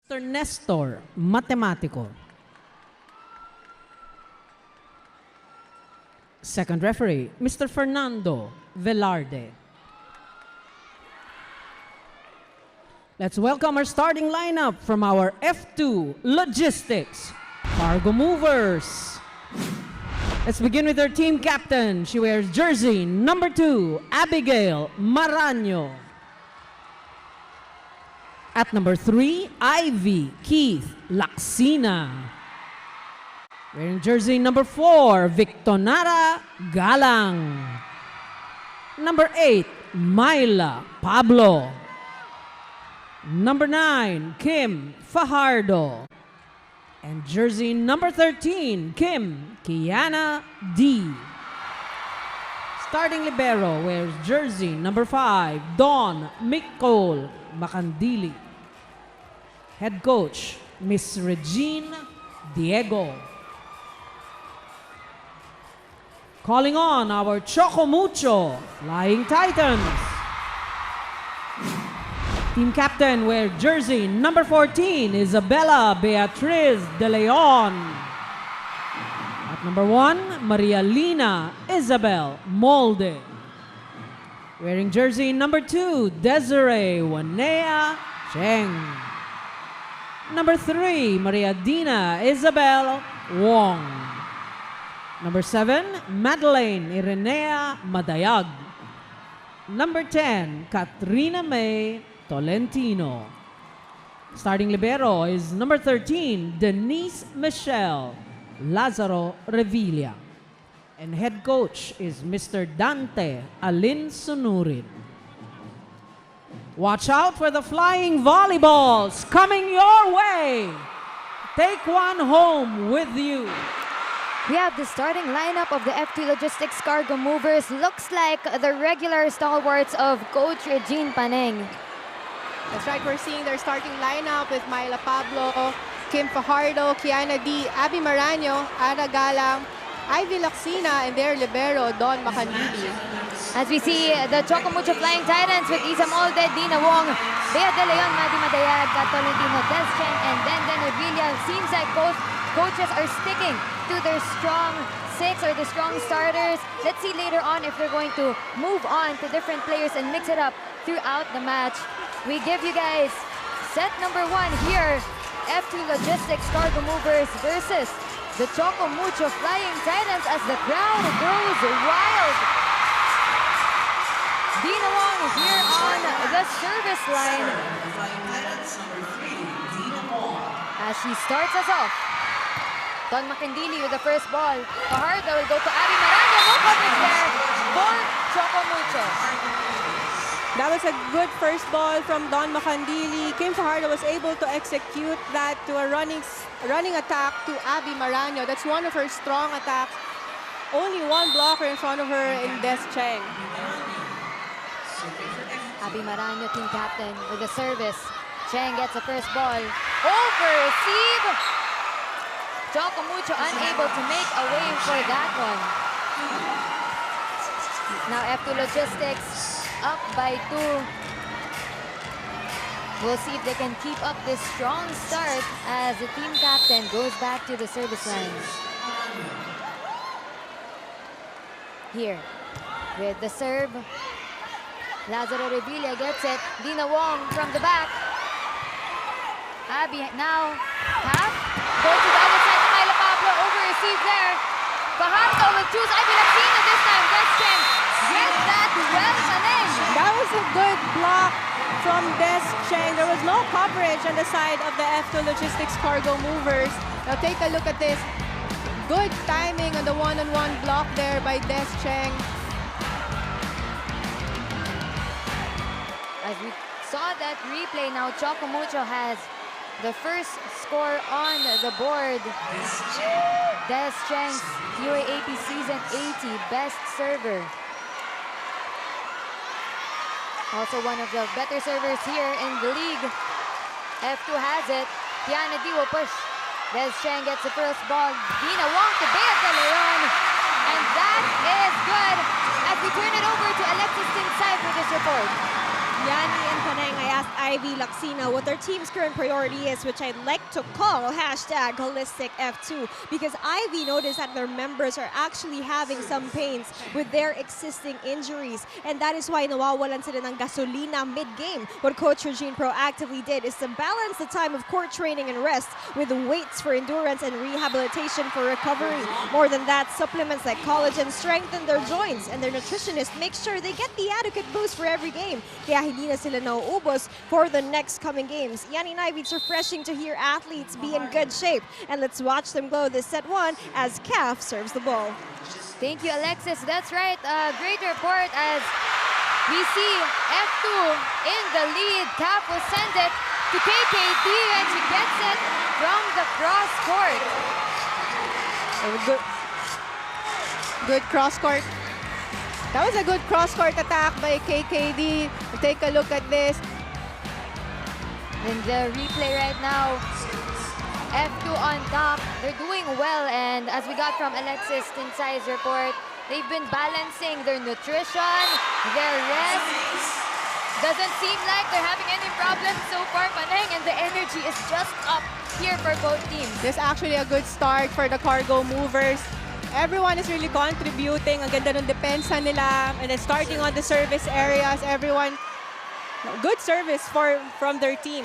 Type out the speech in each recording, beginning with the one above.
Mr. Nestor, matematiko. Second referee, Mr. Fernando Velarde. Let's welcome our starting lineup from our F2 Logistics Cargo Movers. Let's begin with our team captain. She wears jersey number 2, Abigail Maraño. At number 3, Ivy Keith Laksina. Wearing jersey number 4, Victonara Galang. Number 8, Myla Pablo. Number 9, Kim Fajardo. And jersey number 13, Kim Kiana D. Starting libero wears jersey number 5, Don Micol Macandili. Head coach, Miss Regine Diego. Calling on our Choco Mucho Flying Titans. Team captain wears jersey number 14, Isabella Beatriz De Leon. At number 1, Maria Lina Isabel Molde. Wearing jersey number 2, Desiree Wanea Cheng. Number 3, Maria Dina Isabel Wong. Number 7, Madeleine Irenea Madayag. Number 10, Katrina May Tolentino. Starting libero is number 13, Denise Michelle Lazaro Revilla. And head coach is Mr. Dante Alin Sunurin. Watch out for the flying volleyballs coming your way. Take one home with you. We have the starting lineup of the F2 Logistics Cargo Movers. Looks like the regular stalwarts of Coach Regine Paneng. That's right, we're seeing their starting lineup with Myla Pablo, Kim Fajardo, Kiana D, Abby Maraño, Ada Galang, Ivy Laksina, and their libero, Don Macandili. As we see the Choco Mucho Flying Titans with Isa Molde, Dina Wong, Bea De Leon, Madi Madayag, Tolentino, Des Chen, and Den Revilla. Seems like both coaches are sticking to their strong 6 or the strong starters. Let's see later on if they're going to move on to different players and mix it up throughout the match. We give you guys set number 1 here, F2 Logistics Cargo Movers versus the Choco Mucho Flying Titans as the crowd goes wild. Dina Wong here on the service line as she starts us off. Don Macandili with the first ball. Fajardo will go to Abby Maraño. No coverage there for Choco Mucho. That was a good first ball from Don Macandili. Kim Fajardo was able to execute that to a running attack to Abby Maraño. That's one of her strong attacks. Only one blocker in front of her in Des Cheng. Abby Maraño, team captain, with the service. Cheng gets the first ball. Over receive. Choco Mucho unable to make a way for that one. Now F2 Logistics up by 2. We'll see if they can keep up this strong start as the team captain goes back to the service line. Here with the serve. Lazaro Revilla gets it. Dina Wong from the back. Abby now half. Go to the other side to Myla Pablo. Over receive there. Fajardo will choose Ivy Laksina this time. Des Chen gets that well managed. That was a good block from Des Cheng. There was no coverage on the side of the F2 Logistics Cargo Movers. Now take a look at this. Good timing on the one-on-one block there by Des Cheng. As we saw that replay, now Choco Mucho has the first score on the board. Des Cheng's UAAP Season 80 best server. Also one of the better servers here in the league. F2 has it. Kiana D will push. Des Cheng gets the first ball. Dina Wong to Bea De Leon. And that is good as we turn it over to Alexis Tinsay for this report. Yani and Panay, I asked Ivy Laxina what their team's current priority is, which I'd like to call hashtag holistic F2, because Ivy noticed that their members are actually having some pains with their existing injuries, and that is why nawawalan sila ng gasolina mid-game. What Coach Regine proactively did is to balance the time of court training and rest with weights for endurance and rehabilitation for recovery. More than that, supplements like collagen strengthen their joints, and their nutritionist makes sure they get the adequate boost for every game. Kaya hindi na sila nauubos for the next coming games. Yan and Ivy, it's refreshing to hear athletes be in good shape. And let's watch them go this set one as CAF serves the ball. Thank you, Alexis. That's right. Great report as we see F2 in the lead. CAF will send it to KKD and she gets it from the cross court. Good cross court. That was a good cross-court attack by KKD. Take a look at this. In the replay right now, F2 on top. They're doing well, and as we got from Alexis Tinsai's report, they've been balancing their nutrition, their rest. Doesn't seem like they're having any problems so far, Paneng, and the energy is just up here for both teams. This is actually a good start for the cargo movers. Everyone is really contributing. Ang ganda ng depensa nila. And then starting on the service areas, everyone, good service from their team.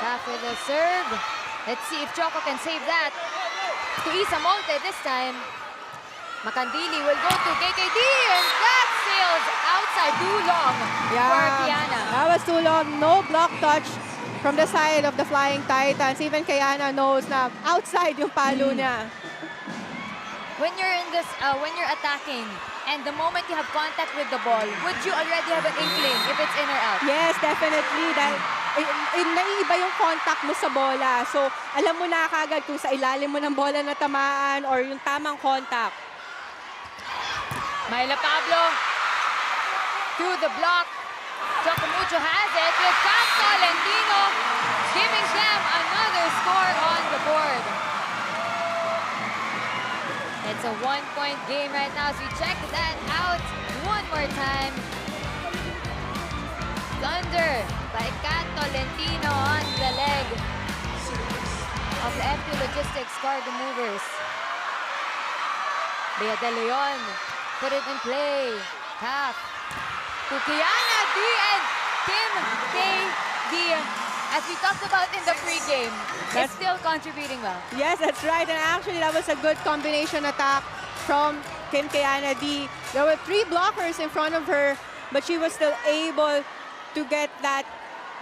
After the serve, let's see if Choco can save that. To Isa Molte this time. Makandili will go to KKD, and that sails outside too long for Kiana. That was too long. No block touch from the side of the Flying Titans. Even Kiana knows na outside yung palo niya. When you're in this, when you're attacking, and the moment you have contact with the ball, would you already have an inkling if it's in or out? Yes, definitely. Naiiba yung contact mo sa bola. So, alam mo na kagad kung sa ilalim mo ng bola na tamaan or yung tamang contact. Myla Pablo through the block. Choco Mucho has it with Kat Tolentino, giving them another score on the board. It's a one-point game right now, so we check that out one more time. Thunder by Kat Tolentino on the leg of the F2 Logistics Cargo Movers. Bea De Leon put it in play. Tap to Kiana D and Kim K.D. As we talked about in the pregame, it's still contributing well. Yes, that's right. And actually, that was a good combination attack from Kim Kiana D. There were 3 blockers in front of her, but she was still able to get that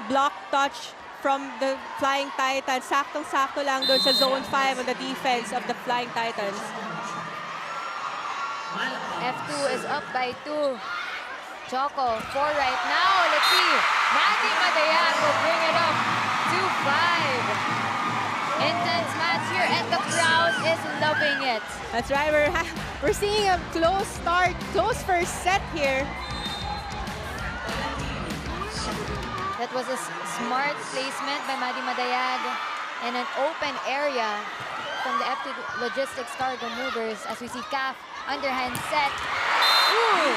block touch from the Flying Titans. Saktong-sakto lang doon sa Zone 5 on the defense of the Flying Titans. F2 is up by 2. Choco, 4 right now. Let's see. Mati Madayan will bring it up to 5. Intense match here, and the crowd is loving it. That's right. We're seeing a close start, close first set here. That was a smart placement by Madi Madayag in an open area from the F2 Logistics Cargo Movers as we see CAF underhand set. Ooh!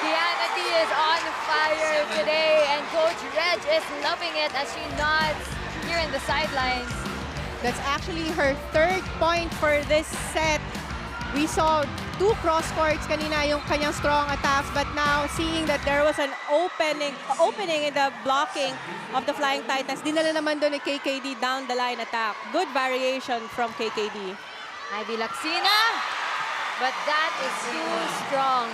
Kiana D is on fire today, and Coach Reg is loving it as she nods here in the sidelines. That's actually her 3rd point for this set. We saw 2 cross courts kanina yung kanyang strong attacks, but now seeing that there was an opening in the blocking of the Flying Titans, dinala naman doon ni KKD down the line attack. Good variation from KKD. Ivy Laxina, but that is too strong.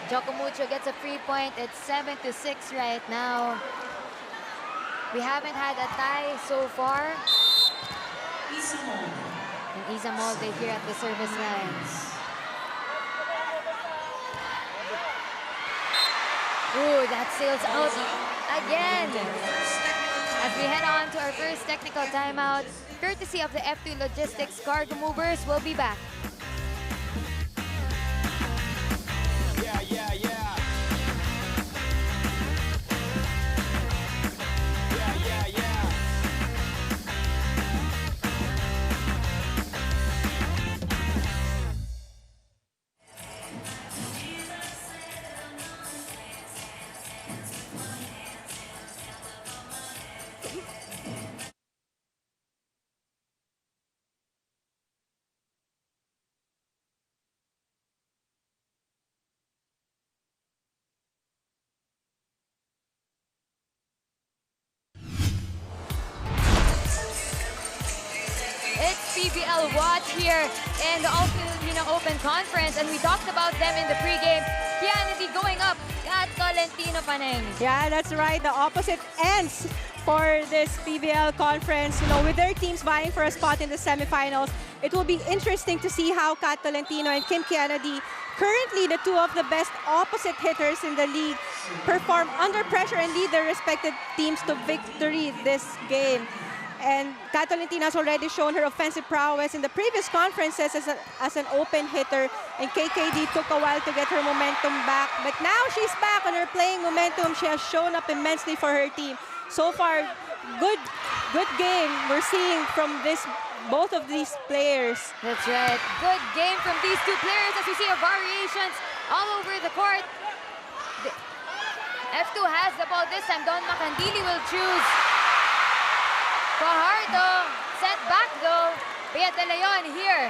Choco Mucho gets a free point. It's 7-6 right now. We haven't had a tie so far. And Isa Molde here at the service line. Ooh, that sails out again. As we head on to our first technical timeout, courtesy of the F2 Logistics Cargo Movers, we'll be back. It's PVL watch here in the All-Filipino Open Conference, and we talked about them in the pregame. Kennedy going up at Tolentino Paneng. Yeah, that's right. The opposite ends for this PVL conference. You know, with their teams vying for a spot in the semifinals, it will be interesting to see how Kat Tolentino and Kim Kennedy, currently the two of the best opposite hitters in the league, perform under pressure and lead their respective teams to victory this game. And Kat Tolentino has already shown her offensive prowess in the previous conferences as an open hitter, and KKD took a while to get her momentum back. But now she's back on her playing momentum. She has shown up immensely for her team. So far, good game we're seeing from both of these players. That's right. Good game from these two players as we see variations all over the court. F2 has the ball this time. Don Macandili will choose. Fajardo sent back though. Bea De Leon here.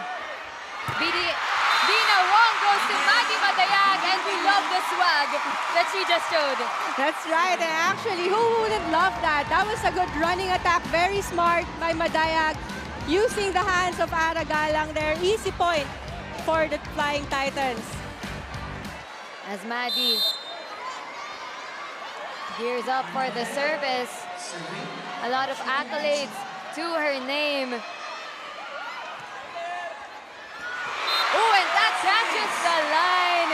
Dina Wong goes to Maddie Madayag, and we love the swag that she just showed. That's right. And actually, who wouldn't love that? That was a good running attack. Very smart by Madayag. Using the hands of Ara Galang there. Easy point for the Flying Titans. As Maddie gears up for the service. A lot of accolades to her name. Oh, and that catches the line.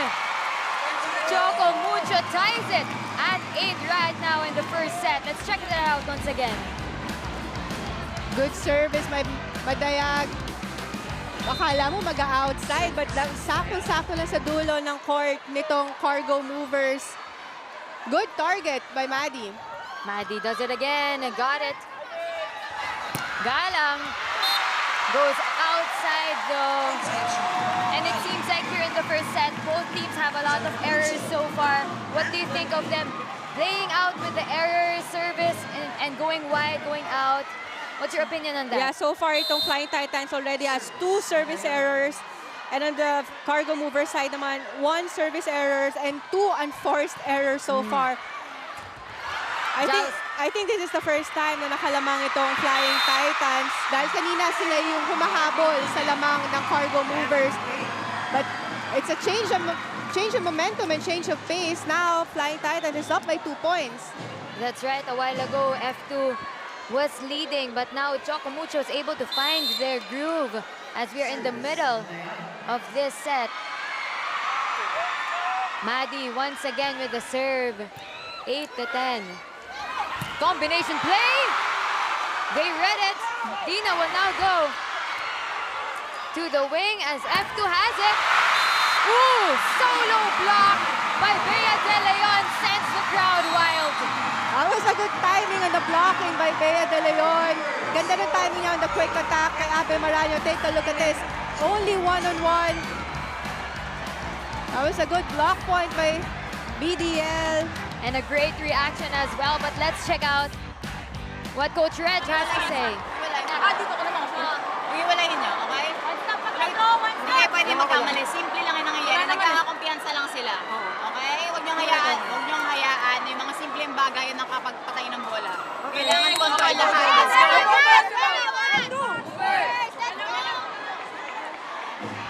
Choco Mucho ties it at 8 right now in the first set. Let's check it out once again. Good service by Madayag. Akala mo mag-outside, but sakto-sakto lang sa dulo ng court nitong Cargo Movers. Good target by Maddie. Maddie does it again. Got it. Galang goes outside though. And it seems like here in the first set, both teams have a lot of errors so far. What do you think of them playing out with the error service and going wide, going out? What's your opinion on that? Yeah, so far itong Flying Titans already has 2 service errors. And on the Cargo Mover side naman, 1 service errors and 2 unforced errors so far. I think this is the first time na nakalamang itong Flying Titans dahil kanina sila yung humahabol sa lamang ng Cargo Movers. But it's a change of momentum and change of pace. Now, Flying Titans is up by 2 points. That's right. A while ago, F2 was leading, but now Choco Mucho is able to find their groove as we are in the middle of this set. Maddie once again with the serve. 8-10. Combination play. They read it. Dina will now go to the wing as F2 has it. Ooh, solo block by Bea De Leon sends the crowd wild. That was a good timing on the blocking by Bea De Leon. Ganda ng timing niya on the quick attack kay Abi Maranyo. Take a look at this. Only one-on-one. That was a good block point by BDL. And a great reaction as well. But let's check out what Coach Reg has to say. Dito ko naman. Iiwalayin niyo, okay? Hindi, pwede magkamali. Simple lang yung nangyayari. Nagkakakumpiyansa lang sila. Okay? Huwag niyong hayaan. Huwag niyong hayaan. Yung mga simpleng bagay yun ang kapagpatay ng bola. Kailangan control lahat.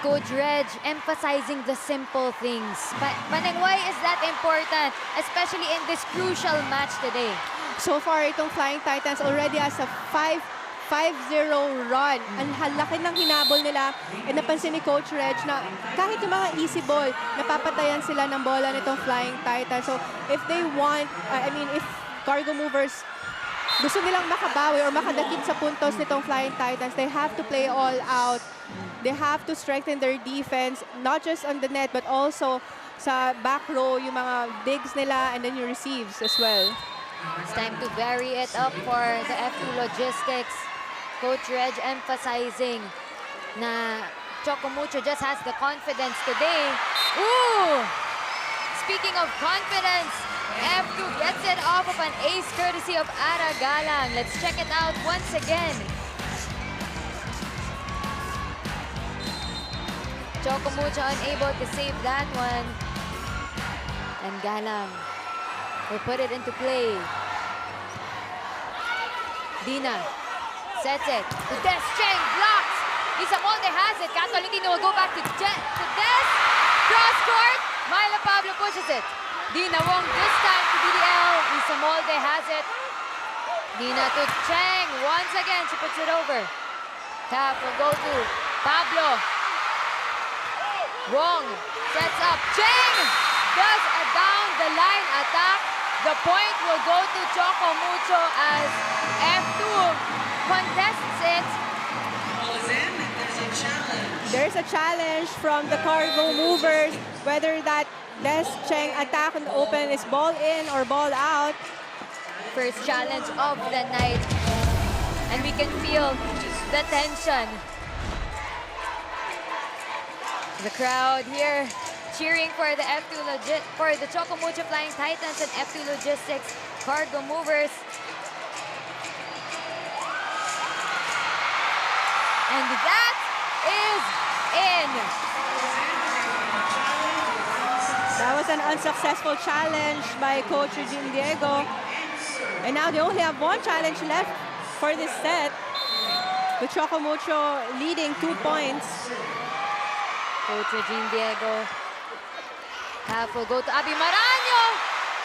Coach Reg emphasizing the simple things. Paneng, why is that important, especially in this crucial match today? So far, itong Flying Titans already has a 5-0 run. Ang halaki ng hinabol nila. And napansin ni Coach Reg na kahit yung mga easy ball, napapatayan sila ng bola nitong Flying Titans. So if they want, if Cargo Movers gusto nilang makabawi or makadakip sa puntos nitong Flying Titans, they have to play all out. They have to strengthen their defense, not just on the net, but also sa back row, yung mga digs nila, and then yung receives as well. It's time to vary it up for the F2 Logistics. Coach Reg emphasizing na Choco Mucho just has the confidence today. Ooh! Speaking of confidence, F2 gets it off of an ace courtesy of Ara Galang. Let's check it out once again. Choco Mucho unable to save that one. And Galang will put it into play. Dina Sets it to Des Cheng, blocks. Isamolde has it. Kat Tolentino will go back to Des. Cross court. Myla Pablo pushes it. Dina Wong this time to PVL. Isamolde has it. Dina to Cheng. Once again, she puts it over. Tap will go to Pablo. Wong sets up. Cheng does a down the line attack. The point will go to Choco Mucho as F2 contests it. There's a challenge from the cargo movers, whether that Des Cheng attack on the open is ball in or ball out. First challenge of the night. And we can feel the tension. The crowd here cheering for the the Choco Mucho Flying Titans and F2 Logistics cargo movers. And that is in. That was an unsuccessful challenge by Coach Eugene Diego. And now they only have one challenge left for this set. With Choco Mucho leading 2 points. Coach Eugene Diego. Half will go to Abby Maraño.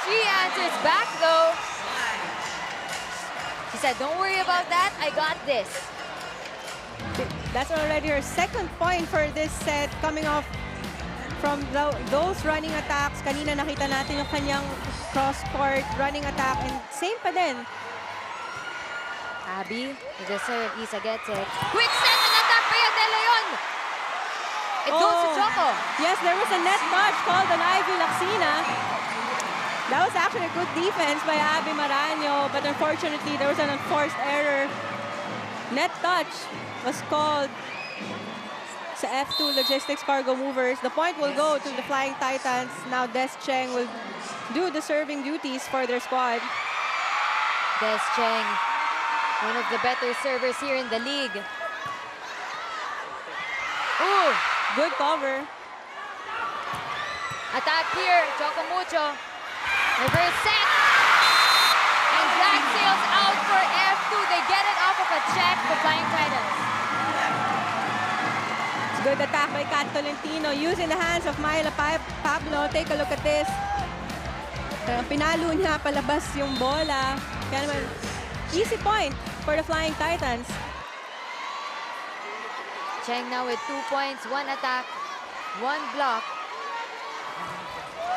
She answers back though. She said, don't worry about that, I got this. That's already her second point for this set, coming off from those running attacks. Kanina nakita natin yung kanyang cross-court running attack, and same pa din. Abby with the serve, Isa gets it. Quick set and attack by De Leon. It goes to Choco. Yes, there was a net touch called on Ivy Laxina. That was actually a good defense by Abby Maraño, but unfortunately there was an enforced error. Net touch was called sa F2 Logistics Cargo Movers. The point will go to the Flying Titans. Now Des Cheng will do the serving duties for their squad. Des Cheng, one of the better servers here in the league. Ooh, good cover. Attack here, Choco Mucho. Reverse set. And flag sails out for F2. They get it off of a check, the Flying Titans. It's good attack by Kat Tolentino using the hands of Myla Pablo. Take a look at this. Pinalo niya palabas yung bola. Kaya naman, easy point for the Flying Titans. Cheng now with 2 points, 1 attack, 1 block.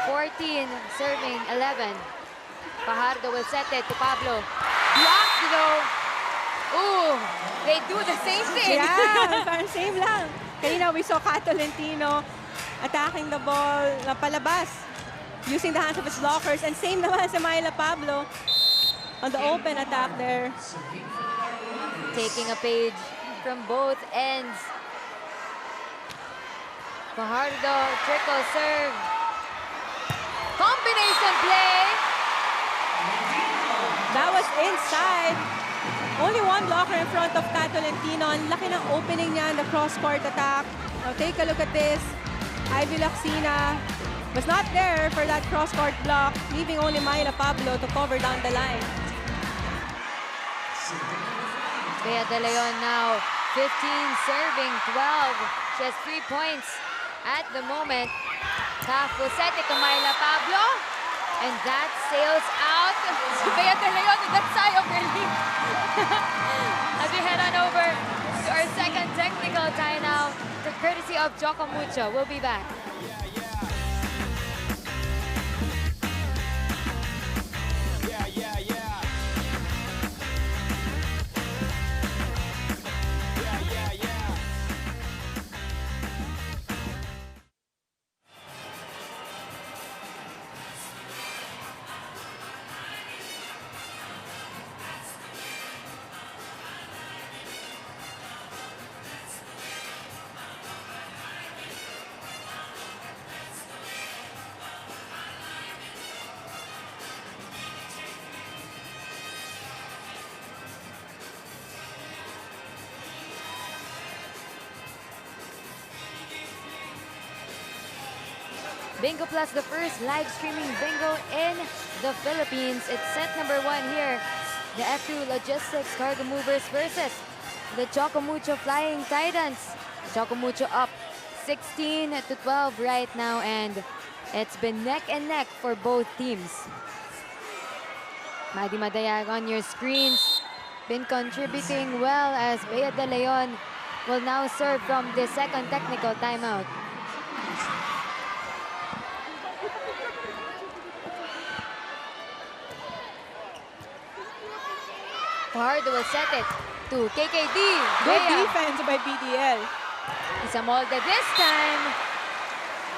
14 serving 11. Fajardo will set it to Pablo. Blocked though. Ooh, they do the same thing. Yeah, parang same lang. Kanina we saw Kat Tolentino attacking the ball na palabas using the hands of his blockers, and same naman sa Myla Pablo on the open attack there. Taking a page from both ends. Fajardo, trickle serve. Combination play. That was inside. Only one blocker in front of Kat Tolentino. Ang laki ng opening niya in the cross-court attack. Now take a look at this. Ivy Laxina was not there for that cross-court block, leaving only Myla Pablo to cover down the line. Bea De Leon now 15 serving 12. She has 3 points at the moment. Taf will set it to Myla Pablo. And that sails out. Bea De Leon with that sigh of relief. As we head on over to our second technical timeout, courtesy of Choco Mucho. We'll be back. Bingo Plus, the first live streaming bingo in the Philippines. It's set number 1 here the F2 Logistics Cargo Movers versus the Choco Mucho Flying Titans. Choco Mucho up 16-12 right now, and it's been neck and neck for both teams. Madi Madayag on your screens, been contributing well as Bea De Leon will now serve from the second technical timeout. Fajardo will set it to KKD. Good Bea. defense by PDL. Isamolde this time.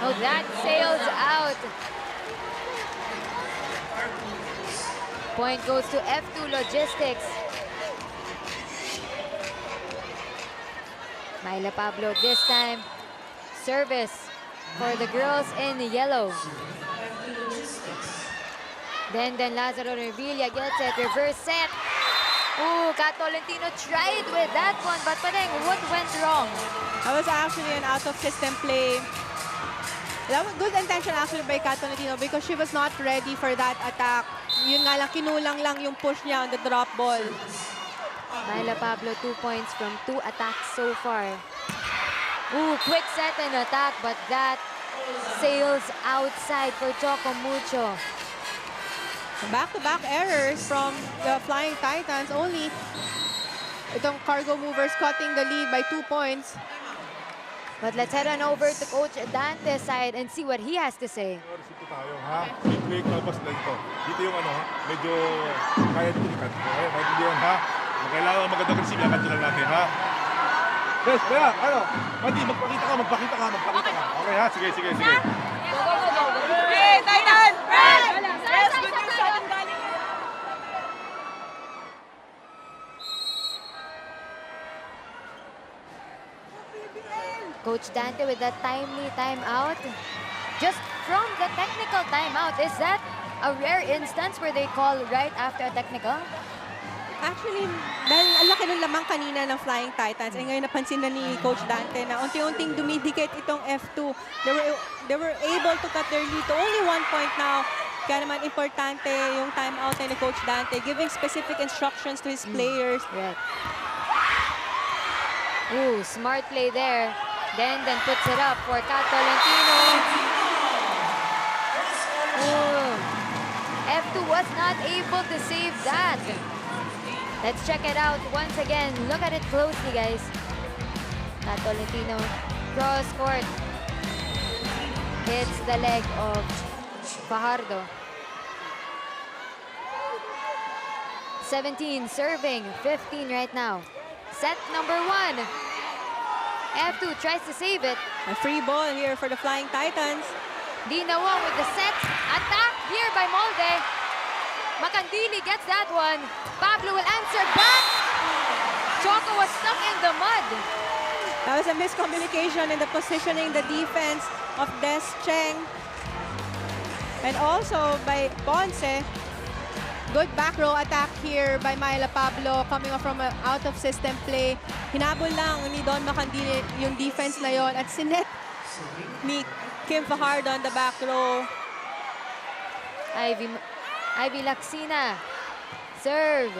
Oh, that sails out. Point goes to F2 Logistics. Myla Pablo this time. Service for the girls in yellow. Then Lazaro Revilla gets it. Reverse set. Ooh, Kat Tolentino tried with that one, but parang what went wrong? That was actually an out-of-system play. That was good intention actually by Kat Tolentino because she was not ready for that attack. Yun nga lang, kinulang lang yung push niya on the drop ball. Myla Pablo, 2 points from 2 attacks so far. Ooh, quick set and attack, but that sails outside for Choco Mucho. Back-to-back errors from the Flying Titans. Only itong Cargo Movers cutting the lead by 2 points. But let's head on over to Coach Dante's side and see what he has to say. Dito tayo, ha? Quick tapos lang ito. Dito yung ano, medyo kaya dito ikat. Okay, maintindihan, ha? Kung kailangan magandang receive, ikat lang natin, ha? Yes, kaya, ano? Mandi, magpakita ka. Okay, ha? Sige. Hey, Titan! Hey! Yes, good news sa ating galing. Coach Dante with that timely timeout. Just from the technical timeout, is that a rare instance where they call right after a technical? Actually, dahil ang laki ng lamang kanina ng Flying Titans, ngayon napansin na ni Coach Dante na unti-unting dumidikit itong F2. They were able to cut their lead to only 1 point now. Kaya naman importante yung timeout ni Coach Dante, giving specific instructions to his players. Right. Ooh, smart play there. Then puts it up for Kat Tolentino. Ooh. F2 was not able to save that. Let's check it out once again. Look at it closely, guys. Kat Tolentino, cross court. Hits the leg of Fajardo. 17 serving, 15 right now. Set number 1. F2 tries to save it. A free ball here for the Flying Titans. Dina Wong with the set. Attack here by Molde. Makandili gets that one. Pablo will answer back. Choco was stuck in the mud. That was a miscommunication in the positioning, the defense of Des Cheng. And also by Ponce. Good back row attack here by Myla Pablo coming off from an out-of-system play. Hinabol lang ni Don Macandini yung defense na yon at sinet ni Kim Fajardo on the back row. Ivy Laxina. Serve.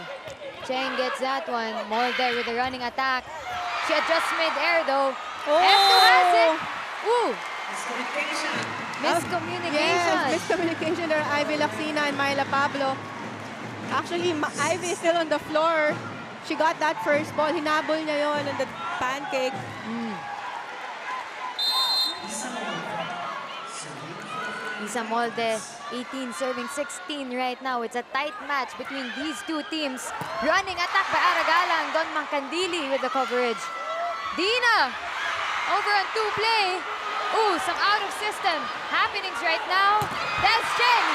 Cheng gets that one. Molde with the running attack. She adjusts mid-air though. Oh! F2 has it. Ooh. Miscommunication. Yes, miscommunication there. Ivy Laxina and Myla Pablo. Actually, Ivy is still on the floor. She got that first ball. Hinabol niya yon on the pancake. Isa Molde, 18 serving 16 right now. It's a tight match between these two teams. Running attack by Aragalang. Don Mancandili with the coverage. Dina, over on 2 play. Ooh, some out of system happenings right now. Des Cheng.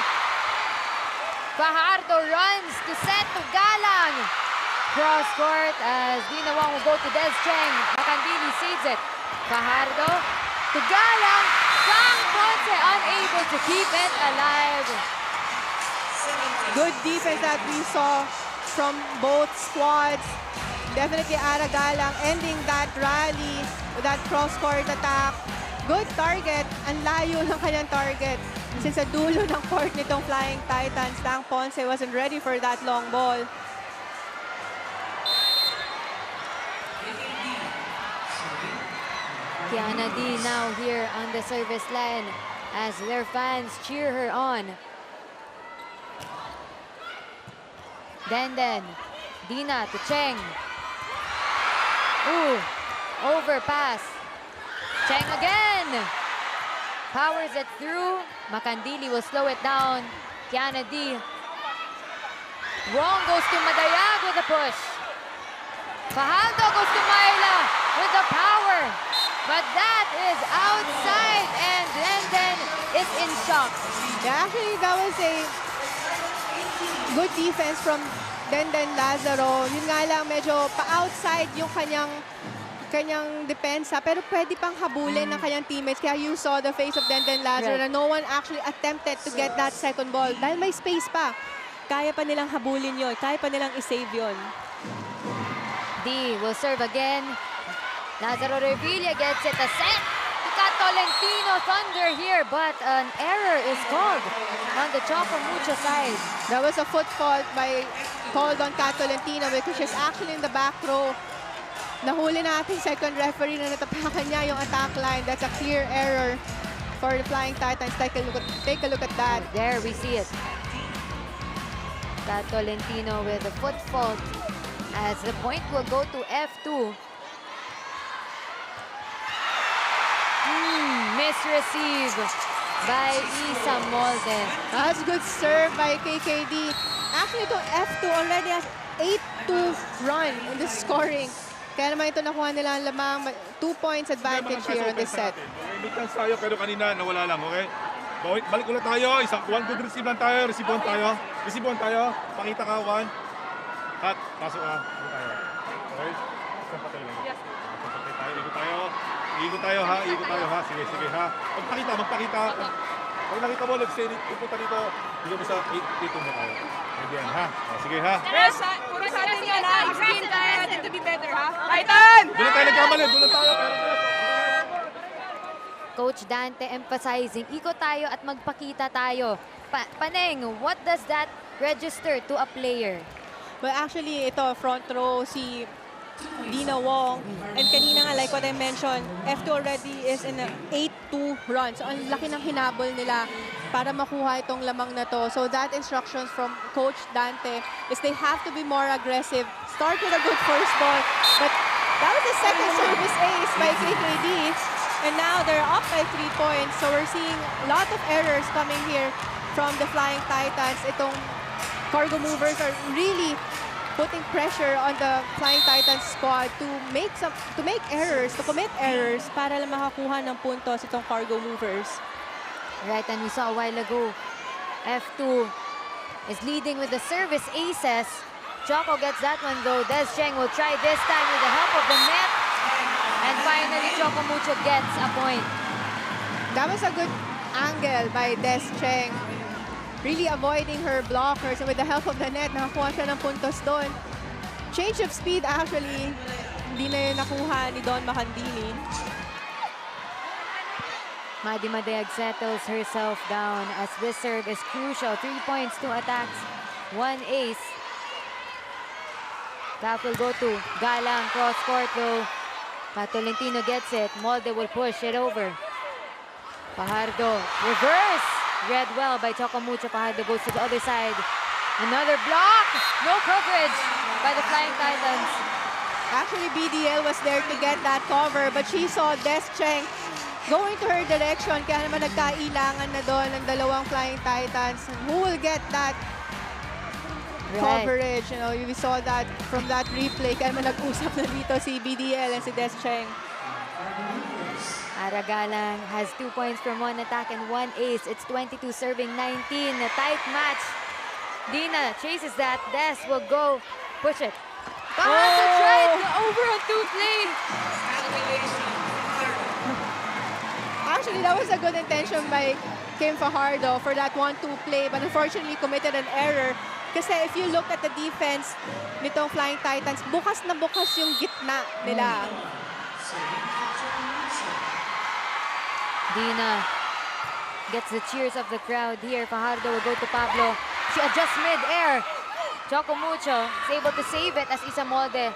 Fajardo runs to set to Galang. Cross court as Dina Wong will go to Des Cheng. Macandili saves it. Fajardo to Galang. Sang Ponce unable to keep it alive. Good defense that we saw from both squads. Definitely Aragalang ending that rally with that cross-court attack. Good target. Ang layo ng kanyang target. Since sa dulo ng court nitong Flying Titans, Sang Ponce wasn't ready for that long ball. Kiana D now here on the service line as their fans cheer her on. Then, Dina to Cheng. Ooh, overpass. Cheng again. Powers it through. Makandili will slow it down. Kiana D. Wong goes to Madayag with a push. Fajardo goes to Myla with the power. But that is outside and then is in shock. Yeah, actually, that was a good defense from Denden Lazaro. Yun nga lang, medyo pa-outside yung kanyang depensa, pero pwede pang habulin ng kanyang teammates. Kaya you saw the face of Denden Lazaro na no one actually attempted to get that second ball. Dahil may space pa. Kaya pa nilang habulin yon, kaya pa nilang isave yon. D will serve again. Lazaro Revilla gets it a set. Tolentino Thunder here, but an error is called on the Choco Mucho side. That was a foot fault called on Kat Tolentino because she's actually in the back row. Nahuli natin second referee na natapakan niya yung attack line. That's a clear error for the Flying Titans. Take a look at that. There we see it. Kat Tolentino with a foot fault as the point will go to F2. Misreceive by Isa Molde. That's good serve by KKD. Actually, itong F2 already has 8-2 run in the scoring. Kaya naman ito nakuha nila ang lamang 2 points advantage here on this set. May chance tayo pero kanina nawala lang, okay? Balik ulit tayo. One good receive lang tayo. Receive on tayo. Receive on tayo. Pakita ka, one. Cut. Pasok ka. Ikot tayo. Okay? Isang patay lang. Yes. Patay tayo. Ikot tayo. Ikot tayo ha. Ikot tayo ha. Sige, sige ha. Magpakita. Pag nakita mo, let's say, ipunta dito. Dito mo sa 8 mo tayo. Again ha. Sige ha. Puro sa atin yan ha. Explain tayo to be better ha. Titan! Doon tayo nagkamali. Doon tayo. Coach Dante emphasizing, ikot tayo at magpakita tayo. Paneng, what does that register to a player? Well, actually, ito, front row, si Dina Wong. And kanina nga, like what I mentioned, F2 already is in an 8-2 run. So, ang laki ng hinabol nila para makuha itong lamang na to. So, that instructions from Coach Dante is they have to be more aggressive. Start with a good first ball. But that was the second service ace by KKD. And now they're up by 3 points. So, we're seeing a lot of errors coming here from the Flying Titans. Itong cargo movers are really putting pressure on the Flying Titans squad to commit errors para lang makakuha ng puntos itong cargo movers. Right, and we saw a while ago, F2 is leading with the service aces. Choco gets that one though. Des Cheng will try this time with the help of the net. And finally, Choco Mucho gets a point. That was a good angle by Des Cheng. Really avoiding her blockers, and with the help of the net, nakakuha siya ng puntos doon. Change of speed actually, hindi na yun nakuha ni Don Macandini. Madi Madayag settles herself down as this serve is crucial. 3 points, 2 attacks, 1 ace. That will go to Galang, cross court though. Tolentino gets it. Molde will push it over. Fajardo, reverse! Read well by Choco Mucho. Fajardo goes to the other side. Another block! No coverage by the Flying Titans. Actually, BDL was there to get that cover, but she saw Des Cheng going to her direction. Kaya naman nagkailangan na doon ng dalawang Flying Titans. Who will get that coverage? You know, we saw that from that replay. Kaya naman nag-usap na dito si BDL and si Des Cheng. Aragalang has 2 points from 1 attack and 1 ace. It's 22 serving 19. A tight match. Dina chases that. Des will go push it. Fajardo tried the over on 2 play. Actually, that was a good intention by Kim Fajardo for that 1-2 play, but unfortunately committed an error. Kasi if you look at the defense nitong Flying Titans, bukas na bukas yung gitna nila. Dina gets the cheers of the crowd here. Fajardo will go to Pablo. She adjusts mid-air. Choco Mucho is able to save it as Isa Molde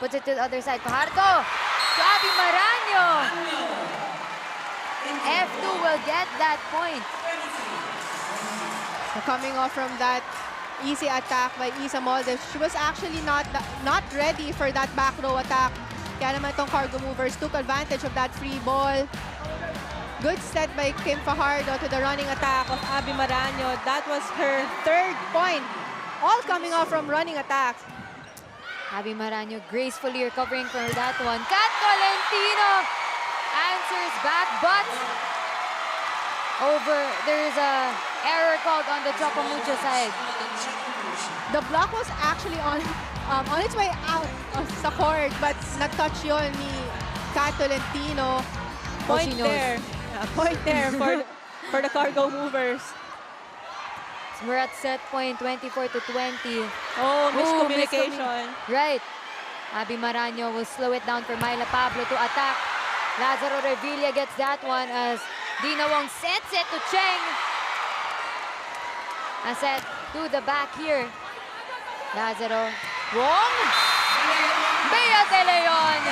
puts it to the other side. Fajardo to Abby Maraño. F2 will get that point. So coming off from that easy attack by Isa Moldes, she was actually not ready for that back row attack. Kaya naman itong Cargo Movers took advantage of that free ball. Good set by Kim Fajardo to the running attack of Abby Maraño. That was her 3rd point. All coming off from running attacks. Abby Maraño gracefully recovering from that one. Kat Tolentino answers back, but there is a error called on the Choco Mucho side. The block was actually on its way out sa court, but nag-touch yun ni Kat Tolentino. Point she knows. there. Point there for the Cargo Movers. So we're at set point 24 to 20. Oh, miscommunication. Right. Abby Maraño will slow it down for Myla Pablo to attack. Lazaro Revilla gets that one as Dina Wong sets it to Cheng. A set to the back here. Lazaro. Wong. Bea De Leon.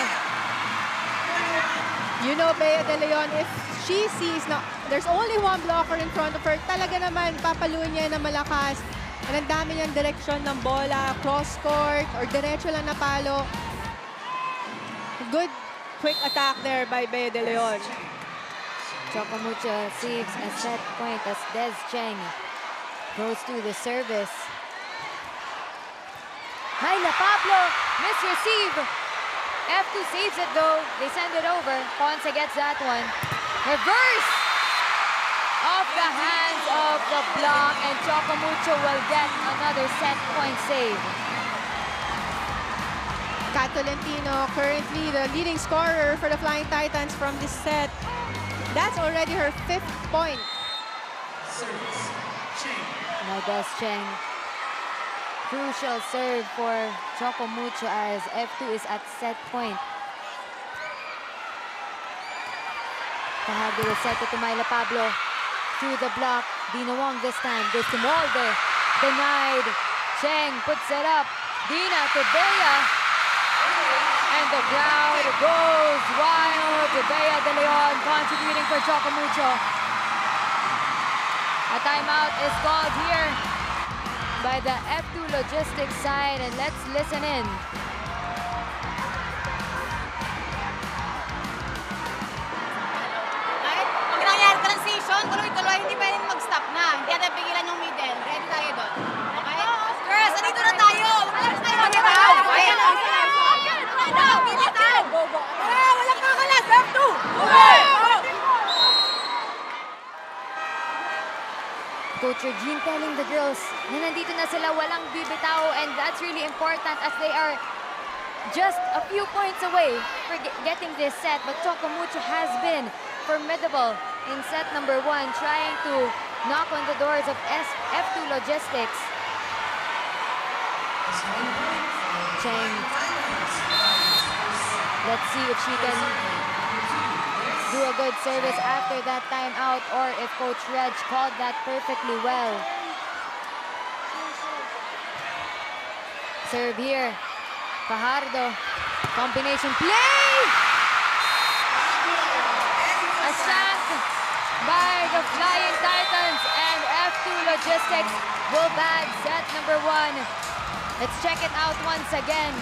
You know, Bea De Leon, if she sees na there's only one blocker in front of her, talaga naman papaluin niya na malakas. And ang dami niyang direksyon ng bola, cross court, or diretso lang na palo. Good quick attack there by Bea De Leon. Choco Mucho saves a set point as Des Cheng goes to the service. Myla Pablo, misreceive. F2 saves it though. They send it over. Ponce gets that one. Reverse off the hands of the block, and Choco Mucho will get another set point save. Kat Tolentino, currently the leading scorer for the Flying Titans from this set. That's already her 5th point. Now Des Cheng. Crucial serve for Choco Mucho as F2 is at set point. Fajardo will set it to Myla Pablo. Through the block. Dina Wong this time goes to Molde. Denied. Cheng puts it up. Dina to Bea. And the crowd goes wild. Bea De Leon contributing for Choco Mucho. A timeout is called here by the F2 Logistics side, and let's listen in. Kahit pag nangyari transition, tuloy-tuloy, hindi pwedeng mag-stop na. Hindi natin pigilan yung middle. Ready tayo doon. Okay? Girls, andito na tayo! Alam tayo! Bitaw! Ayan! Bitaw! Bitaw! Walang kakalas! F2! Coach Regine telling the girls na nandito na sila, walang bibitaw, and that's really important as they are just a few points away for getting this set. But Choco Mucho has been formidable in set number 1, trying to knock on the doors of F2 Logistics. Cheng. Let's see if she can do a good service after that timeout, or if Coach Reg called that perfectly well. Serve here. Fajardo. Combination play! A shank by the Flying Titans, and F2 Logistics will bag set number 1. Let's check it out once again.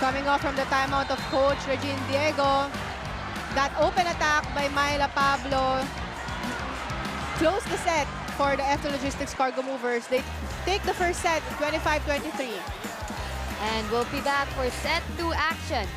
Coming off from the timeout of Coach Regine Diego, that open attack by Myla Pablo closed the set for the F2 Logistics Cargo Movers. They take the first set, 25-23. And we'll be back for set 2 action.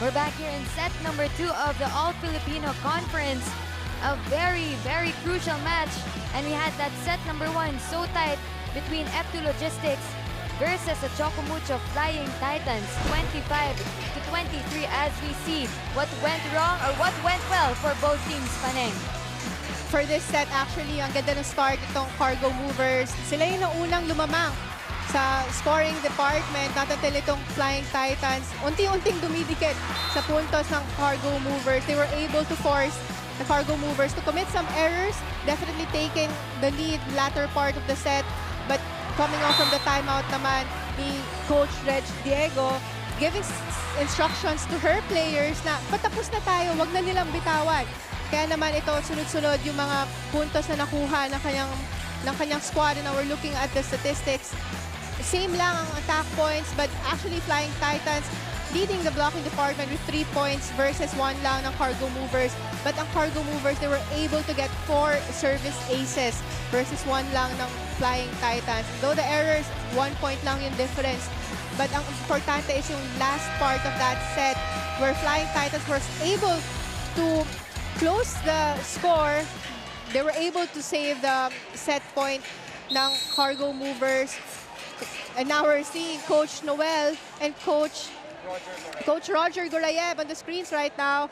We're back here in set number 2 of the All-Filipino Conference. A very, very crucial match. And we had that set number 1 so tight between F2 Logistics versus the Choco Mucho Flying Titans. 25-23 as we see what went wrong or what went well for both teams, Paneng. For this set, actually, ang ganda ng start itong Cargo Movers. Sila yung naunang lumamang sa scoring department. Not until itong Flying Titans, unti-unting dumidikit sa puntos ng Cargo Movers. They were able to force the Cargo Movers to commit some errors, definitely taking the lead latter part of the set. But coming off from the timeout naman ni Coach Reg Diego, giving instructions to her players na patapos na tayo, wag na nilang bitawan. Kaya naman ito, sunod-sunod yung mga puntos na nakuha ng kanyang squad. And now we're looking at the statistics. Same lang ang attack points, but actually Flying Titans leading the blocking department with 3 points versus 1 lang ng Cargo Movers. But ang Cargo Movers, they were able to get 4 service aces versus 1 lang ng Flying Titans. Though the errors, 1 point lang yung difference. But ang importante is yung last part of that set where Flying Titans was able to close the score. They were able to save the set point ng Cargo Movers. And now we're seeing Coach Noel and Coach Roger Gorayev on the screens right now.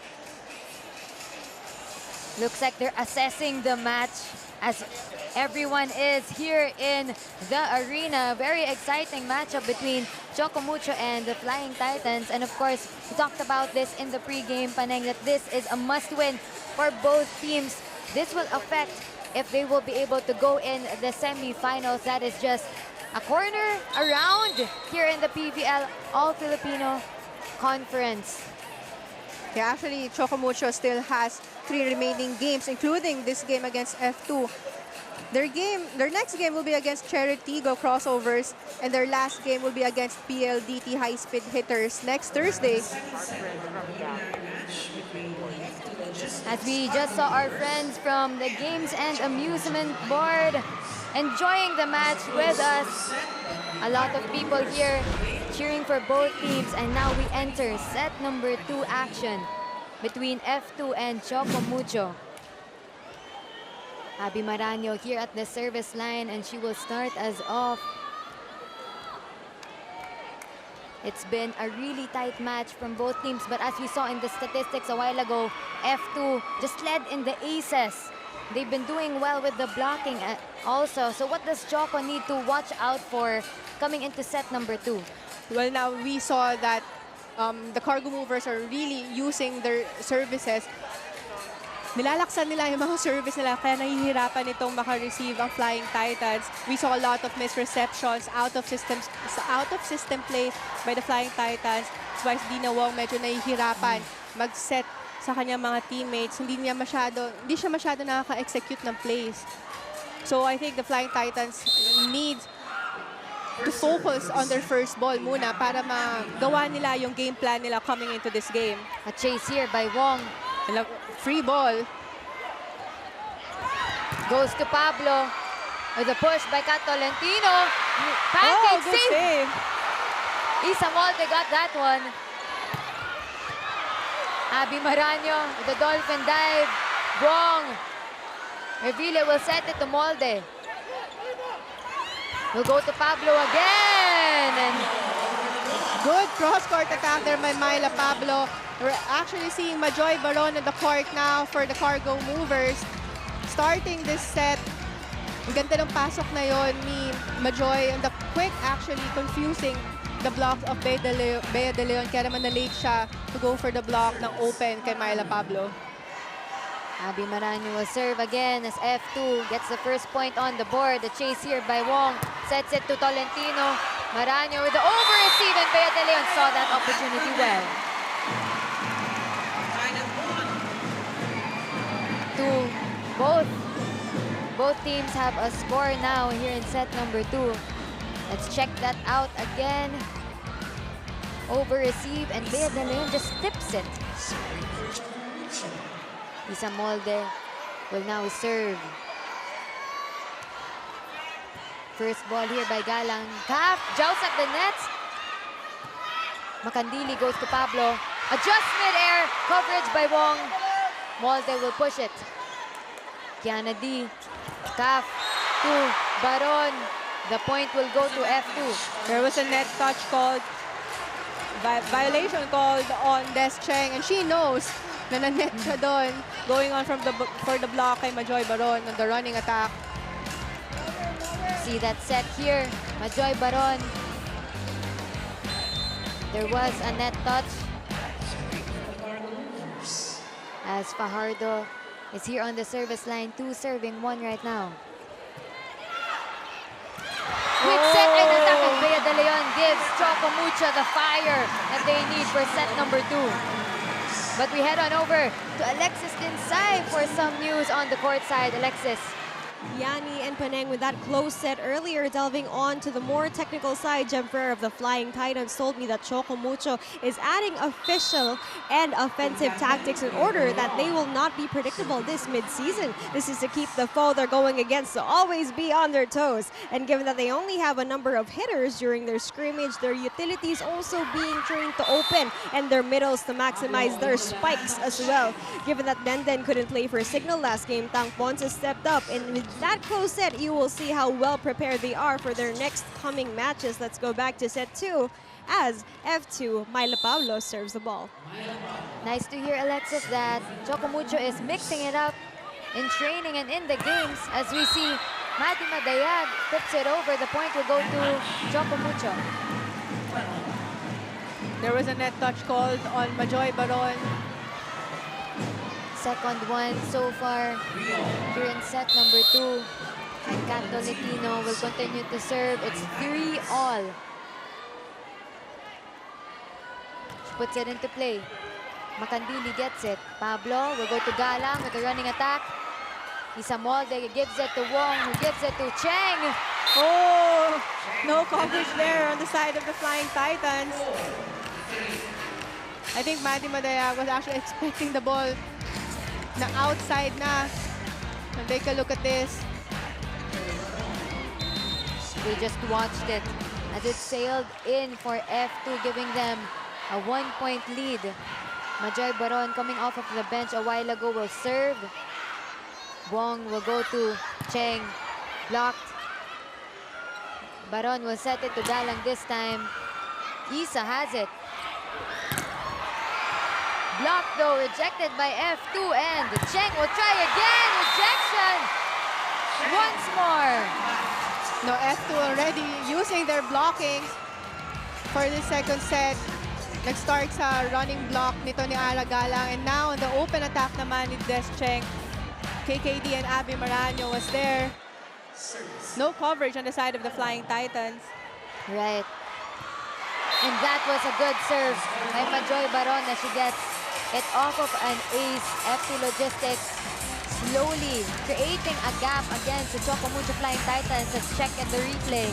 Looks like they're assessing the match as everyone is here in the arena. Very exciting matchup between Choco Mucho and the Flying Titans. And of course, we talked about this in the pregame, Paneng, that this is a must-win for both teams. This will affect if they will be able to go in the semifinals. That is just a corner around here in the PVL All-Filipino Conference. Yeah, actually, Choco Mucho still has 3 remaining games, including this game against F2. Their next game will be against Cheritigo Crossovers, and their last game will be against PLDT High Speed Hitters next Thursday. As we just saw our friends from the Games and Amusement Board enjoying the match with us. A lot of people here cheering for both teams, and now we enter set number 2 action between F2 and Choco Mucho. Abby Maranyo here at the service line, and she will start as off. It's been a really tight match from both teams, but as we saw in the statistics a while ago, F2 just led in the aces. They've been doing well with the blocking also. So what does Choco need to watch out for coming into set number 2? Well, now we saw that the Cargo Movers are really using their services. Nilalaksan nila yung mga service nila, kaya nahihirapan itong maka-receive ang Flying Titans. We saw a lot of misreceptions, out of system plays by the Flying Titans. That's why Dina Wong medyo nahihirapan mag-set sa kanyang mga teammates. Hindi siya masyado nakaka-execute ng plays. So I think the Flying Titans need to focus on their first ball muna para magawa nila yung game plan nila coming into this game. A chase here by Wong. Free ball. Goes to Pablo. With a push by Kat Tolentino. Pancake good save. Isa Molde got that one. Abby Maranyo with the dolphin dive. Wong. Revilla will set it to Molde. We'll go to Pablo again. And good cross-court attack there by Myla Pablo. We're actually seeing Majoy Baron in the court now for the Cargo Movers. Starting this set, ang ganda ng pasok na yon ni Majoy. And the quick actually confusing the block of Bea de Leon. Kaya naman na-late siya to go for the block ng open kay Myla Pablo. Abby Maranyo will serve again as F2 gets the first point on the board. The chase here by Wong sets it to Tolentino. Maranyo with the over-receive, and Bea de Leon saw that opportunity well. Both teams have a score now here in set number 2. Let's check that out again. Over-receive, and Bea de Leon just tips it. Isa Molde will now serve. First ball here by Galang. Calf, joust at the net. Makandili goes to Pablo. Adjust mid-air. Coverage by Wong. Molde will push it. Kiana D. Calf to Baron. The point will go to F2. There was a net touch called, violation called on Des Cheng, and she knows na net siya doon. Going on for the block kay Majoy Baron on the running attack. See that set here. Majoy Baron. There was a net touch. As Fajardo is here on the service line. 2 serving 1 right now. Quick set and attack of Bea De Leon gives Choco Mucho the fire that they need for set number 2. But we head on over to Alexis Dinsay for some news on the court side. Alexis. Yanni and Paneng with that close set earlier. Delving on to the more technical side, Jem Ferrer of the Flying Titans told me that Choco Mucho is adding official and offensive tactics in order that they will not be predictable this mid-season. This is to keep the foe they're going against to always be on their toes. And given that they only have a number of hitters during their scrimmage, their utilities also being trained to open and their middles to maximize their spikes as well. Given that Denden couldn't play for Signal last game, Tang Ponce stepped up, and with that close set, you will see how well prepared they are for their next coming matches. Let's go back to set 2 as F2, Myla Pablo serves the ball. Nice to hear, Alexis, that Choco Mucho is mixing it up in training and in the games. As we see, Mati Madayag tips it over. The point will go to Choco Mucho. There was a net touch called on Majoy Baron. Second one so far here in set number 2. And Kat Tolentino will continue to serve. It's 3-all. She puts it into play. Makandili gets it. Pablo will go to Galang with a running attack. Isamolde gives it to Wong, who gives it to Cheng. Oh, no coverage there on the side of the Flying Titans. I think Maddie Madayag was actually expecting the ball na outside na. And take a look at this. They just watched it as it sailed in for F2, giving them a 1-point lead. Majoy Baron coming off of the bench a while ago will serve. Wong will go to Cheng. Blocked. Baron will set it to Galang this time. Isa has it. Blocked though, rejected by F2, and Cheng will try again. Rejection! Once more. No, F2 already using their blockings for the second set. Nag-start sa running block nito ni Ara Galang, and now on the open attack naman ni Des Cheng. KKD and Abby Maraño was there. No coverage on the side of the Flying Titans. Right. And that was a good serve by Majoy Baron as she gets it off of an ace. F2 Logistics slowly creating a gap against the Choco Mucho Flying Titans. Let's check at the replay.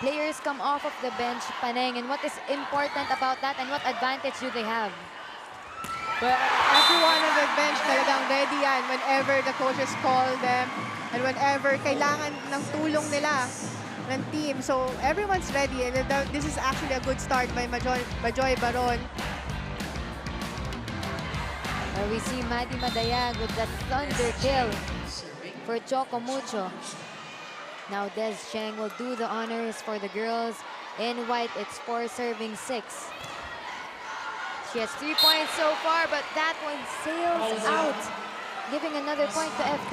Players come off of the bench, Paneng, and what is important about that and what advantage do they have? Well, everyone on the bench talagang ready yan whenever the coaches call them and whenever kailangan ng tulong nila ng team. So everyone's ready, and this is actually a good start by Majoy Baron. We see Madi Madayag with that thunder kill for Choco Mucho. Now Des Cheng will do the honors for the girls. In white, it's 4 serving 6. She has 3 points so far, but that one sails out, giving another point to F2.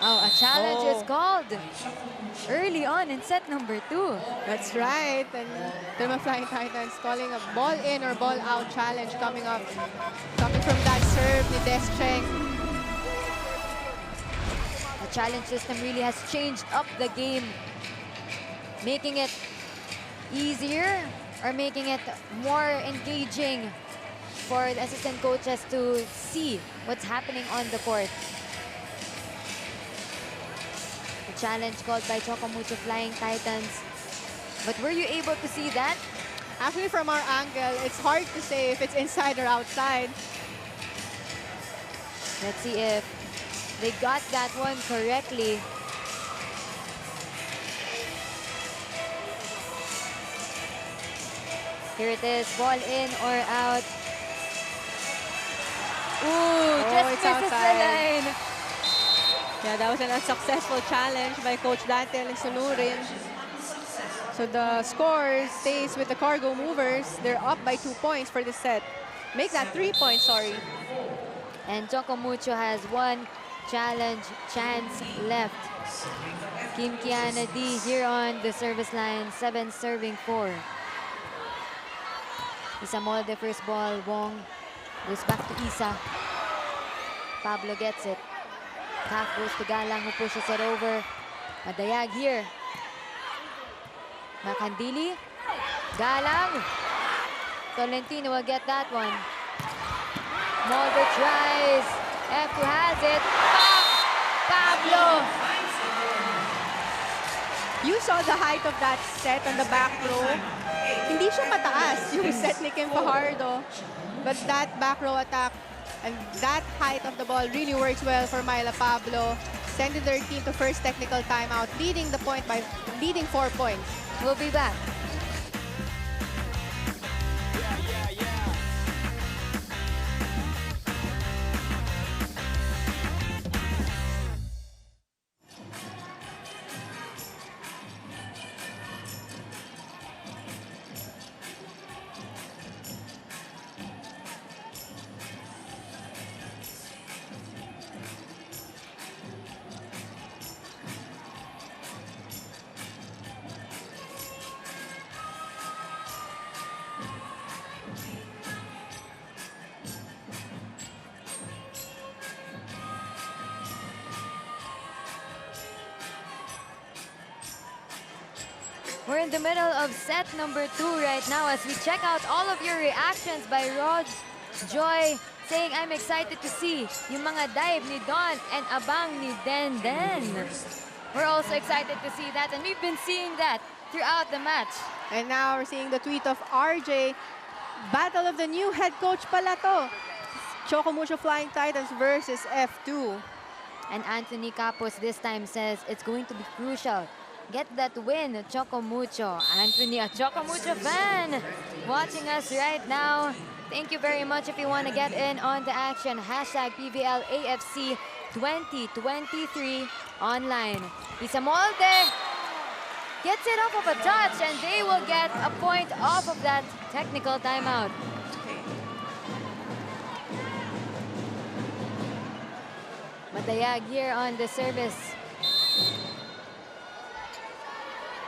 Oh, a challenge is called early on in set number 2. That's right. And the Flying Titans calling a ball in or ball out challenge coming from that serve ni Des Cheng. The challenge system really has changed up the game, making it easier or making it more engaging for the assistant coaches to see what's happening on the court. The challenge called by Choco Mucho Flying Titans. But were you able to see that? Actually, from our angle, it's hard to say if it's inside or outside. Let's see if They got that one correctly. Here it is, ball in or out. Ooh, just it's misses the outside. line. Yeah, that was an unsuccessful challenge by Coach Dante Sunurin. So the score stays with the Cargo Movers. They're up by 2 points for this set. Make that 3 points, sorry. And Choco Mucho has one challenge chance left. Kim Kiana D here on the service line, 7 serving 4. Isa Molde first ball, Wong goes back to Isa. Pablo gets it. Half goes to Galang who pushes it over. Madayag here. Macandili. Galang. Tolentino will get that one. Molde tries. F2 has it. Pablo. You saw the height of that set on the back row. Hindi siya mataas yung set ni Kim Fajardo. But that back row attack and that height of the ball really works well for Myla Pablo, sending their team to first technical timeout, leading 4 points. We'll be back. We're in the middle of set number 2 right now as we check out all of your reactions by Rod Joy saying, I'm excited to see yung mga dive ni Don and abang ni Den Den. We're also excited to see that, and we've been seeing that throughout the match. And now we're seeing the tweet of RJ. Battle of the new head coach pala to. Choco Mucho Flying Titans versus F2. And Anthony Capos this time says it's going to be crucial. Get that win, Choco Mucho. Anthony, a Choco Mucho fan, watching us right now. Thank you very much. If you want to get in on the action, hashtag PVL AFC 2023 online. Isa Molde gets it off of a touch, and they will get a point off of that technical timeout. Madayag here on the service.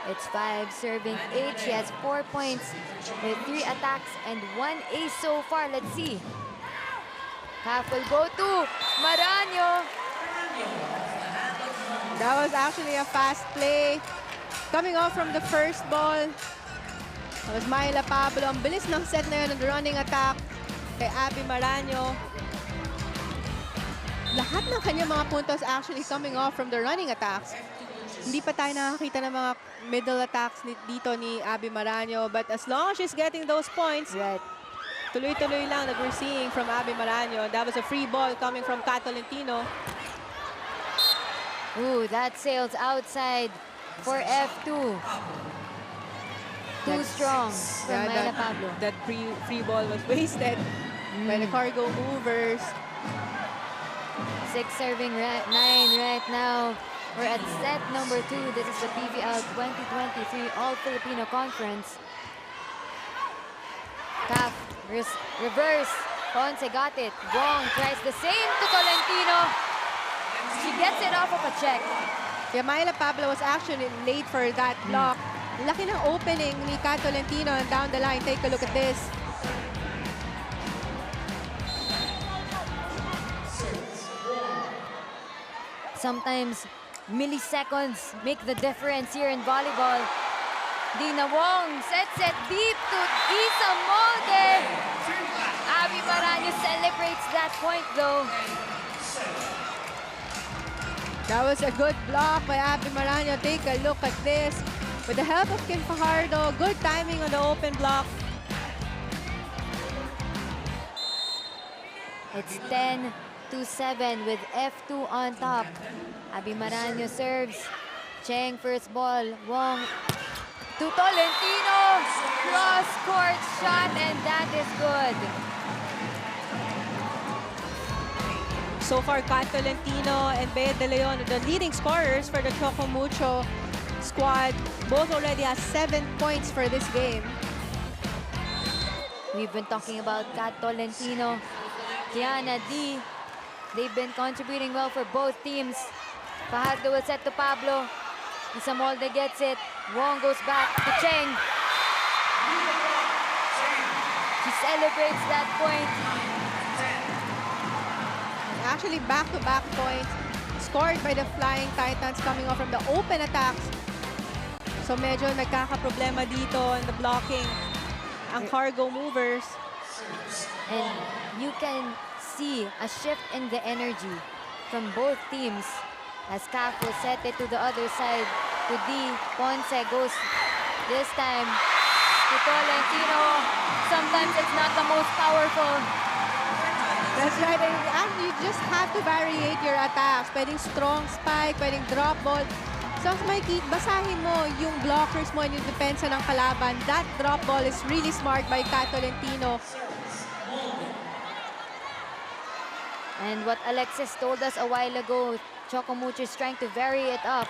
It's 5 serving 8. She has 4 points with 3 attacks and 1 ace so far. Let's see. Half will go to Maranyo. That was actually a fast play. Coming off from the first ball. That was Myla Pablo. Ang bilis ng set na yun, ng running attack kay Abby Maranyo. Lahat ng kanyang mga puntos actually coming off from the running attacks. Hindi pa tayo nakakita ng mga middle attacks dito ni Abby Maranyo. But as long as she's getting those points, Right. tuloy-tuloy lang that we're seeing from Abby Maranyo. That was a free ball coming from Tolentino. Ooh, that sails outside for F2. Too strong from Myla Pablo. That free ball was wasted by the Cargo Movers. 6 serving 9 right now. We're at set number 2. This is the PVL 2023 All-Filipino Conference. Calf, reverse. Ponce got it. Wong tries the same to Tolentino. She gets it off of a check. Yeah, Myla Pablo was actually late for that block. Laki ng opening ni Tolentino, and down the line, take a look at this. Sometimes milliseconds make the difference here in volleyball. Dina Wong sets it deep to Isa Molde. Abby Maranyo celebrates that point though. That was a good block by Abby Maranyo. Take a look at this. With the help of Kim Fajardo, good timing on the open block. It's 10 8-7 with F2 on top. Abby Maranyo serves. Cheng first ball. Wong to Tolentino. Cross-court shot, and that is good. So far, Kat Tolentino and Bea De Leon, the leading scorers for the Choco Mucho squad, both already have 7 points for this game. We've been talking about Kat Tolentino, Kiana D. They've been contributing well for both teams. Fajardo will set to Pablo. Isamolde gets it. Wong goes back to Cheng. She celebrates that point. Actually, back-to-back points scored by the Flying Titans coming off from the open attacks. So medyo nagkakaproblema dito in the blocking ang Cargo Movers. And you can see a shift in the energy from both teams as Caf will set it to the other side to D. Ponce goes this time to Tolentino. Sometimes it's not the most powerful. That's right. And you just have to variate your attacks. Pwedeng strong spike, pwedeng drop ball. So, basahin mo yung blockers mo and yung depensa ng kalaban. That drop ball is really smart by Kat Tolentino. And what Alexis told us a while ago, Choco Mucho is trying to vary it up.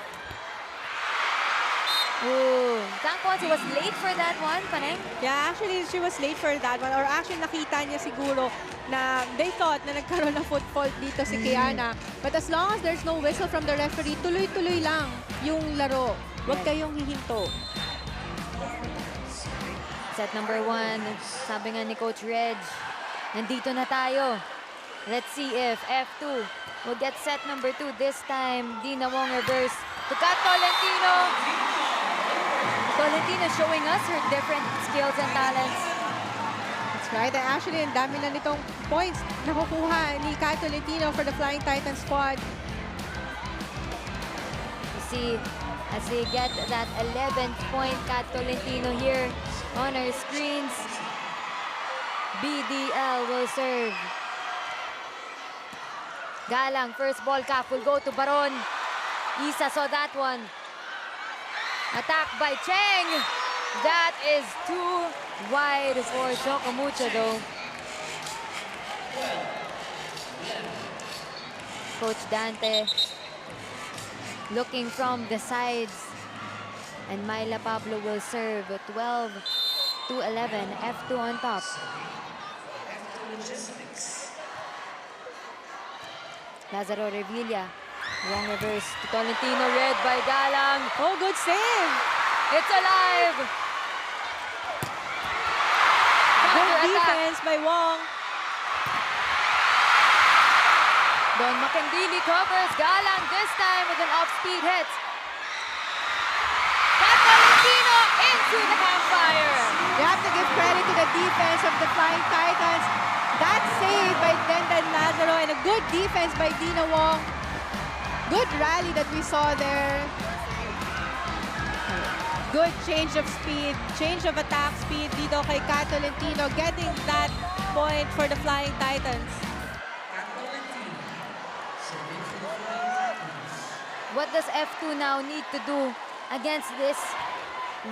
Ooh, Kang Ponce was late for that one, Paneng. Yeah, actually, she was late for that one. Or actually, nakita niya siguro na they thought na nagkaroon ng foot fault dito si Kiana. But as long as there's no whistle from the referee, tuloy-tuloy lang yung laro. Huwag kayong hihinto. Set number 1, sabi nga ni Coach Reg, nandito na tayo. Let's see if F2 will get set number 2 this time. Dina Wong reverse to Kat Tolentino. Tolentino showing us her different skills and talents. That's right. And actually, ang dami na nitong points na kukuha ni Kat Tolentino for the Flying Titans squad. You see, as they get that 11th point, Kat Tolentino here on our screens. BDL will serve. Galang, first ball, Caf will go to Baron. Isa saw that one. Attack by Cheng. That is too wide for Choco Mucho though. Coach Dante looking from the sides. And Myla Pablo will serve 12-11. F2 on top. Lazaro Revilla. Wrong reverse to Tolentino, read by Galang. Oh, good save! It's alive! Good Counter-attack. defense by Wong. Don Macandili covers Galang this time with an off-speed hit. Kat Tolentino into the campfire. You have to give credit to the defense of the Flying Titans. That save by Dendan Lazaro and a good defense by Dina Wong. Good rally that we saw there. Good change of speed, change of attack speed dito kay Kat Tolentino, getting that point for the Flying Titans. What does F2 now need to do against this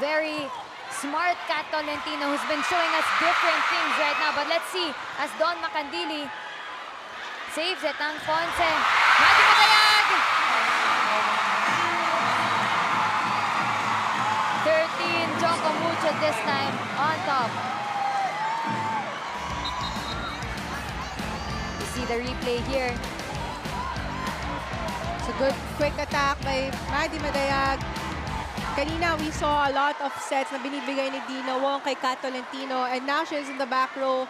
very smart Kat Tolentino who's been showing us different things right now? But let's see as Don Macandili saves it ang Ponce. Mati Matayag! 13, Choco Mucho this time on top. You see the replay here. It's a good quick attack by Maddie Madayag. Kanina, we saw a lot of sets na binibigay ni Dina Wong kay Kat Tolentino, and now she's in the back row.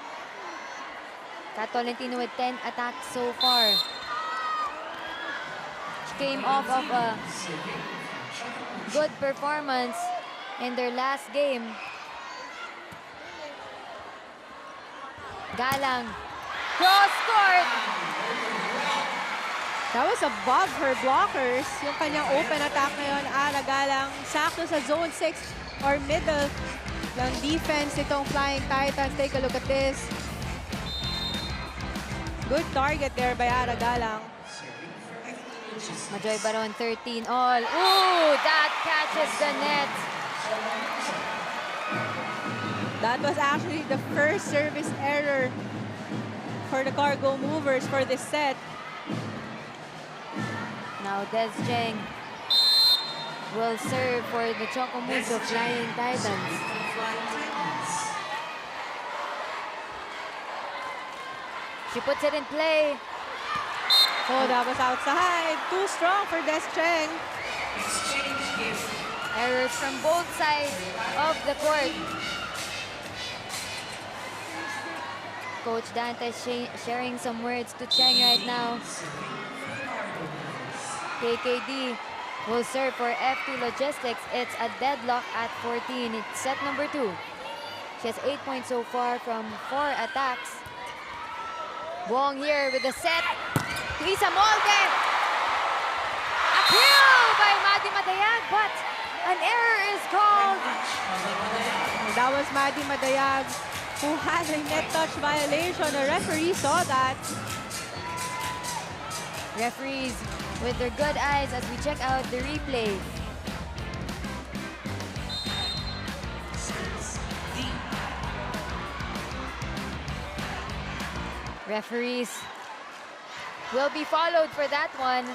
Kat Tolentino with 10 attacks so far. She came off of a good performance in their last game. Galang, cross court. That was above her blockers. Yung kanyang open attack ngayon, Ara Galang, sakto sa zone 6 or middle ng defense itong Flying Titans. Take a look at this. Good target there by Aragalang. Majoy Baron, 13 all. Ooh, that catches the net. That was actually the first service error for the Cargo Movers for this set. Now Desjeng will serve for the Choco Mucho Flying Titans. She puts it in play. Oh, that was outside. Too strong for Desjeng. Errors from both sides of the court. Coach Dante sharing some words to Cheng right now. KKD will serve for F2 Logistics. It's a deadlock at 14. It's set number 2. She has 8 points so far from 4 attacks. Wong here with the set. To Isa Molde. A kill by Maddie Madayag, but an error is called. That was Maddie Madayag who had a net touch violation. The referee saw that. Referees with their good eyes as we check out the replay. Referees will be followed for that one.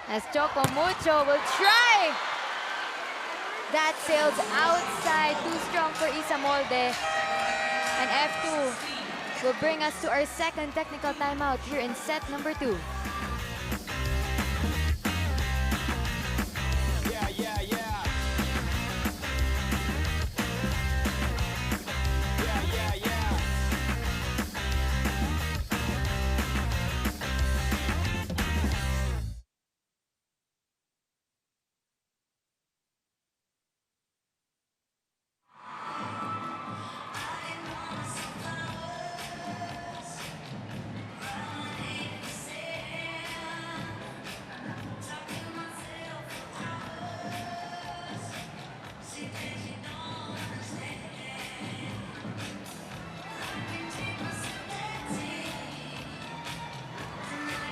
As Choco Mucho will try. That sails outside, too strong for Isa Molde. And F2 will bring us to our second technical timeout here in set number 2.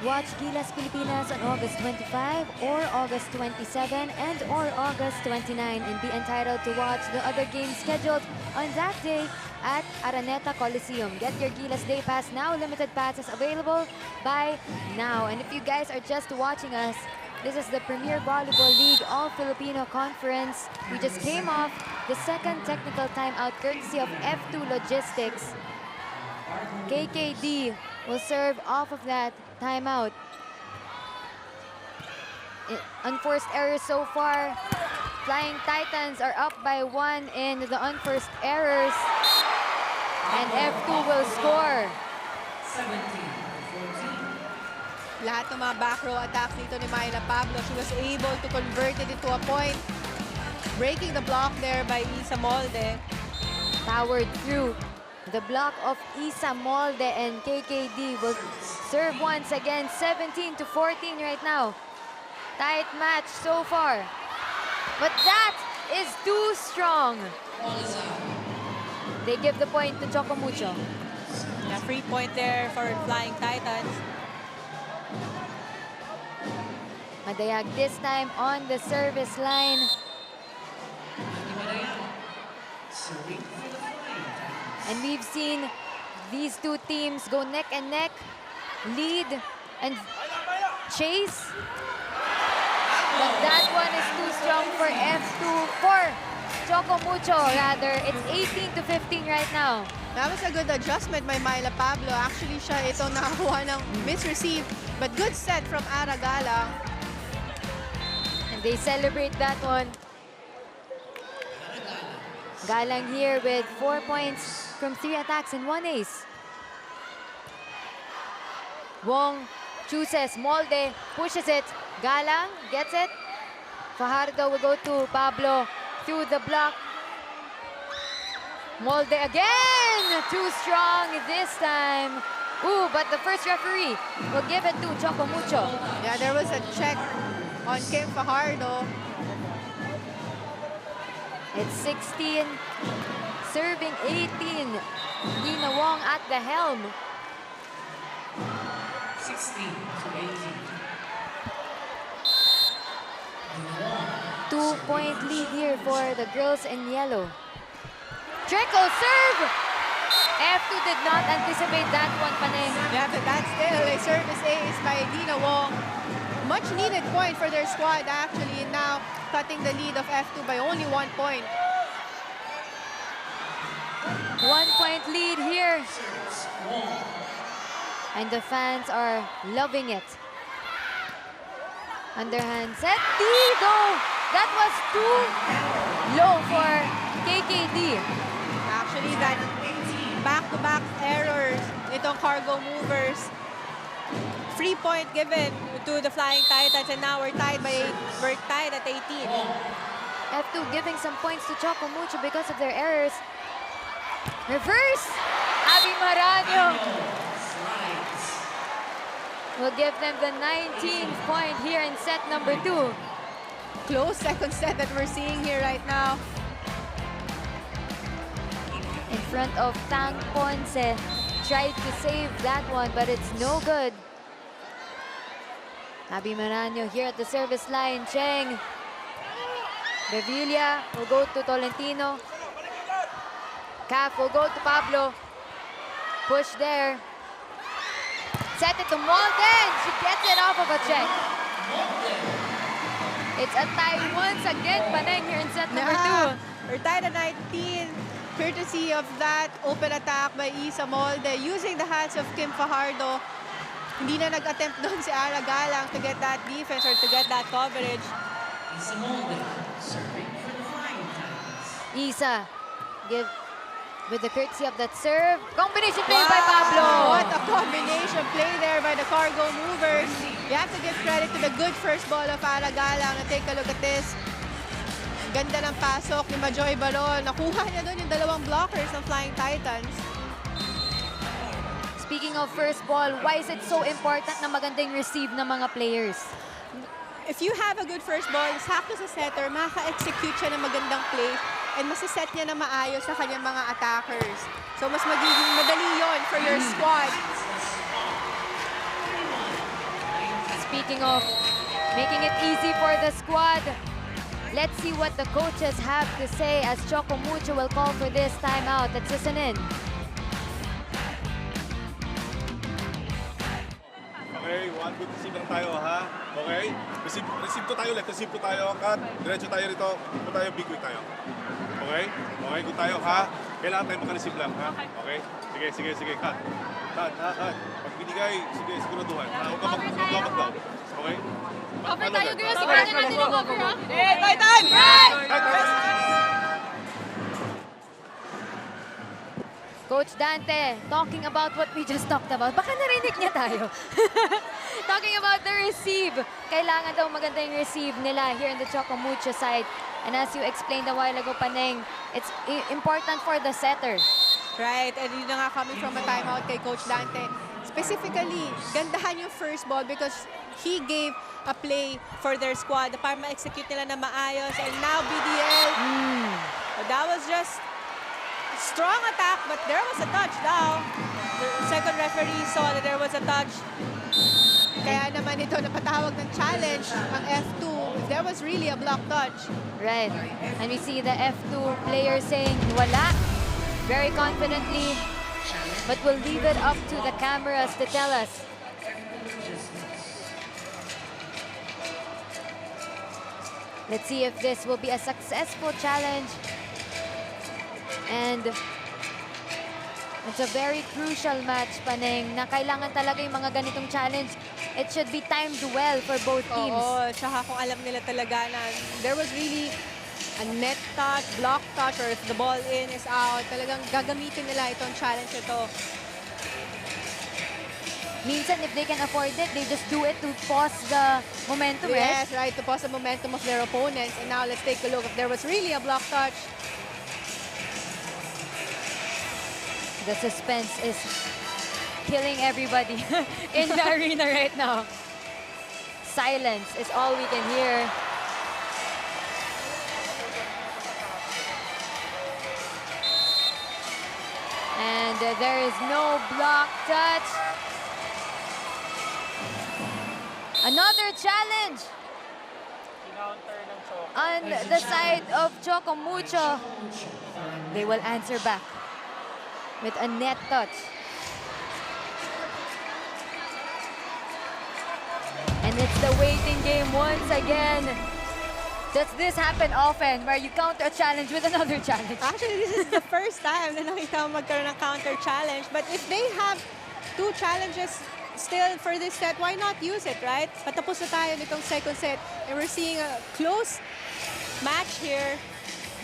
Watch Gilas Pilipinas on August 25 or August 27 and or August 29 and be entitled to watch the other games scheduled on that day at Araneta Coliseum. Get your Gilas Day Pass now. Limited passes available by now. And if you guys are just watching us, this is the Premier Volleyball League All-Filipino Conference. We just came off the second technical timeout courtesy of F2 Logistics. KKD will serve off of that timeout. Unforced errors so far. Flying Titans are up by 1 in the unforced errors. And F2 will score. Lahat ng mga back row attacks dito ni Myla Pablo, she was able to convert it into a point. Breaking the block there by Isa Molde. Powered through the block of Isa Molde, and KKD will serve once again. 17-14 right now. Tight match so far. But that is too strong. They give the point to Choco Mucho. A free point there for Flying Titans. Madayag this time on the service line. And we've seen these two teams go neck and neck, lead and chase. But that one is too strong for F2, for Choco Mucho rather. It's 18-15 right now. That was a good adjustment by Myla Pablo. Actually, siya ito nakakuha ng misreceive. But good set from Aragalang. And they celebrate that one. Galang here with 4 points from 3 attacks and 1 ace. Wong chooses Molde, pushes it. Galang gets it. Fajardo will go to Pablo through the block. Molde again! Too strong this time. Ooh, but the first referee will give it to Choco Mucho. Yeah, there was a check on Kim Fajardo. It's 16, serving 18. Dina Wong at the helm. 16 to 18. 2-point lead here for the girls in yellow. Trickle serve! F2 did not anticipate that one, Paneng. Yeah, but that's still a service ace by Dina Wong. Much needed point for their squad actually, and now cutting the lead of F2 by only 1 point. 1-point lead here. And the fans are loving it. Underhand set. Though that was too low for KKD. Actually, that back-to-back errors nitong cargo movers. Free point given to the Flying Titans, and now we're tied at 18. F2 giving some points to Choco Mucho because of their errors. Reverse! Abby Maranyo will give them the 19th point here in set number 2. Close second set that we're seeing here right now. In front of Tang Ponce. Tried to save that one, but it's no good. Abby Maranyo here at the service line. Cheng. Revilla will go to Tolentino. Caf will go to Pablo. Push there. Set it to Molden. She gets it off of a check. It's a tie once again, Paneng, here in set number 2. We're tied at 19, courtesy of that open attack by Isa Molde. Using the hands of Kim Fajardo. Hindi na nag-attempt doon si Ara Galang to get that defense or to get that coverage. Isa Molde, serving for the Flying Titans. Isa with the courtesy of that serve. Combination play by Pablo. What a combination play there by the cargo movers. You have to give credit to the good first ball of Ara Galang. Now take a look at this. Ganda ng pasok ni Majoy Baron. Nakuha niya doon yung dalawang blockers ng Flying Titans. Speaking of first ball, why is it so important na magandang receive ng mga players? If you have a good first ball, sakto sa setter, makaka-execute siya ng magandang play and masiset niya na maayos sa kanyang mga attackers. So mas magiging madali yon for your squad. Speaking of making it easy for the squad, let's see what the coaches have to say as Choco Mucho will call for this timeout. Let's listen in. Okay, one good receive lang tayo, ha? Okay? Receive to tayo ulit. Receive to tayo, cut. Diretso tayo rito. Kung tayo, big quick tayo. Okay? Okay, good tayo, ha? Kailangan tayo maka-receive lang, ha? Okay? Sige, cut. Cut. Pag binigay, sige, siguraduhan. Huwag ka mag-down. Okay? Cover tayo, girls. Sigurado natin ang cover, ha? Hey, Titan! Coach Dante, talking about what we just talked about. Baka narinig niya tayo. Talking about the receive. Kailangan daw maganda yung receive nila here in the Choco Mucho side. And as you explained a while ago, Paneng, it's important for the setter. Right, and yun na nga coming from a timeout kay Coach Dante. Specifically, gandahan yung first ball because he gave a play for their squad para ma-execute nila na maayos. And now BDL, that was just strong attack, but there was a touch now. The second referee saw that there was a touch. Kaya naman ito napatawag ng challenge ang F2 if there was really a block touch. Right. And we see the F2 player saying, wala, very confidently, but we'll leave it up to the cameras to tell us. Let's see if this will be a successful challenge. And it's a very crucial match, Paneng, na kailangan talaga yung mga ganitong challenge. It should be timed well for both teams. Oo, tsaka kung alam nila talaga na there was really a net touch, block touch, or if the ball in is out, talagang gagamitin nila itong challenge ito. Minsan, if they can afford it, they just do it to pause the momentum, Yes, right, to pause the momentum of their opponents. And now let's take a look if there was really a block touch. The suspense is killing everybody in the arena right now. Silence is all we can hear. And there is no block touch. challenge on the side of Choco Mucho. They will answer back with a net touch. And it's the waiting game once again. Does this happen often where you counter a challenge with another challenge? Actually, this is the first time na nakita mo magkaroon ng counter challenge. But if they have 2 challenges still for this set, why not use it, right? Patapos na tayo nitong second set. And we're seeing a close match here.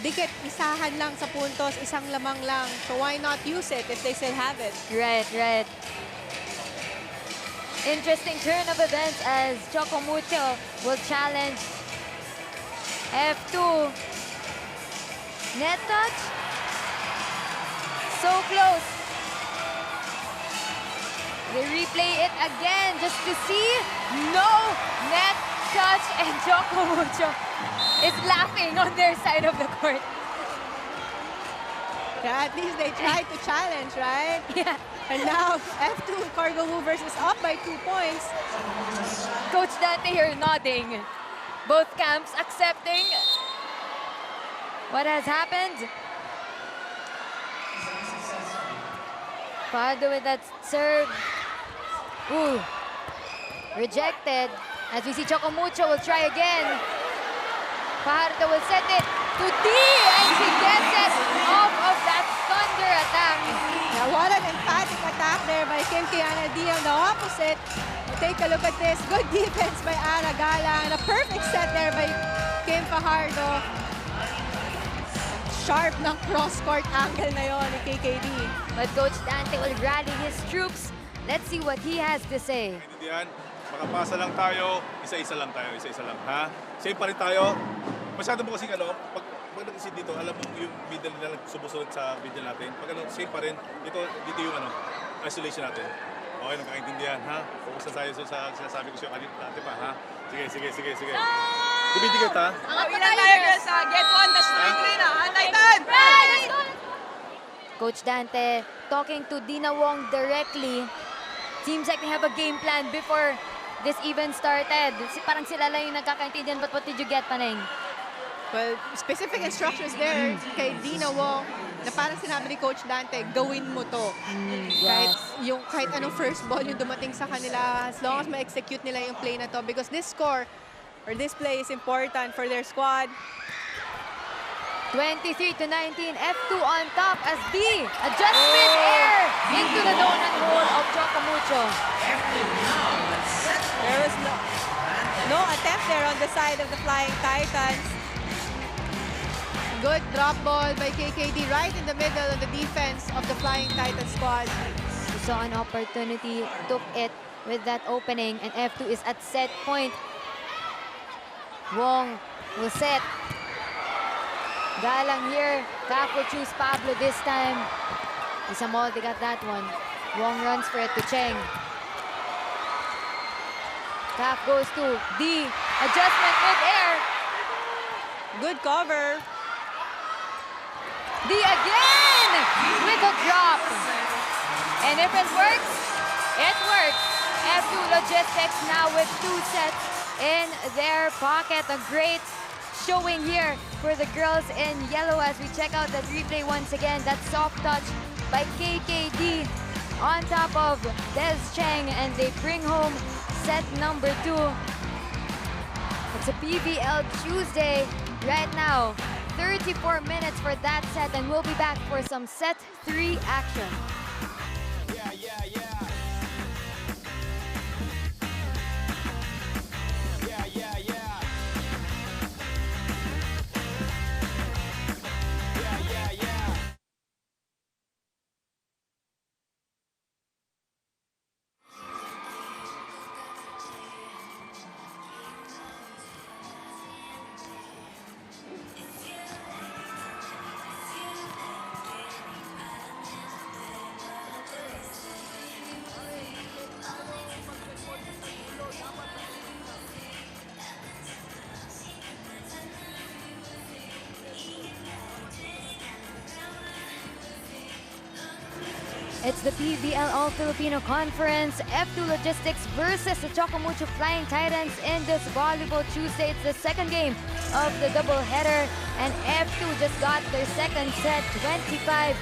Dikit, isahan lang sa puntos, isang lamang lang. So why not use it if they still have it? Right, right. Interesting turn of events as Choco Mucho will challenge F2. Net touch. So close. They replay it again just to see. No net touch, and Choco Mucho is laughing on their side of the court. Yeah, at least they tried to challenge, right? Yeah. And now, F2 Cargo Movers is up by 2 points. Coach Dante here nodding. Both camps accepting what has happened. Fajardo with that serve. Ooh. Rejected. As we see Choco Mucho will try again. Fajardo will set it to D, and she gets it off of that thunder attack. Yeah, what an emphatic attack there by Kim Kiana D on the opposite. Take a look at this. Good defense by Ana Gala. And a perfect set there by Kim Fajardo. Sharp ng cross-court angle na yon ni KKD. But Coach Dante will rally his troops. Let's see what he has to say. Diyan, makapasa lang tayo, isa-isa lang tayo, isa-isa lang, ha? Same pa rin tayo. Masyado mo kasing pag nag-isip dito, alam mo yung middle na sumusunod sa middle natin. Pag same pa rin, dito yung isolation natin. Okay, nagkakaintindihan, ha? Focus na tayo sa sinasabi ko siya kanina natin pa, ha? Sige. Tumitigit, ha? Ilan tayo girls sa get 1, dash 3 na, ha? Titan! Coach Dante talking to Dina Wong directly. Seems like they have a game plan before this even started. Parang sila lang yung nagkakaintindihan, but what did you get, Paneng? Well, specific instructions there kay Dina Wong na parang sinabi ni Coach Dante, gawin mo to. Kahit anong first ball yung dumating sa kanila, as long as ma-execute nila yung play na to. Because this score, or this play is important for their squad. 23-19, F2 on top as D adjusts mid-air into the donut hole of Choco Mucho. There was no attempt there on the side of the Flying Titans. Good drop ball by KKD right in the middle of the defense of the Flying Titan squad. He saw an opportunity, took it with that opening, and F2 is at set point. Wong will set. Galang here. Kaf will choose Pablo this time. Isamaldi got that one. Wong runs for it to Cheng. Kaf goes to D. Adjustment mid-air. Good cover. D again with a drop. And if it works, it works. F2 Logistics now with 2 sets in their pocket. A great showing here for the girls in yellow as we check out that replay once again. That soft touch by KKD on top of Des Cheng, and they bring home set number 2. It's a PVL Tuesday right now. 34 minutes for that set, and we'll be back for some set 3 action. It's the PVL All-Filipino Conference, F2 Logistics versus the Choco Mucho Flying Titans in this Volleyball Tuesday. It's the second game of the doubleheader, and F2 just got their second set, 25-19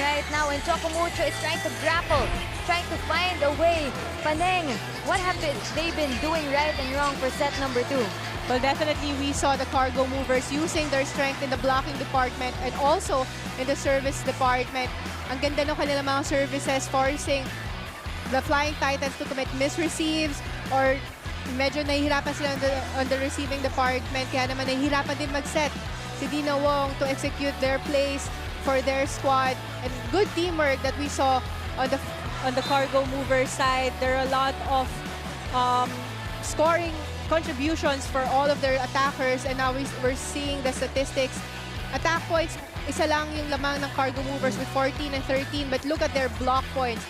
right now, and Choco Mucho is trying to grapple, trying to find a way. Paneng, what have they been doing right and wrong for set number 2? Well, definitely we saw the cargo movers using their strength in the blocking department and also in the service department. Ang ganda ng kanilang mga services, forcing the Flying Titans to commit misreceives or medyo nahihirapan sila on the receiving department. Kaya naman nahihirapan din mag-set si Dina Wong to execute their plays for their squad. And good teamwork that we saw on the cargo mover side. There are a lot of scoring contributions for all of their attackers, and now we're seeing the statistics. Attack points, isa lang yung lamang ng cargo movers with 14 and 13, but look at their block points.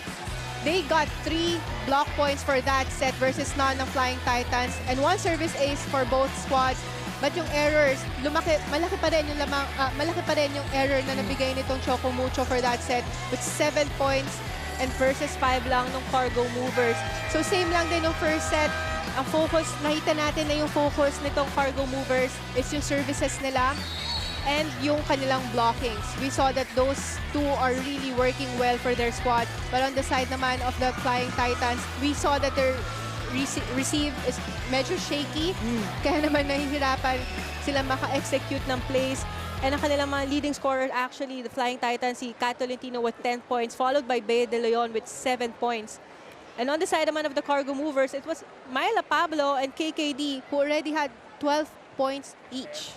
They got 3 block points for that set versus none ng Flying Titans, and 1 service ace for both squads. But yung errors, malaki pa rin yung error na nabigay nitong Choco Mucho for that set with 7 points and versus 5 lang ng cargo movers. So same lang din yung first set. Ang focus, nakita natin na yung focus nitong cargo movers is yung services nila and yung kanilang blockings. We saw that those two are really working well for their squad. But on the side naman of the Flying Titans, we saw that their receive is medyo shaky. Kaya naman nahihirapan sila maka-execute ng plays. And ang kanilang mga leading scorer, actually, the Flying Titans, si Kat Tolentino with 10 points, followed by Bea De Leon with 7 points. And on the side naman of the cargo movers, it was Myla Pablo and KKD who already had 12 points each.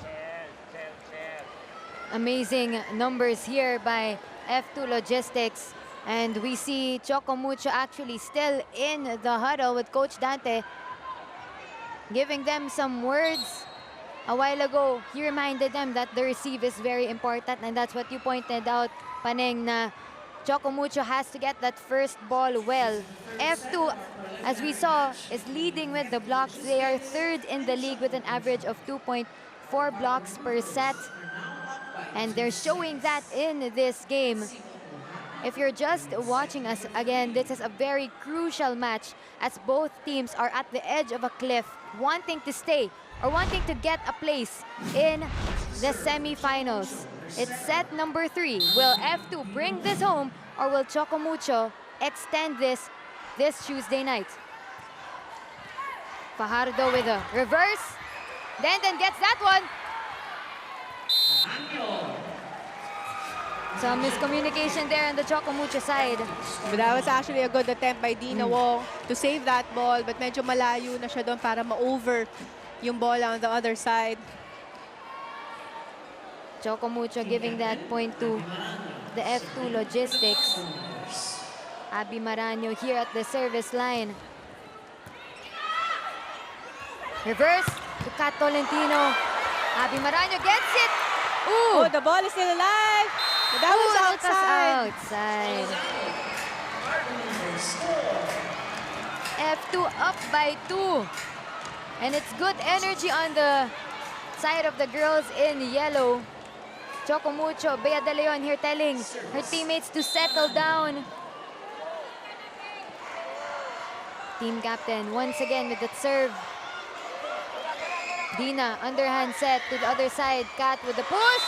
Amazing numbers here by F2 Logistics. And we see Choco Mucho actually still in the huddle with Coach Dante, giving them some words. A while ago, he reminded them that the receive is very important, and that's what you pointed out, Paneng, na Choco Mucho has to get that first ball well. F2, as we saw, is leading with the blocks. They are 3rd in the league with an average of 2.4 blocks per set. And they're showing that in this game. If you're just watching us, again, this is a very crucial match as both teams are at the edge of a cliff, wanting to stay or wanting to get a place in the semifinals. It's set number 3. Will F2 bring this home, or will Choco Mucho extend this Tuesday night? Fajardo with a reverse. Then gets that one. Some miscommunication there on the Choco Mucho side. But that was actually a good attempt by Dina Wong to save that ball, but medyo malayo na siya doon para ma-over yung ball on the other side. Choco Mucho giving that point to the F2 Logistics. Abby Maranyo here at the service line. Reverse to Kat Tolentino. Abby Maranyo gets it. Ooh! Oh, the ball is still alive. But that was outside. Outside. F2 up by 2. And it's good energy on the side of the girls in yellow. Choco Mucho, Bea De Leon here telling her teammates to settle down. Team captain once again with that serve. Dina, underhand set to the other side. Kat with the push.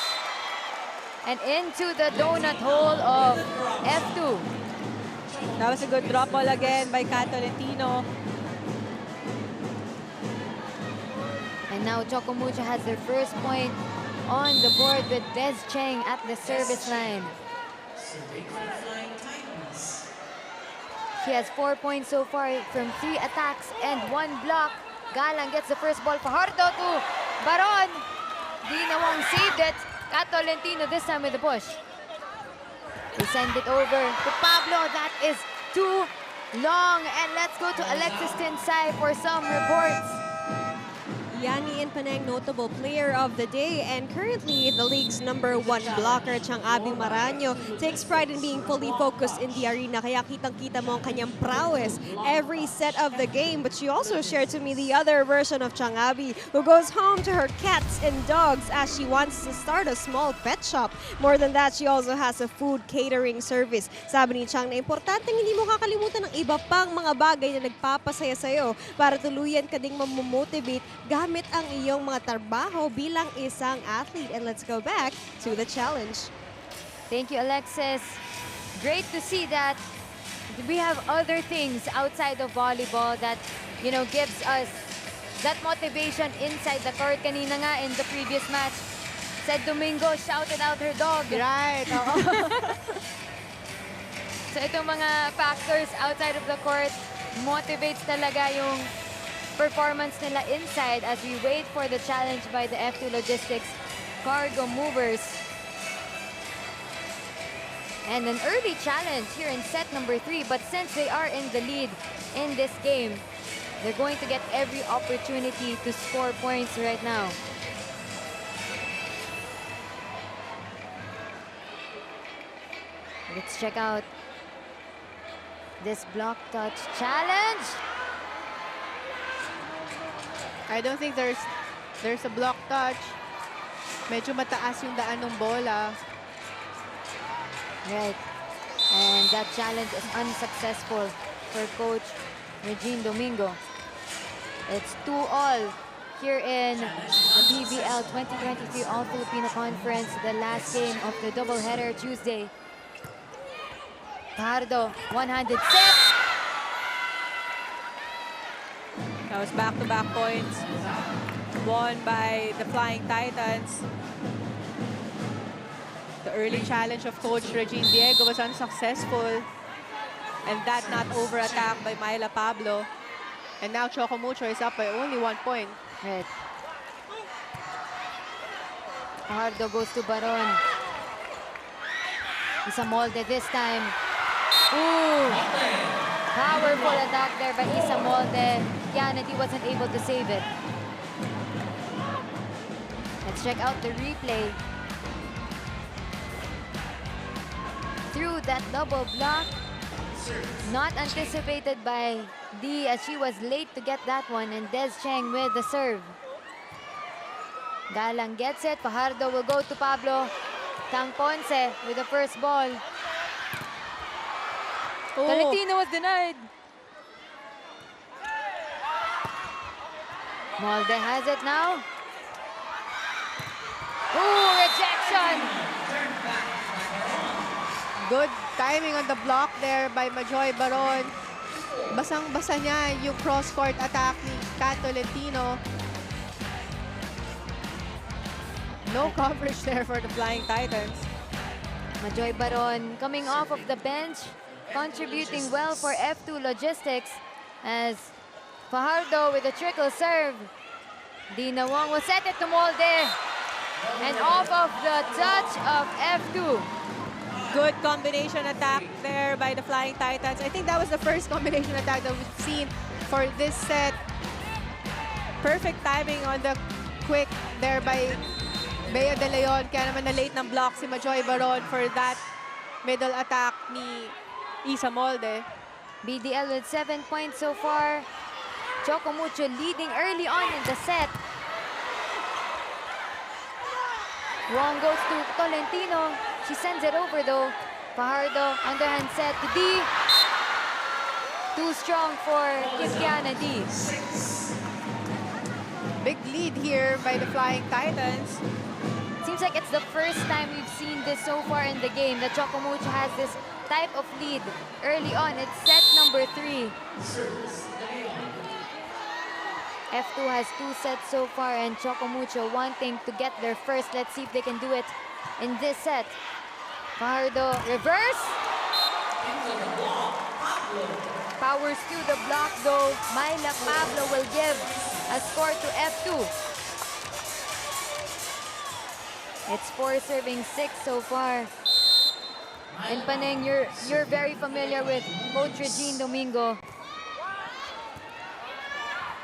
And into the donut hole of F2. That was a good drop ball again by Kat Tolentino. And now Choco Mucho has their first point on the board with Des Cheng at the service line. She has 4 points so far from 3 attacks and 1 block. Galang gets the first ball. Fajardo to Baron. Dina Wong saved it. Kat Tolentino this time with the push. They send it over to Pablo. That is too long. And let's go to Alexis Tinsay for some reports. Yani and Panang notable player of the day and currently the league's #1 blocker, Chang Abi Maraño, takes pride in being fully focused in the arena. Kaya kitang-kita mo ang kanyang prowess every set of the game. But she also shared to me the other version of Chang Abi, who goes home to her cats and dogs as she wants to start a small pet shop. More than that, she also has a food catering service. Sabi ni Chang na importante hindi mo kakalimutan ng iba pang mga bagay na nagpapasaya sa'yo para tuluyan ka ding mamomotivate gamit ang iyong mga trabaho bilang isang athlete. And let's go back to the challenge. Thank you, Alexis. Great to see that we have other things outside of volleyball that, you know, gives us that motivation inside the court. Kanina nga in the previous match, said Domingo shouted out her dog. Right. Oo. So itong mga factors outside of the court motivates talaga yung performance nila inside as we wait for the challenge by the F2 Logistics Cargo Movers. And an early challenge here in set number 3, but since they are in the lead in this game, they're going to get every opportunity to score points right now. Let's check out this block touch challenge. I don't think there's a block touch. Medyo mataas yung daan ng bola. Right. And that challenge is unsuccessful for Coach Regine Domingo. It's 2-all here in the PVL 2023 All-Filipino Conference, the last game of the doubleheader Tuesday. Pardo, one-handed set. That was back-to-back points won by the Flying Titans. The early challenge of Coach Regine Diego was unsuccessful, and that not over-attacked by Myla Pablo. And now Choco Mucho is up by only 1 point. Right. Pardo goes to Baron. Isa Molde this time. Ooh! Powerful attack there by Isa Molde. Kennedy wasn't able to save it. Let's check out the replay. Through that double block. Not anticipated by Dee as she was late to get that one. And Des Cheng with the serve. Galang gets it. Fajardo will go to Pablo. Tang Ponce with the first ball. Tolentino was denied. Molde has it now. Ooh, rejection. Good timing on the block there by Majoy Baron. Basang-basa niya yung cross-court attack ni Kat Tolentino. No coverage there for the Flying Titans. Majoy Baron coming off of the bench, contributing well for F2 Logistics as Fajardo with a trickle serve. Dina Wong will set it to Molde. And off of the touch of F2. Good combination attack there by the Flying Titans. I think that was the first combination attack that we've seen for this set. Perfect timing on the quick there by Bea De Leon. Kaya naman na-late ng block si Majoy Baron for that middle attack ni Isa Molde. BDL with 7 points so far. Choco Mucho leading early on in the set. Wong goes to Tolentino. She sends it over though. Fajardo, underhand set to D. Too strong for Kikiana D. Big lead here by the Flying Titans. Seems like it's the first time we've seen this so far in the game, that Choco Mucho has this type of lead early on. It's set number 3. F2 has 2 sets so far, and Choco Mucho wanting to get their first. Let's see if they can do it in this set. Fajardo, reverse. Powers to the block though. Myla Pablo will give a score to F2. It's 4 serving 6 so far. And Paneng, you're very familiar with Coach Regine Domingo.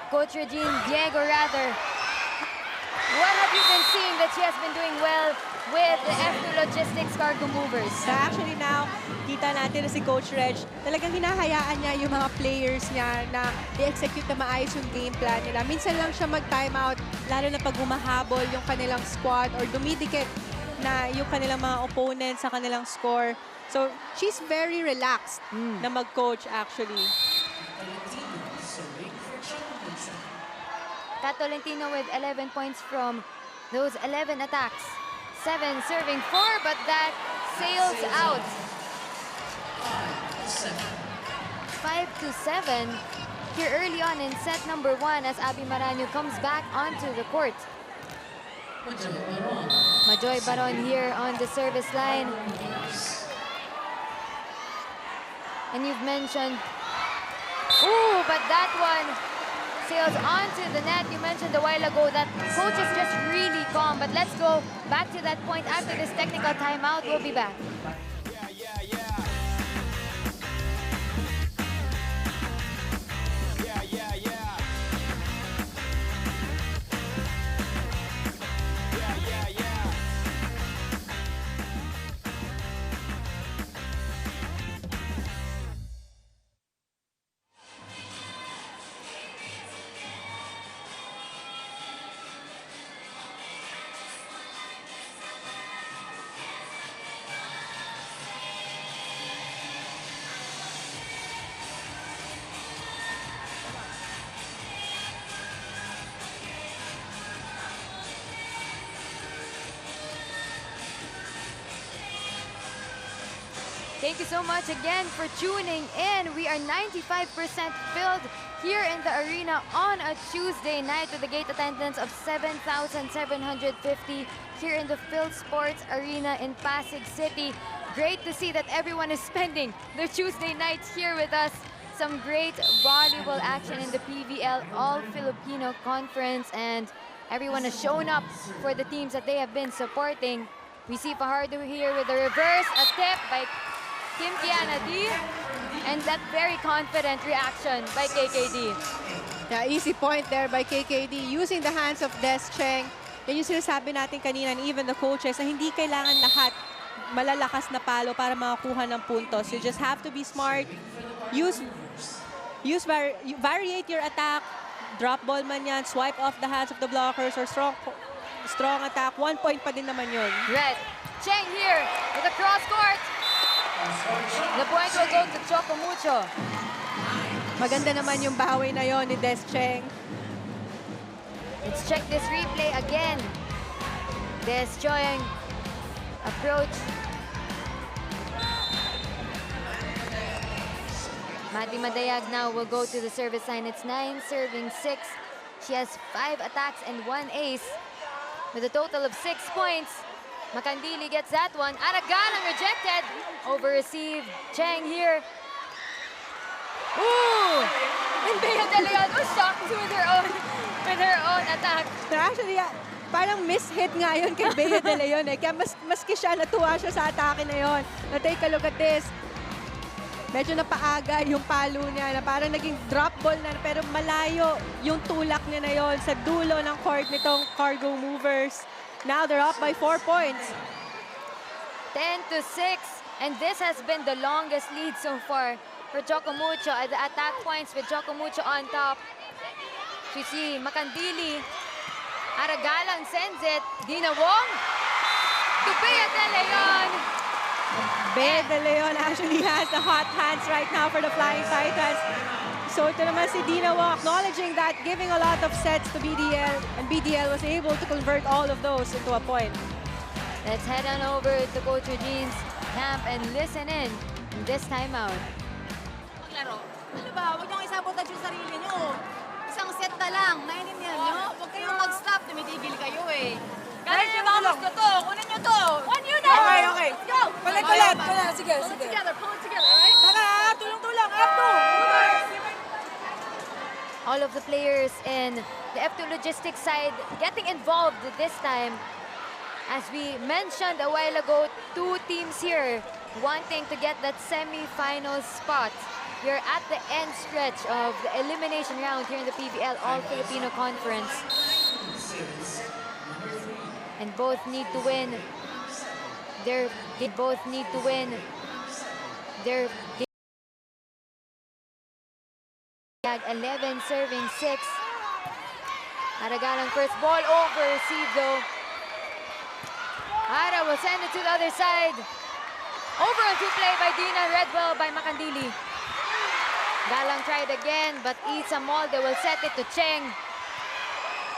Coach Regine, Diego rather, What have you been seeing that she has been doing well with the F2 Logistics cargo movers? Actually now, kita natin na si Coach Reg, talagang hinahayaan niya yung mga players niya na i-execute na maayos yung game plan nila. Minsan lang siya mag-timeout, lalo na pag humahabol yung kanilang squad or dumidikit na yung kanilang mga opponents sa kanilang score. So, she's very relaxed na mag-coach actually. Kat Tolentino with 11 points from those 11 attacks. 7 serving 4, but that sails out. 5-7 here early on in set number 1 as Abby Maranyo comes back onto the court. Majoy Baron here on the service line. And you've mentioned, ooh, but that one sails onto the net. You mentioned a while ago that coach is just really calm. But let's go back to that point after this technical timeout. We'll be back. Thank you so much again for tuning in. We are 95% filled here in the arena on a Tuesday night with a gate attendance of 7,750 here in the Phil Sports Arena in Pasig City. Great to see that everyone is spending their Tuesday nights here with us. Some great volleyball action in the PVL All-Filipino Conference, and everyone has shown up for the teams that they have been supporting. We see Fajardo here with a reverse, a tip by Kim Kiana D, and that very confident reaction by KKD. Yeah, easy point there by KKD using the hands of Des Cheng. Yan yung sinasabi natin kanina, and even the coaches, na hindi kailangan lahat malalakas na palo para makakuha ng puntos. You just have to be smart. Variate your attack. Drop ball man yan, swipe off the hands of the blockers, or strong attack. 1 point pa din naman yun. Red. Cheng here with a cross court. The point will go to Choco Mucho. Maganda naman yung bawi na yon ni Des Cheng. Let's check this replay again. Des Cheng approach. Mati Madayag now will go to the service line. It's 9 serving 6. She has 5 attacks and 1 ace with a total of 6 points. Macandili gets that one. Aragalang rejected. Over receive. Cheng here. Ooh! And Bea De Leon was shocked with her own attack. Actually, parang miss-hit nga yun kay Bea De Leon eh. Kaya maski siya, natuwa siya sa atake na yun. Na take a look at this. Medyo napaaga yung palo niya na parang naging drop ball na, pero malayo yung tulak niya na yun sa dulo ng court nitong cargo movers. Now they're up by 4 points. 10-6. And this has been the longest lead so far for Choco Mucho at the attack points with Choco Mucho on top. You see Macandili. Aragalang sends it. Dina Wong to Bea De Leon. Bea De Leon actually has the hot hands right now for the Flying Titans. So ito naman si Dina Wong acknowledging that, giving a lot of sets to BDL, and BDL was able to convert all of those into a point. Let's head on over to Coach Eugene's camp and listen in this timeout. Maglaro. Ano ba? Huwag niyong isabotage yung sarili niyo. Isang set na lang. Naiintindihan niyo? Huwag kayong mag-stop. Tumitigil kayo eh. Galing niyo mga gusto to. Kunin niyo to. One unit! Okay, okay. Let's go! Kulit. Sige, Pull it sige. together. Pull it together, alright? Tara, tulong-tulong. F2. All of the players in the F2 Logistics side getting involved this time. As we mentioned a while ago, 2 teams here wanting to get that semi-final spot. We're at the end stretch of the elimination round here in the PVL All-Filipino Conference. and both need to win. They both need to win their game. 11 serving 6. Aragalang first ball over received though. Ara will send it to the other side. Over on two play by Dina, read well by Makandili. Galang tried again, but Isa Molde will set it to Cheng.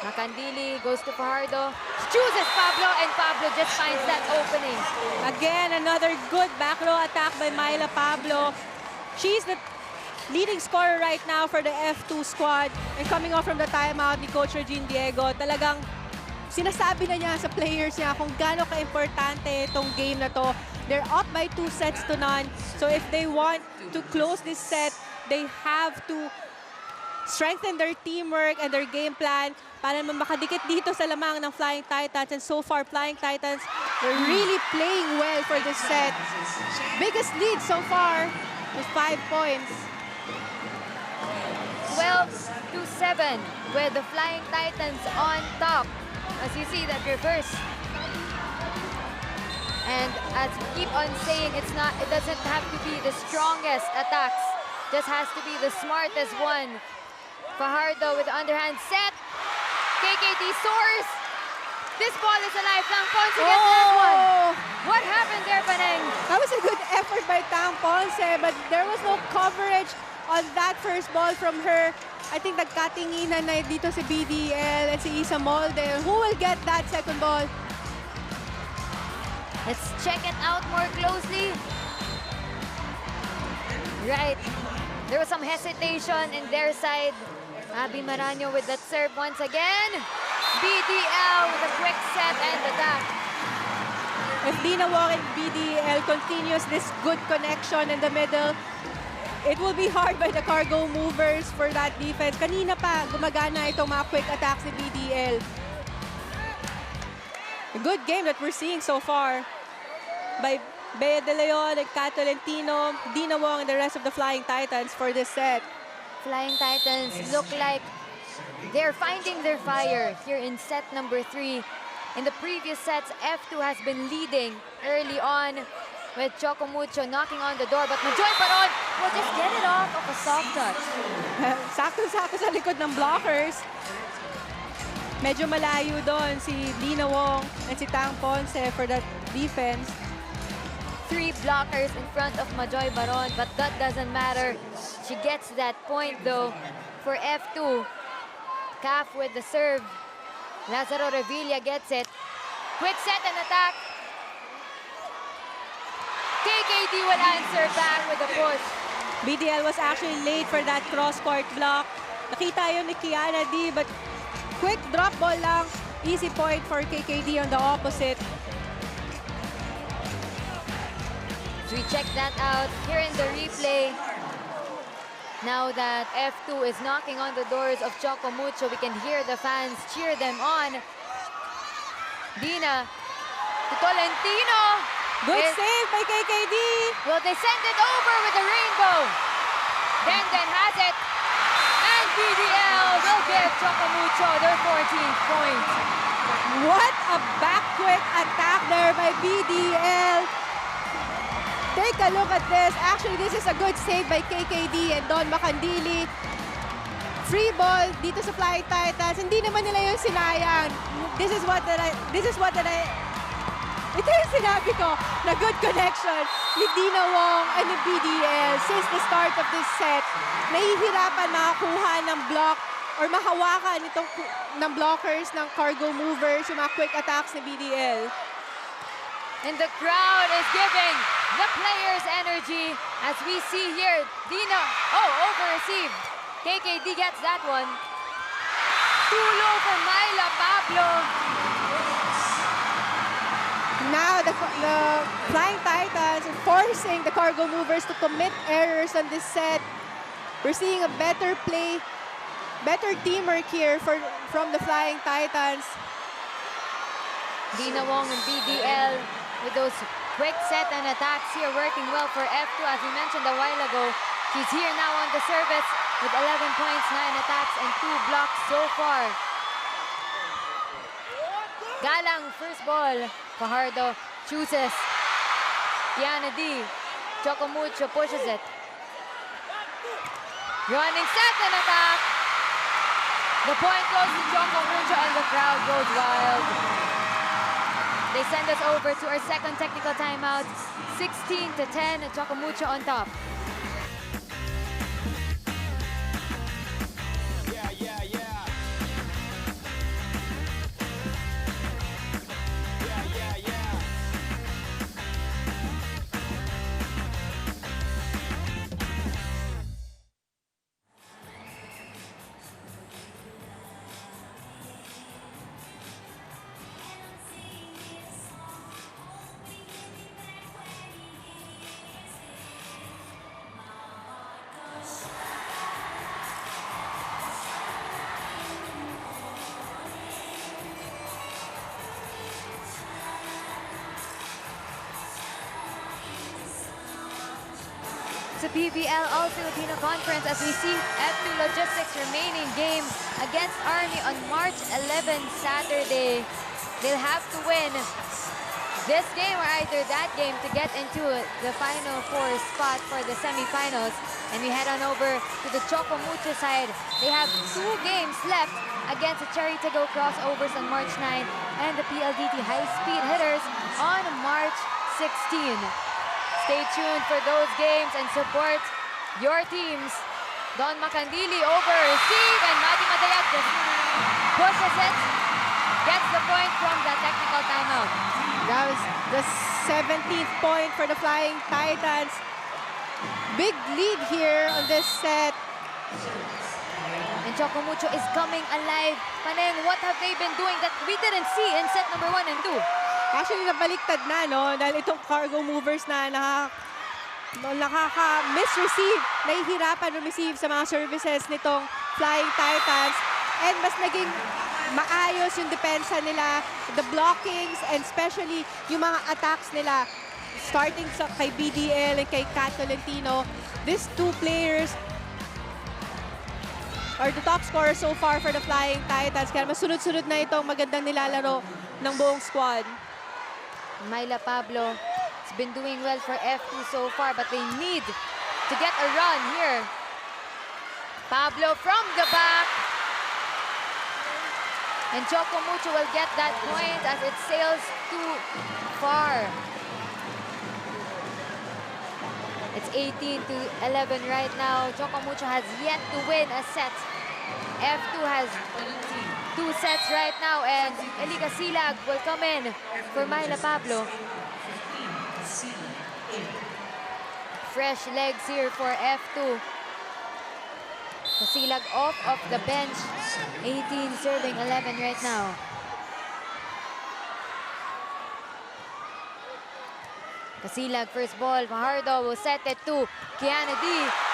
Makandili goes to Fajardo, chooses Pablo, and Pablo just finds that opening. Again, another good back row attack by Myla Pablo. She's the leading scorer right now for the F2 squad. And coming off from the timeout ni Coach Regine Diego, talagang sinasabi na niya sa players niya kung gaano ka-importante itong game na to. They're up by 2 sets to none. So if they want to close this set, they have to strengthen their teamwork and their game plan para naman makadikit dito sa lamang ng Flying Titans. And so far, Flying Titans, they're really playing well for this set. Biggest lead so far with 5 points. 12-7 with the Flying Titans on top. As you see that reverse. And as we keep on saying, it doesn't have to be the strongest attacks. Just has to be the smartest one. Fajardo with the underhand set. KKD soars. This ball is a lifelong. Ponce gets that one. What happened there, Paneng? That was a good effort by Tang Ponce, but there was no coverage on that first ball from her. I think nagkatinginan na dito si BDL and si Isa Molde. Who will get that second ball? Let's check it out more closely. Right. There was some hesitation in their side. Abby Maraño with that serve once again. BDL with a quick set and attack. If Dina Wong and BDL continues this good connection in the middle, it will be hard by the cargo movers for that defense. Kanina pa, gumagana itong mga quick attacks ni BDL. A good game that we're seeing so far by Bea De Leon and Kat Tolentino, Dina Wong, and the rest of the Flying Titans for this set. Flying Titans look like they're finding their fire here in set number 3. In the previous sets, F2 has been leading early on with Choco Mucho knocking on the door. But Majoy Baron will just get it off of a soft touch. Sakto-sakto sa likod ng blockers. Medyo malayo doon si Dina Wong and si Tang Ponce for that defense. 3 blockers in front of Majoy Baron, but that doesn't matter. She gets that point though for F2. Calf with the serve. Lazaro Revilla gets it. Quick set and attack. KKD will answer back with a push. BDL was actually late for that cross-court block. Nakita yun ni Kiana D, but quick drop ball lang. Easy point for KKD on the opposite. So we check that out here in the replay. Now that F2 is knocking on the doors of Choco Mucho, we can hear the fans cheer them on. Dina to Tolentino. Good save by KKD. Will they send it over with the rainbow? Den has it. And BDL will give Choco Mucho their 14th point. What a back quick attack there by BDL. Take a look at this. Actually, this is a good save by KKD and Don Makandili. Free ball dito sa Flying Titans. Hindi naman nila yung sinayang. Ito yung sinabi ko na good connection ni Dina Wong and ni BDL since the start of this set. Nahihirapan makakuha ng block or mahawakan itong ng blockers ng cargo movers, yung mga quick attacks ni BDL. And the crowd is giving the players energy as we see here. Dina, over-received. KKD gets that one. Too low for Myla Pablo. Now the Flying Titans are forcing the cargo movers to commit errors on this set. We're seeing a better play, better teamwork here from the Flying Titans. Dina Wong and BDL with those quick set and attacks here working well for F2. As we mentioned a while ago, she's here now on the service with 11 points, 9 attacks, and 2 blocks so far. Galang, first ball. Fajardo chooses. Kiana D. Choco Mucho pushes it. Running set and attack. The point goes to Choco Mucho and the crowd goes wild. They send us over to our second technical timeout. 16-10, Choco Mucho on top. It's a PVL All-Filipino Conference as we see F2 Logistics remaining game against Army on March 11, Saturday. They'll have to win this game or either that game to get into the Final Four spot for the semifinals. And we head on over to the Choco Mucho side. They have 2 games left against the Cherry to Go crossovers on March 9 and the PLDT High Speed Hitters on March 16. Stay tuned for those games and support your teams. Don Macandili over receive and Mati Madayag just pushes it. Gets the point from the technical timeout. That was the 17th point for the Flying Titans. Big lead here on this set. And Choco Mucho is coming alive. Paneng, what have they been doing that we didn't see in set number 1 and 2? Actually, nabaliktad na, no? Dahil itong cargo movers na nakaka-misreceive, nahihirapan receive sa mga services nitong Flying Titans. And mas naging maayos yung depensa nila, the blockings, and especially yung mga attacks nila. Starting sa kay BDL and kay Kat Tolentino, these 2 players are the top scorers so far for the Flying Titans. Kaya mas sunod-sunod na itong magandang nilalaro ng buong squad. Myla Pablo has been doing well for F2 so far, but they need to get a run here. Pablo from the back. And Choco Mucho will get that point as it sails too far. It's 18-11 right now. Choco Mucho has yet to win a set. F2 has 2 sets right now, and Eliga Silag will come in for Myla Pablo. Fresh legs here for F2. Kasilag off the bench. 18 serving 11 right now. Kasilag first ball. Fajardo will set it to Kiana D.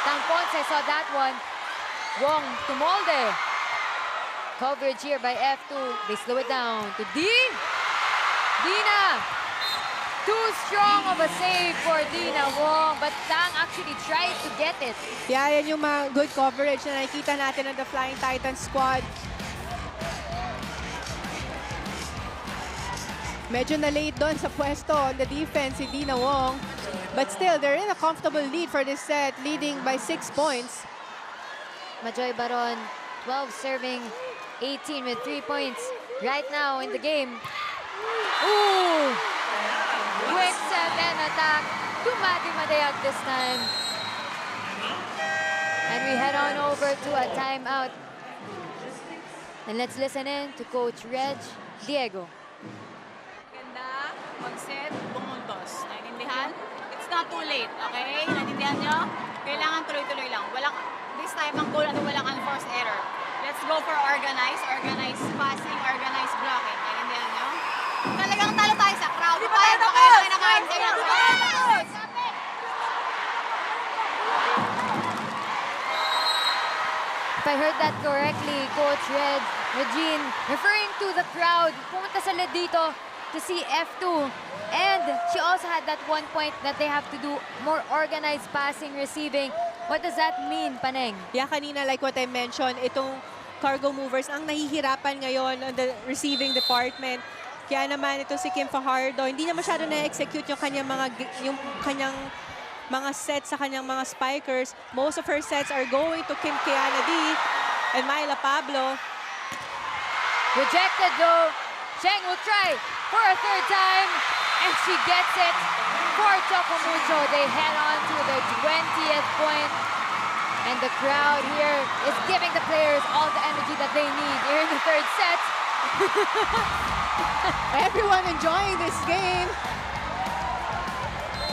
Tang Ponce saw that one. Wong to Molde. Coverage here by F2. They slow it down to D. Dina. Too strong of a save for Dina Wong, but Tang actually tried to get it. Yeah, yan yung mga good coverage na nakikita natin ng the Flying Titans squad. Medyo na-late doon sa pwesto on the defense si Dina Wong. But still, they're in a comfortable lead for this set, leading by 6 points. Majoy Baron, 12 serving 18 with 3 points right now in the game. Ooh! Quick set and attack to Mati Madayag this time. And we head on over to a timeout. And let's listen in to Coach Reg Diego. Ganda, mag-set, bumuntos. Naintindihan? It's not too late, okay? Naintindihan nyo? Kailangan tuloy-tuloy lang. Walang, this time, ang goal, walang unforced error. Let's go for organized passing, organized blocking. Naintindihan nyo? Talagang talo tayo sa crowd. Hindi pa tayo tapos! If I heard that correctly, Coach Regine, referring to the crowd, pumunta sa lead dito to see F2. And she also had that one point that they have to do more organized passing, receiving. What does that mean, Paneng? Yeah, kanina, like what I mentioned, itong cargo movers ang nahihirapan ngayon on the receiving department. Kaya naman ito si Kim Fajardo, hindi niya masyado na-execute yung kanyang mga sets sa kanyang mga spikers. Most of her sets are going to Kim Kiana D and Myla Pablo. Rejected though. Cheng will try for a third time, and she gets it for Choco Mucho. They head on to their 20th point, and the crowd here is giving the players all the energy that they need here in the third set. Everyone enjoying this game.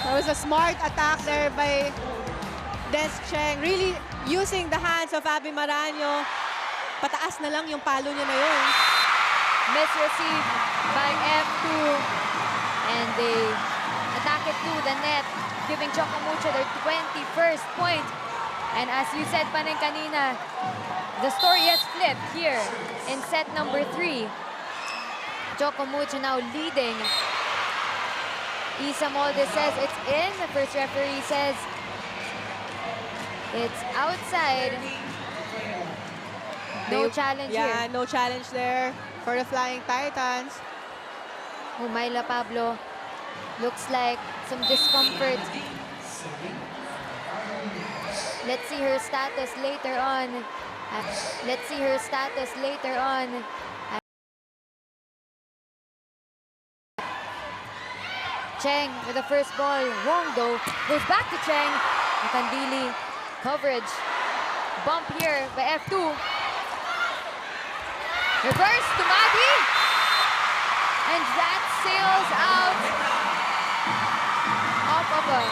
That was a smart attack there by Des Cheng. Really using the hands of Abby Maranyo. Pataas na lang yung palo niya na yun. Misreceived by F2, and they attack it to the net, giving Choco Mucho their 21st point. And as you said, Paneng, kanina, the story has flipped here in set number 3. Choco Mucho now leading. Isa Molde says it's in. The first referee says it's outside. No challenge Yeah, here. no challenge there for the Flying Titans. Myla Pablo looks like some discomfort. Let's see her status later on. Let's see her status later on. Cheng with the first ball. Wrong though. Goes back to Cheng. Makandili coverage. Bump here by F2. Reverse to Maggie. And that sails out off of a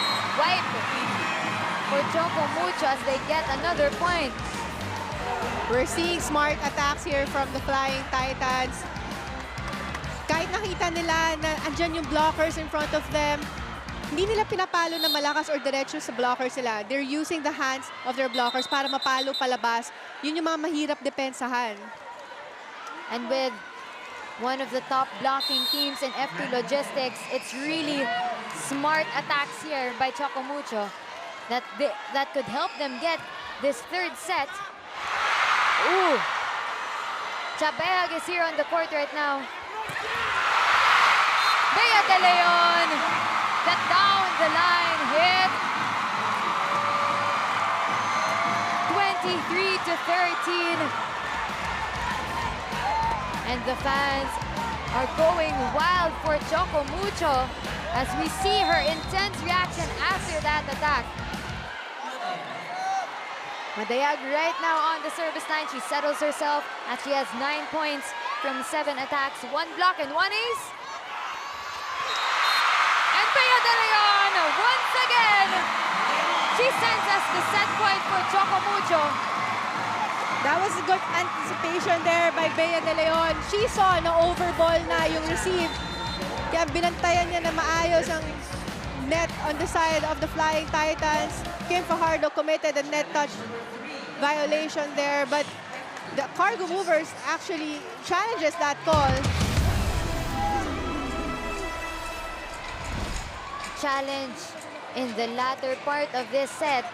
wipe for Choco Mucho as they get another point. We're seeing smart attacks here from the Flying Titans. Kahit nakita nila na andyan yung blockers in front of them, hindi nila pinapalo na malakas or diretso sa blockers sila. They're using the hands of their blockers para mapalo palabas. Yun yung mga mahirap depensahan. And with one of the top blocking teams in F2 Logistics, it's really smart attacks here by Choco Mucho that could help them get this third set. Ooh! Chabehag is here on the court right now. Bea De Leon, that down the line hit. 23-13. And the fans are going wild for Choco Mucho as we see her intense reaction after that attack. Madayag right now on the service line. She settles herself as she has 9 points from 7 attacks, 1 block and 1 ace. And Bea De Leon, once again, she sends us the set point for Choco Mucho. That was a good anticipation there by Bea De Leon. She saw na overball na yung receive. Kaya binantayan niya na maayos ang net on the side of the Flying Titans. Kim Fajardo committed a net touch violation there, but the Cargo Movers actually challenges that call. Challenge in the latter part of this set,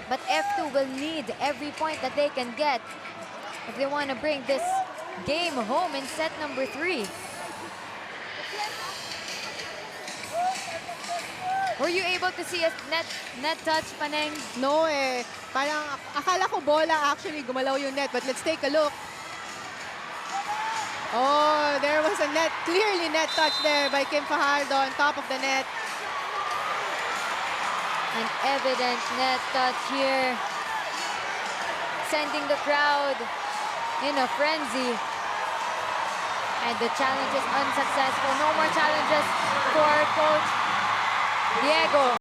but F2 will need every point that they can get if they want to bring this game home in set number 3. Were you able to see a net touch, Paneng? No eh. Parang akala ko bola actually gumalaw yung net, but let's take a look. Oh, there was a clearly net touch there by Kim Fajardo on top of the net. An evident net touch here, sending the crowd in a frenzy. And the challenge is unsuccessful. No more challenges for Coach Diego.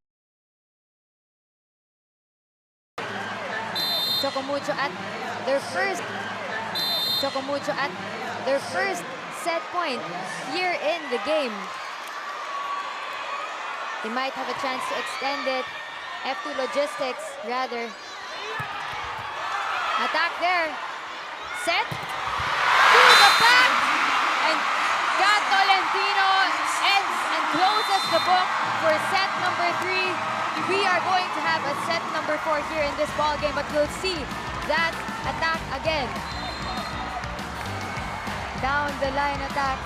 Choco Mucho at their first set point here in the game. They might have a chance to extend it. F2 Logistics, rather. Attack there. Set. To the back. And Kat Tolentino ends and closes the book for set number 3. We are going to have a set number 4 here in this ball game, but we'll see that attack again. Down the line attack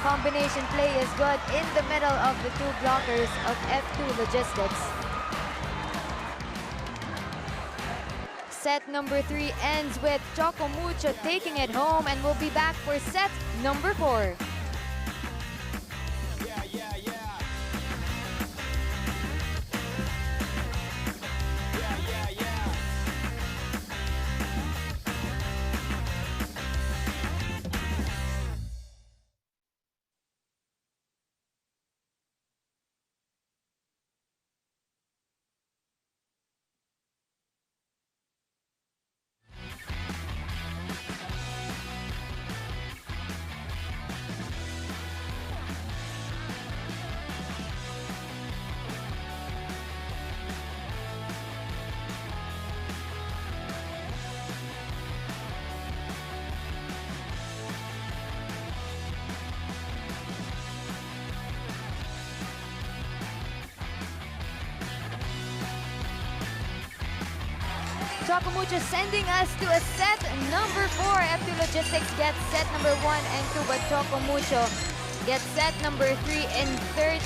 combination play is good in the middle of the two blockers of F2 Logistics. Set number 3 ends with Choco Mucho taking it home, and we'll be back for set number 4. Choco Mucho sending us to a set number 4. F2 Logistics gets set number 1 and 2, but Choco Mucho gets set number 3 in 30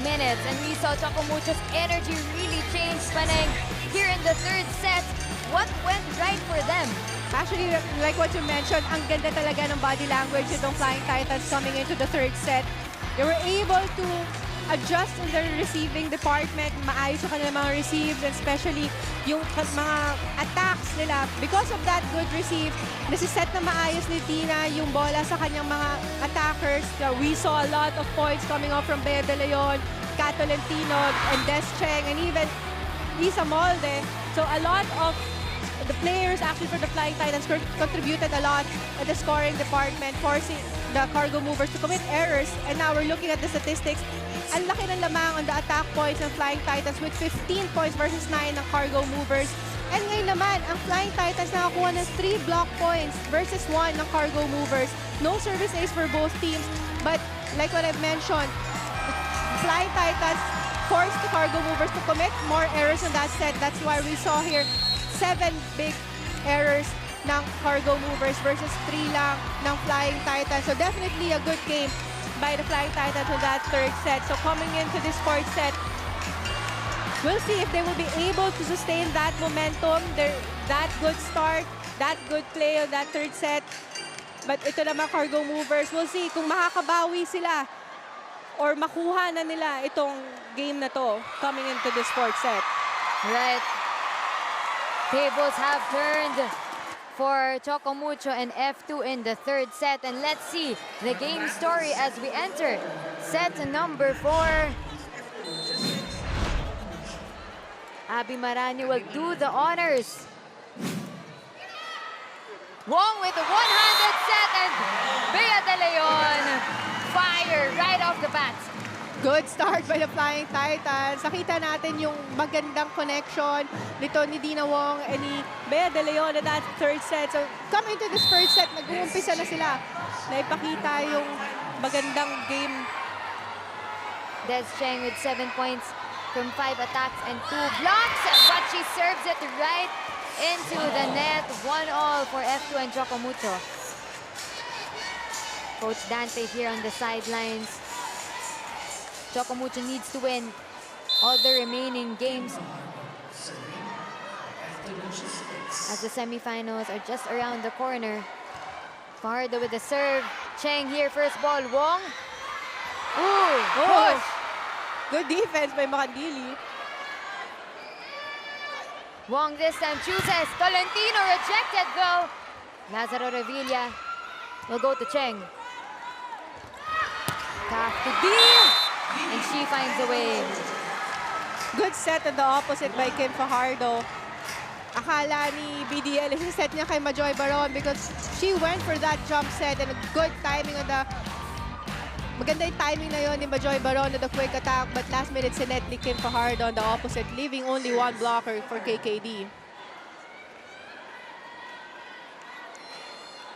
minutes. And we saw Choco Mucho's energy really change, Paneng. Here in the third set, what went right for them? Actually, like what you mentioned, ang ganda talaga ng body language itong Flying Titans coming into the third set. They were able to adjust in their receiving department. Maayos yung kanilang mga receives, and especially yung mga attacks nila. Because of that good receive, nasiset na maayos ni Tina yung bola sa kanyang mga attackers. We saw a lot of points coming up from Bea De Leon, Kat Tolentino, and Des Cheng, and even Isa Molde. So a lot of the players actually for the Flying Titans contributed a lot at the scoring department, forcing the cargo movers to commit errors. And now we're looking at the statistics. Ang laki ng lamang on the attack points ng Flying Titans with 15 points versus 9 ng cargo movers. And ngayon naman, ang Flying Titans nakakuha ng 3 block points versus 1 ng cargo movers. No service ace for both teams. But like what I've mentioned, Flying Titans forced the cargo movers to commit more errors on that set. That's why we saw here 7 big errors ng cargo movers versus 3 lang ng Flying Titans. So definitely a good game by the Flying Titans in that third set. So coming into this fourth set, we'll see if they will be able to sustain that momentum, that good start, that good play on that third set. But ito naman cargo movers, we'll see kung makakabawi sila or makuha na nila itong game na to coming into this fourth set. Right. Tables have turned for Choco Mucho and F2 in the third set. And let's see the game story as we enter set number 4. Abby Maranyo will do the honors. Wong with a one-handed set, and Bea De Leon fire right off the bat. Good start by the Flying Titans. Nakita natin yung magandang connection nito ni Dina Wong and ni Bea De Leon in that third set. So coming to this first set, nag-uumpisa na sila. Naipakita yung magandang game. Des Cheng with 7 points from 5 attacks and 2 blocks, but she serves it right into the net. 1-all for F2 and Choco Mucho. Coach Dante here on the sidelines. Choco Mucho needs to win all the remaining games as the semifinals are just around the corner. Fajardo with the serve. Cheng here, first ball. Wong. Ooh, push. Good defense by Makandili. Wong this time chooses. Tolentino rejected though. Lazaro Revilla will go to Cheng. Tough to deal. And she finds a way. Good set on the opposite by Kim Fajardo. Akala ni BDL yung set niya kay Majoy Baron because she went for that jump set and a good timing on the... Maganda yung timing na yun ni Majoy Baron on the quick attack, but last minute sinet ni Kim Fajardo on the opposite, leaving only 1 blocker for KKD.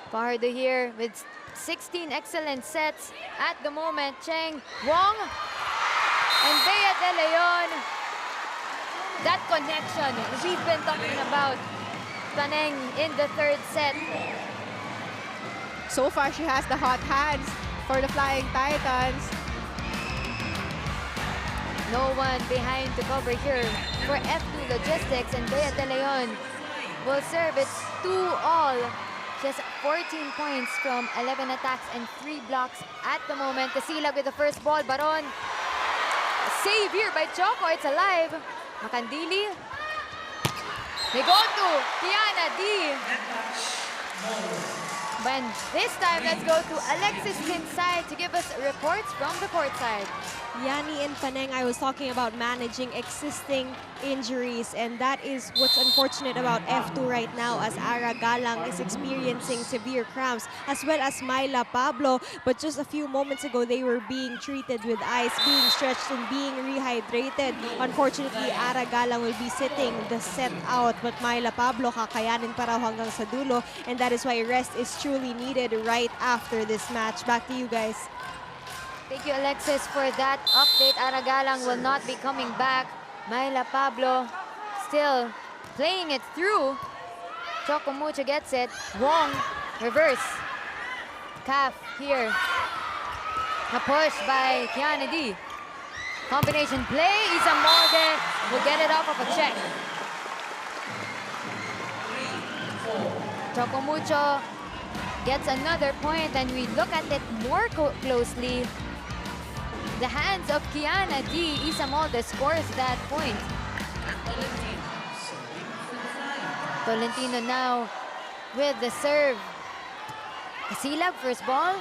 Fajardo here with 16 excellent sets at the moment. Cheng, Wong, and Bea De Leon. That connection we've been talking about, Paneng, in the third set. So far, she has the hot hands for the Flying Titans. No one behind to cover here for F2 Logistics, and Bea De Leon will serve. It's 2-all. She has 14 points from 11 attacks and 3 blocks at the moment. Casilag with the first ball. Baron. Save here by Choco. It's alive. Makandili. They go to Tiana D. But this time, let's go to Alexis Kinside to give us reports from the court side. Yani and Paneng, I was talking about managing existing injuries, and that is what's unfortunate about F2 right now, as Ara Galang is experiencing severe cramps, as well as Myla Pablo. But just a few moments ago, they were being treated with ice, being stretched and being rehydrated. Unfortunately, Ara Galang will be sitting the set out, but Myla Pablo kakayanin pa raw hanggang sa dulo, and that is why rest is truly needed right after this match. Back to you guys. Thank you, Alexis, for that update. Aragalang will not be coming back. Myla Pablo still playing it through. Choco Mucho gets it. Wong, reverse. Calf here. A push by Kiana D. Combination play. Isa Molde will get it off of a check. Choco Mucho gets another point, and we look at it more closely. The hands of Kiana D. Isamolde scores that point. Tolentino now with the serve. Casilag, first ball.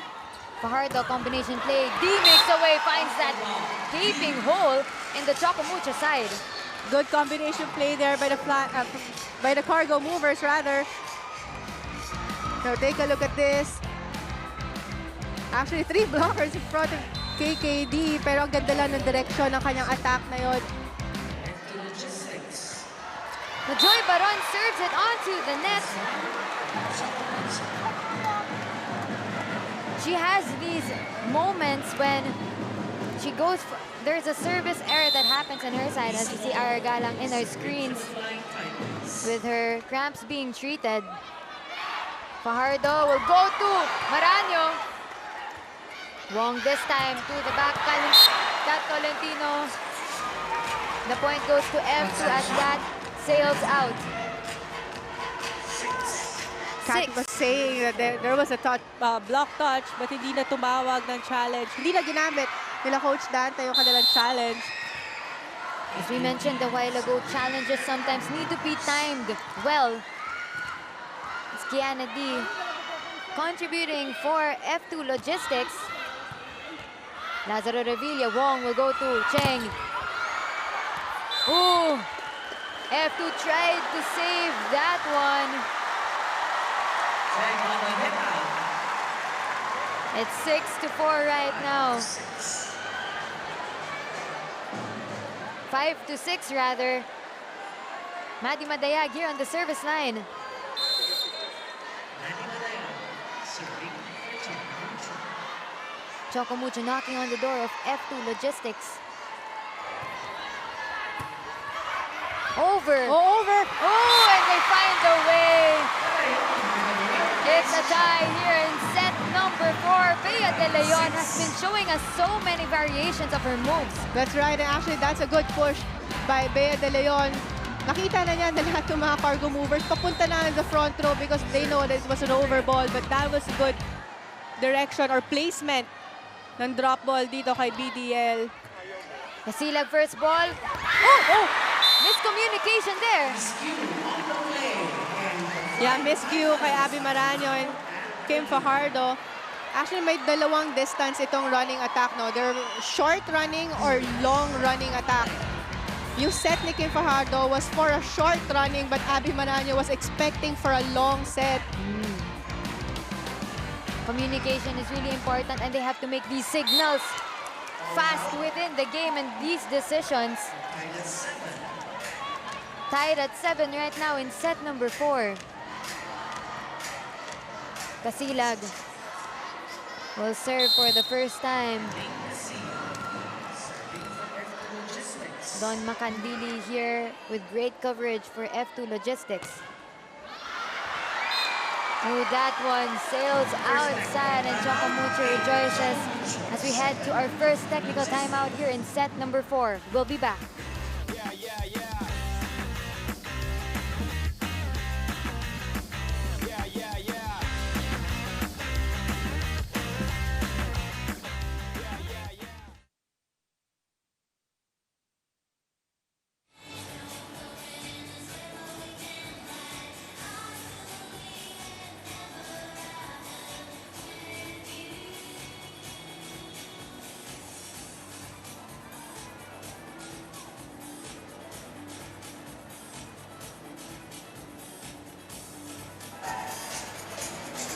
Fajardo combination play. D makes away, finds that gaping hole in the Choco Mucho side. Good combination play there by the cargo movers, rather. So take a look at this. Actually, 3 blockers in front of KKD, pero ang ganda lang ng direksyon ng kanyang attack na yun. Joy Baron serves it onto the net. She has these moments when she goes for, there's a service error that happens on her side, as you see Aragalang in her screens with her cramps being treated. Fajardo will go to Maranyo. Wong this time to the back. Kat Tolentino. The point goes to F2 as that sails out. Kat was saying that there was a block touch, but hindi na tumawag ng challenge. Hindi na ginamit nila Coach Dante yung kanilang challenge. As we mentioned a while ago, challenges sometimes need to be timed well. It's Kiana D contributing for F2 Logistics. Lazaro Revilla, Wong will go to Cheng. Ooh, F2 tried to save that one. It's 6-4 right now. 5-6 rather. Maddie Madayag here on the service line. Choco Mucho knocking on the door of F2 Logistics. Over. Over. Oh, and they find a way. It's a tie here in set number 4. Bea De Leon has been showing us so many variations of her moves. That's right, and actually that's a good push by Bea De Leon. Nakita na niya na lahat ng mga cargo movers papunta na in the front row because they know that it was an over ball, but that was good direction or placement ng drop ball dito kay BDL. Casilag first ball. Oh! Miscommunication there. Yeah, miscue kay Abby Maranyo and Kim Fajardo. Actually, may dalawang distance itong running attack, no? They're short running or long running attack. Yung set ni Kim Fajardo was for a short running, but Abby Maranyo was expecting for a long set. Communication is really important, and they have to make these signals fast within the game and these decisions. Tied at 7 right now in set number 4. Casilag will serve for the first time. Don Macandili here with great coverage for F2 Logistics. Oh, that one sails outside and Choco Mucho rejoices as we head to our first technical timeout here in set number 4. We'll be back.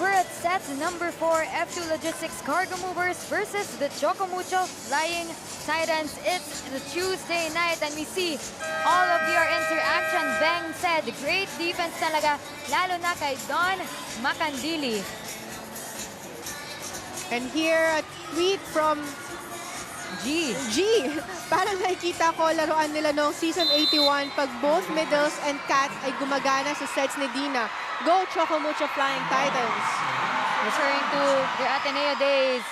We're at set number 4, F2 Logistics Cargo Movers versus the Choco Mucho Flying Titans. It's the Tuesday night and we see all of your interaction. Beng said, great defense talaga, lalo na kay Don Macandili. And here, a tweet from G. Parang nakikita ko laruan nila noong season 81 pag both middles and cat ay gumagana sa sets ni Dina. Go Choco Mucho Flying Titans. Referring to their Ateneo days.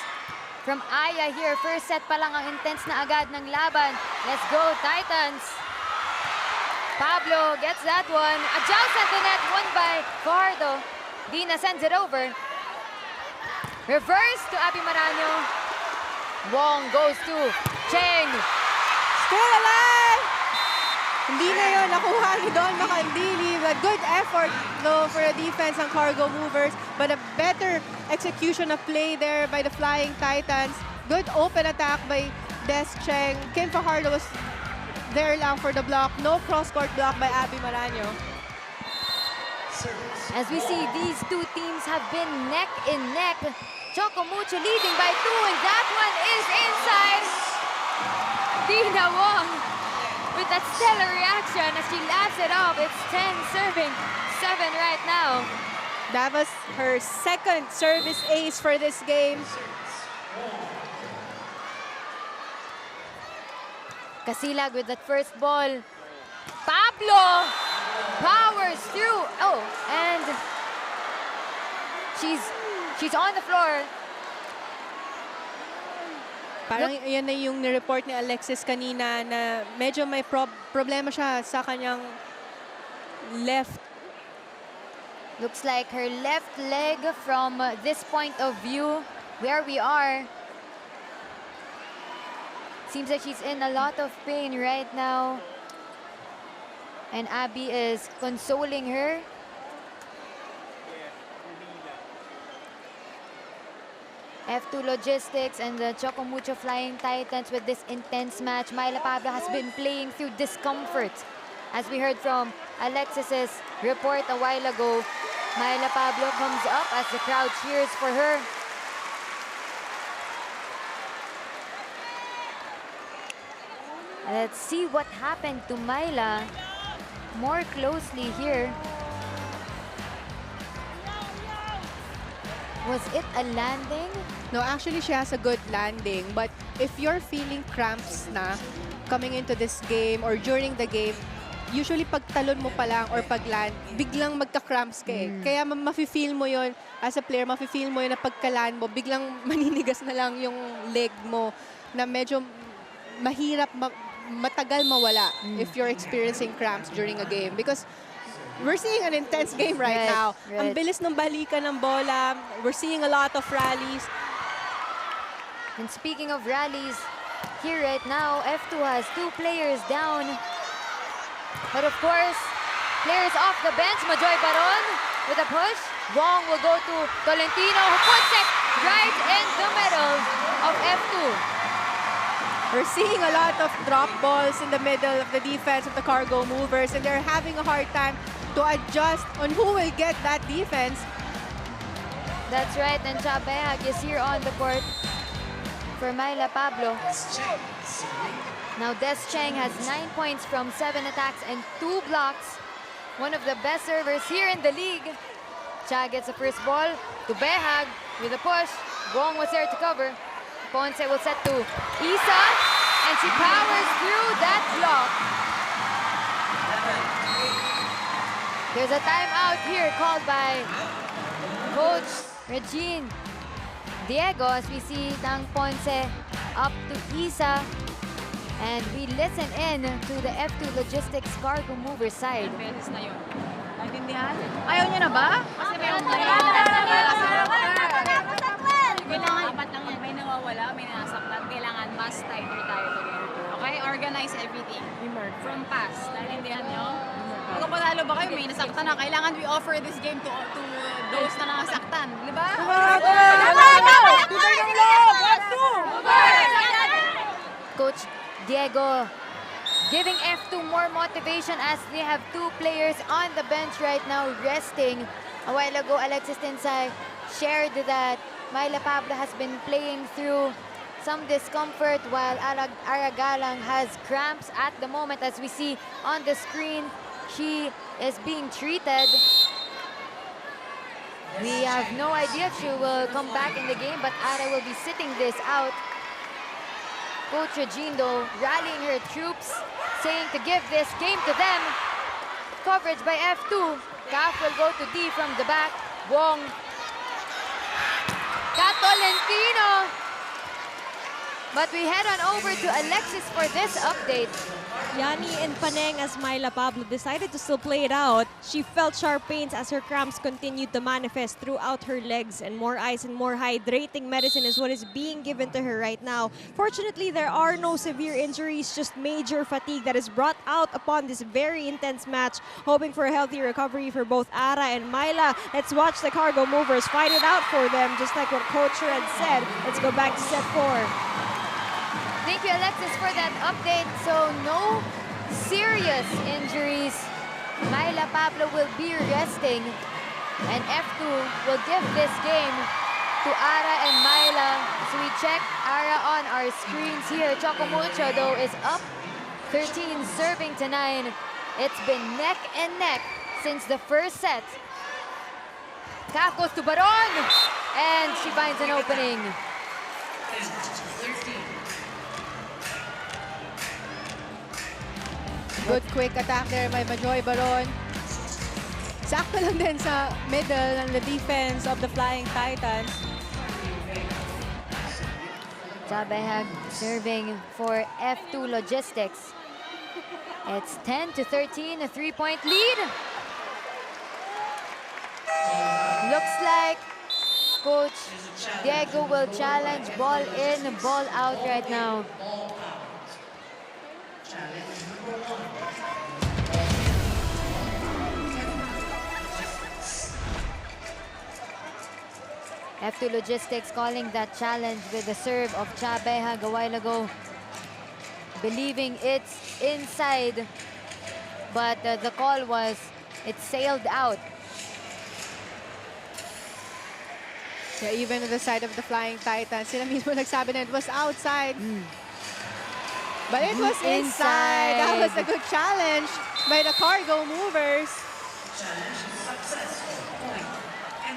From Aya here, first set pa lang ang intense na agad ng laban. Let's go Titans. Pablo gets that one. A joust at the net, won by Fajardo. Dina sends it over. Reverse to Abby Maraño. Wong goes to Cheng. Still alive! Hindi na yun nakuha ni Don Macandili. But good effort though for the defense ng Cargo Movers. But a better execution of play there by the Flying Titans. Good open attack by Des Cheng. Kim Fajardo was there lang for the block. No cross-court block by Abby Maraño. As we see, these two teams have been neck in neck. Choco Mucho leading by 2, and that one is inside. Dina Wong with that stellar reaction as she laughs it off. It's 10 serving 7 right now. That was her second service ace for this game. Casilag with that first ball. Pablo powers through. Oh, and she's on the floor. Parang yan na yung ni-report ni Alexis kanina na medyo may problema siya sa kanyang left. Looks like her left leg from this point of view, where we are. Seems like she's in a lot of pain right now. And Abby is consoling her. F2 Logistics and the Choco Mucho Flying Titans with this intense match. Myla Pablo has been playing through discomfort. As we heard from Alexis's report a while ago, Myla Pablo comes up as the crowd cheers for her. Let's see what happened to Myla more closely here. Was it a landing? No, actually, she has a good landing. But if you're feeling cramps na coming into this game or during the game, usually pag talon mo pa lang or pag land, biglang magka-cramps ka eh. Kaya mafe-feel mo yon as a player, mafe-feel mo yun na pagka-land mo, biglang maninigas na lang yung leg mo na medyo mahirap, matagal mawala if you're experiencing cramps during a game. Because we're seeing an intense game right now. Ang bilis ng balikan ng bola. We're seeing a lot of rallies. And speaking of rallies, here right now, F2 has 2 players down. But of course, players off the bench. Majoy Baron with a push. Wong will go to Tolentino, who puts it right in the middle of F2. We're seeing a lot of drop balls in the middle of the defense of the Cargo Movers, and they're having a hard time to adjust on who will get that defense. That's right, and Chabehag is here on the court for Myla Pablo. Now Des Cheng has 9 points from 7 attacks and 2 blocks. One of the best servers here in the league. Cha gets the first ball to Behag with a push. Wong was there to cover. Ponce will set to Isa, and she powers through that block. There's a timeout here called by Coach Regine Diego, as we see Tang Ponce up to Isa. And we listen in to the F2 Logistics cargo mover side. Beses na yun. Naintindihan? Ayaw niya na ba? Kasi may kailangan apat lang yan. May nawawala, may nasaktan. Kailangan must tighter tayo together. Okay? Organize everything. From past. Naintindihan niyo? Kung panalo ba kayo, may nasaktan na. Kailangan we offer this game to those na nakasaktan. Di ba? Coach Diego giving F2 more motivation as they have two players on the bench right now resting. A while ago, Alexis Tinsay shared that Myla Pablo has been playing through some discomfort while Aragalang has cramps at the moment. As we see on the screen, she is being treated. We have no idea if she will come back in the game, but Ara will be sitting this out. Coach Regine, though, rallying her troops, saying to give this game to them. Coverage by F2. Kaf will go to D from the back. Wong. Tolentino. But we head on over to Alexis for this update. Yani and Paneng, as Myla Pablo decided to still play it out, she felt sharp pains as her cramps continued to manifest throughout her legs, and more ice and more hydrating medicine is what is being given to her right now. Fortunately, there are no severe injuries, just major fatigue that is brought out upon this very intense match. Hoping for a healthy recovery for both Ara and Myla. Let's watch the cargo movers fight it out for them, just like what Coach had said. Let's go back to set 4. Thank you, Alexis, for that update. So, no serious injuries. Myla Pablo will be resting, and F2 will give this game to Ara and Myla. So we check Ara on our screens here. Choco Mucho, though, is up 13, serving to 9. It's been neck and neck since the first set. Kaf goes to Baron, and she finds an opening. Good quick attack there by Majoy Baron. Sakto lang din sa middle ng the defense of the Flying Titans. Chabehag serving for F2 Logistics. It's 10-13, a 3-point lead. Looks like Coach Diego will challenge ball in, ball out right now. F2 Logistics calling that challenge with the serve of Chabehag a while ago, believing it's inside, but the call was it sailed out. Yeah, even on the side of the Flying Titans, sila mismo nagsabi na it was outside. But it was inside. That was a good challenge by the cargo movers.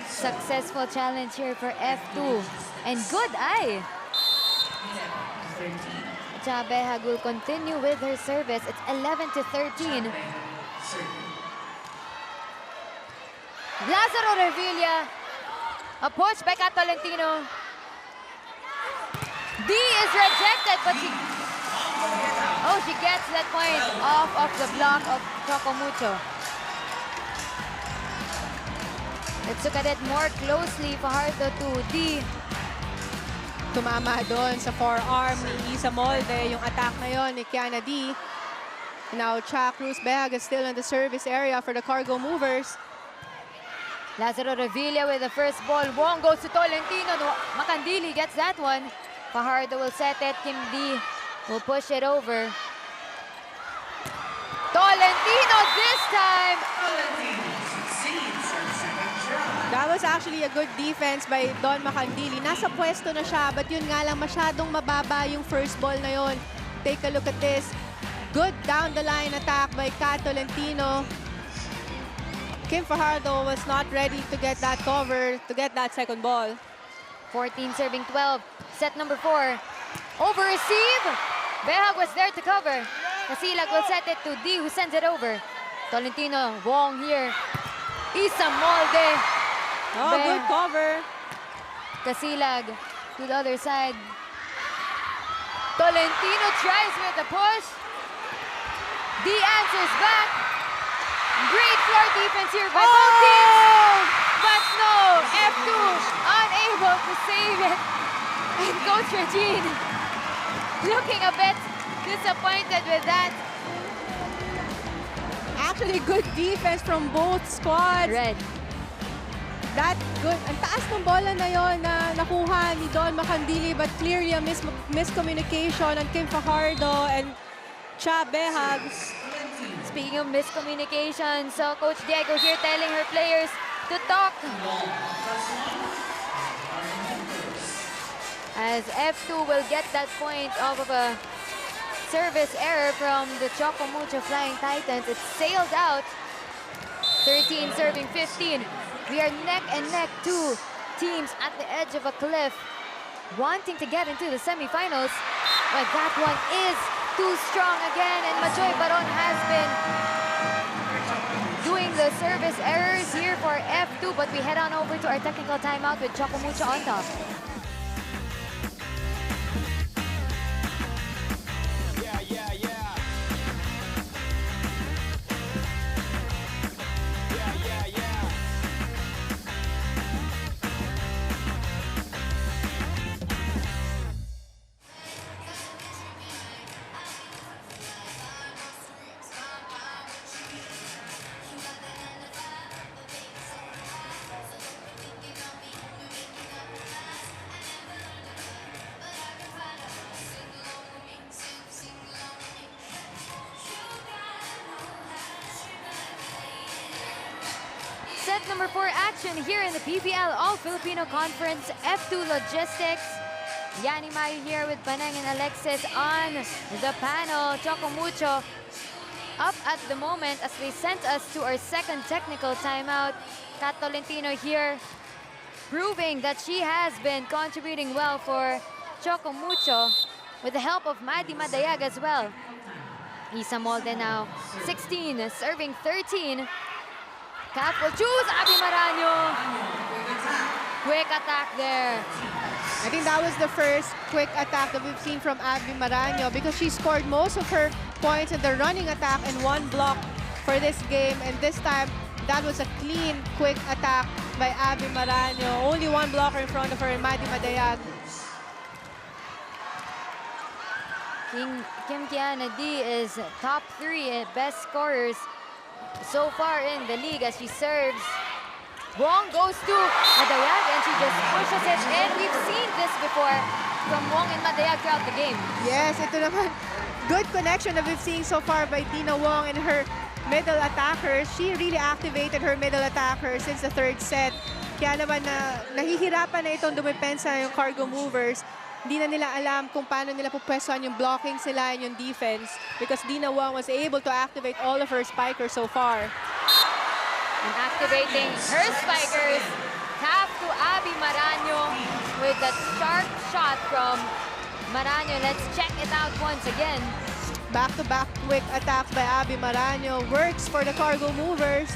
Successful challenge here for F2. And good eye. Chabehag will continue with her service. It's 11-13. Lazaro Revilla. A push by Tolentino. D is rejected, but she gets that point off of the block of Choco Mucho. Let's look at it more closely. Fajardo to D. Tumama doon sa forearm ni Isa Molde. Yung attack na yon ni Kiana D. Now, Cruz Behag is still in the service area for the cargo movers. Lazaro Revilla with the first ball. Wong goes to Tolentino. Macandili gets that one. Fajardo will set it. Kim D will push it over. Tolentino this time. That was actually a good defense by Don Macandili. Nasa pwesto na siya, but yun nga lang, masyadong mababa yung first ball na yun. Take a look at this. Good down-the-line attack by Kat Tolentino. Kim Fajardo was not ready to get that cover, to get that second ball. 14 serving 12. Set number 4. Over receive. Behag was there to cover. Casilag will set it to D, who sends it over. Tolentino, Wong here. Isa Molde. Oh, good cover. Casilag to the other side. Tolentino tries with the push. D answers back. Great floor defense here by both teams. But no, F2 unable to save it. And Coach Regine looking a bit disappointed with that. Actually, good defense from both squads. Red. That good. Ang taas ng bola na yon na nakuha ni Don Macandili, but clearly a miscommunication on Kim Fajardo and Cha Behag. Speaking of miscommunication, so Coach Diego here telling her players to talk. As F2 will get that point off of a service error from the Choco Mucho Flying Titans. It's sailed out. 13 serving 15. We are neck and neck, two teams at the edge of a cliff wanting to get into the semifinals. But that one is too strong again, and Majoy Baron has been doing the service errors here for F2, but we head on over to our technical timeout with Choco Mucho on top. Set number 4 action here in the PVL All-Filipino Conference F2 Logistics. Yanni Mayu here with Banang and Alexis on the panel. Choco Mucho up at the moment as they sent us to our second technical timeout. Kat Tolentino here proving that she has been contributing well for Choco Mucho with the help of Maddie Madayag as well. Isa Molde now 16 serving 13. Cap will choose Abby Maraño. Quick attack there. I think that was the first quick attack that we've seen from Abby Maraño because she scored most of her points in the running attack and 1 block for this game. And this time, that was a clean, quick attack by Abby Maraño. Only 1 blocker in front of her, and Maddie Madayag. Kim Kiana D is top 3 best scorers so far in the league as she serves. Wong goes to Madayag and she just pushes it in. We've seen this before from Wong and Madayag throughout the game. Yes, ito naman. Good connection that we've seen so far by Dina Wong and her middle attackers. She really activated her middle attacker since the 3rd set. Kaya naman nahihirapan na itong dumepensa yung cargo movers. Hindi na nila alam kung paano nila pupwestuhan yung blocking sila and yung defense because Dina Wong was able to activate all of her spikers so far. And activating her spikers, tap to Abby Maraño with that sharp shot from Maraño. Let's check it out once again. Back-to-back quick attacks by Abby Maraño. Works for the cargo movers.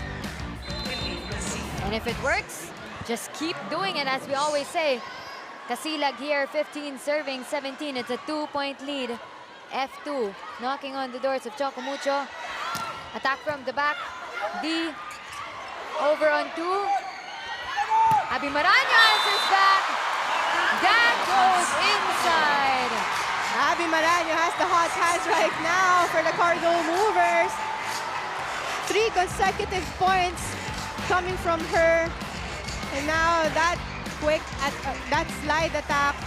And if it works, just keep doing it, as we always say. Casilag here, 15 serving 17. It's a 2-point lead. F2 knocking on the doors of Choco Mucho. Attack from the back. D over on 2. Abby Maraño answers back. That goes inside. Abby Maraño has the hot hands right now for the cargo movers. 3 consecutive points coming from her. And now that quick that slide attack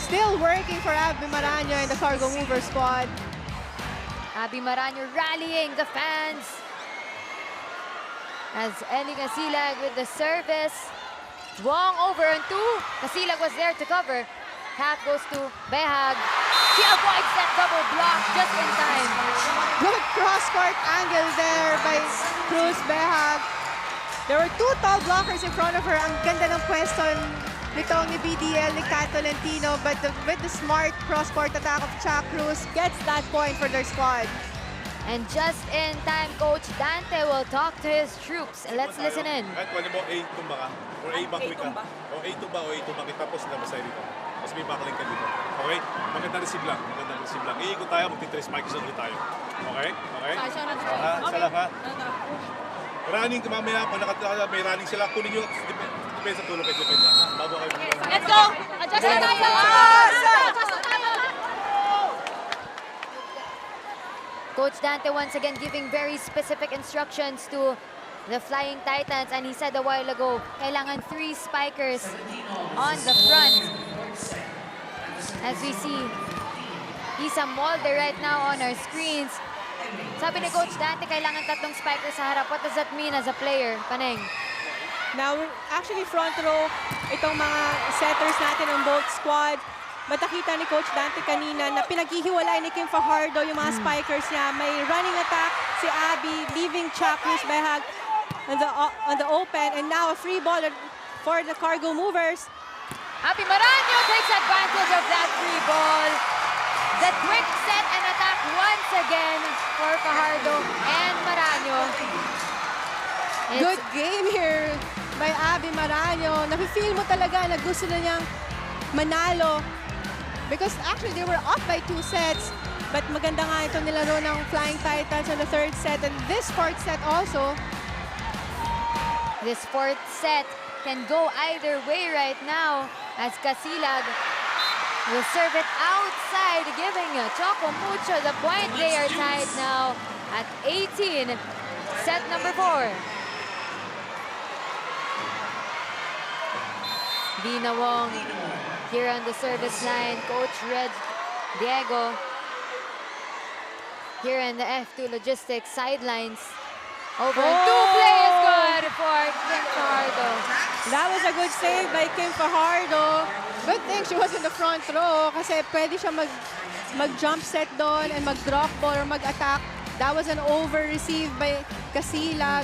still working for Abby Maraño and the cargo mover squad. Abby Maraño rallying the fans as Ellie Casilag with the service. Wong over on 2. Casilag was there to cover. Half goes to Behag. She avoids that double block just in time. Good cross-court angle there by Cruz Behag. There were 2 tall blockers in front of her. Ang ganda ng pwesto nitong ni BDL, ni Kat Tolentino, but with the smart cross-court attack of Cha Cruz gets that point for their squad. And just in time, Coach Dante will talk to his troops. Let's listen in. Kahit kung ano mo, A tumba ka. Or A backling ka. O A tumba o A tumba kita. Tapos nabasay dito. Tapos may backling ka dito. Okay? Maganda receive lang. Maganda receive lang. Iikot tayo. Magti-3 spikes ulit tayo. Okay? Okay? Isa lang ha. Running ka mamaya. Pag nakatala, may running sila. Kunin nyo. Depensa, tulong kay depensa. Bago kayo. Let's go! Adjust na tayo! Adjust na tayo! Coach Dante once again giving very specific instructions to the Flying Titans, and he said a while ago, kailangan 3 spikers on the front. As we see, Isa Molde right now on our screens. Sabi ni Coach Dante, kailangan 3 spikers sa harap. What does that mean as a player, Paneng? Now, actually front row, itong mga setters natin ng both squad. Matakita ni Coach Dante kanina na pinaghihiwalay ni Kim Fajardo yung mga spikers niya. May running attack si Abby, leaving Chuck who's behag on the open. And now a free ball for the cargo movers. Abby Maranyo takes advantage of that free ball. The quick set and attack once again for Fajardo and Maranyo. Good game here by Abby Maranyo. Nafe-feel mo talaga na gusto na niyang manalo. Because actually, they were up by 2 sets. But maganda nga ito nilaro ng Flying Titans on the 3rd set. And this 4th set also. This 4th set can go either way right now as Casilag will serve it outside, giving Choco Mucho the point. They are tied now at 18. Set number 4. Dina Wong here on the service line. Coach Red Diego here in the F2 Logistics sidelines. Over and 2 plays good for Kim Fajardo. That was a good save by Kim Fajardo. Good thing she was in the front row kasi pwede siya mag-jump set doon and mag-drop ball or mag-attack. That was an over-receive by Casilag.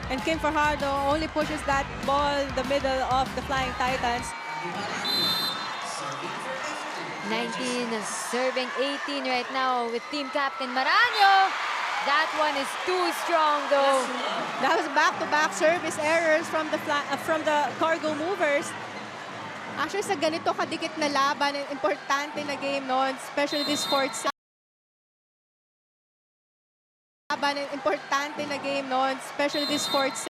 And Kim Fajardo only pushes that ball the middle of the Flying Titans. 19 serving 18 right now with team captain Maranyo. That one is too strong though. That was back-to-back service errors from the cargo movers. Actually, sa ganito kadikit na laban, importante na game noon, especially this 4th set. Importante na game noon, especially this 4th set.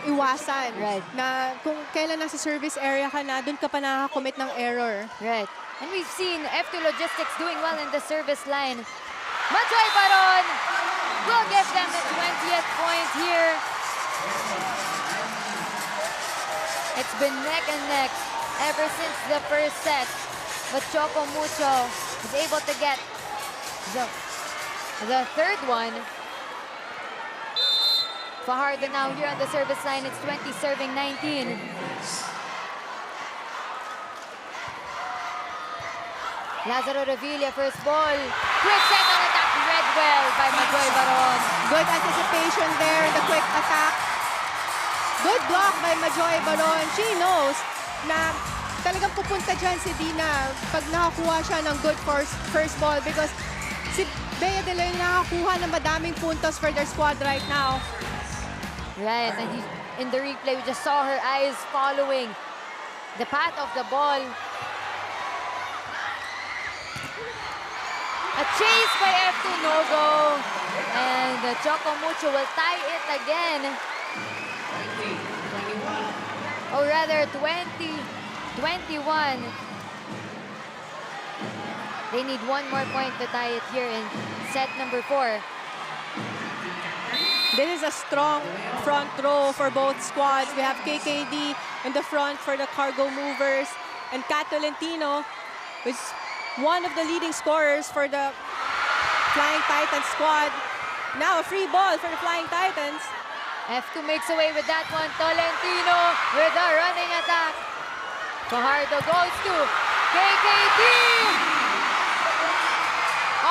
Iwasan. Right. Na kung kailan nasa service area ka na, dun ka pa nakaka-commit ng error. Right. And we've seen F2 Logistics doing well in the service line. Majoy Baron will give them the 20th point here. It's been neck and neck ever since the 1st set. But Choco Mucho is able to get the 3rd one. Fajardo now here on the service line. It's 20 serving 19. Lazaro Revilla, first ball. Quick set on attack, read well by Majoy Baron. Good anticipation there in the quick attack. Good block by Majoy Baron. She knows na talagang pupunta dyan si Dina pag nakakuha siya ng good first ball because si Bea de Leon nakakuha ng madaming puntos for their squad right now. Right, and in the replay, we just saw her eyes following the path of the ball. A chase by F2 no-go. And Choco Mucho will tie it again. Or rather, 20-21. They need 1 more point to tie it here in set number 4. This is a strong front row for both squads. We have KKD in the front for the cargo movers and Kat Tolentino, who's one of the leading scorers for the Flying Titans squad. Now a free ball for the Flying Titans. F2 makes away with that one. Tolentino with a running attack. Fajardo goes to KKD.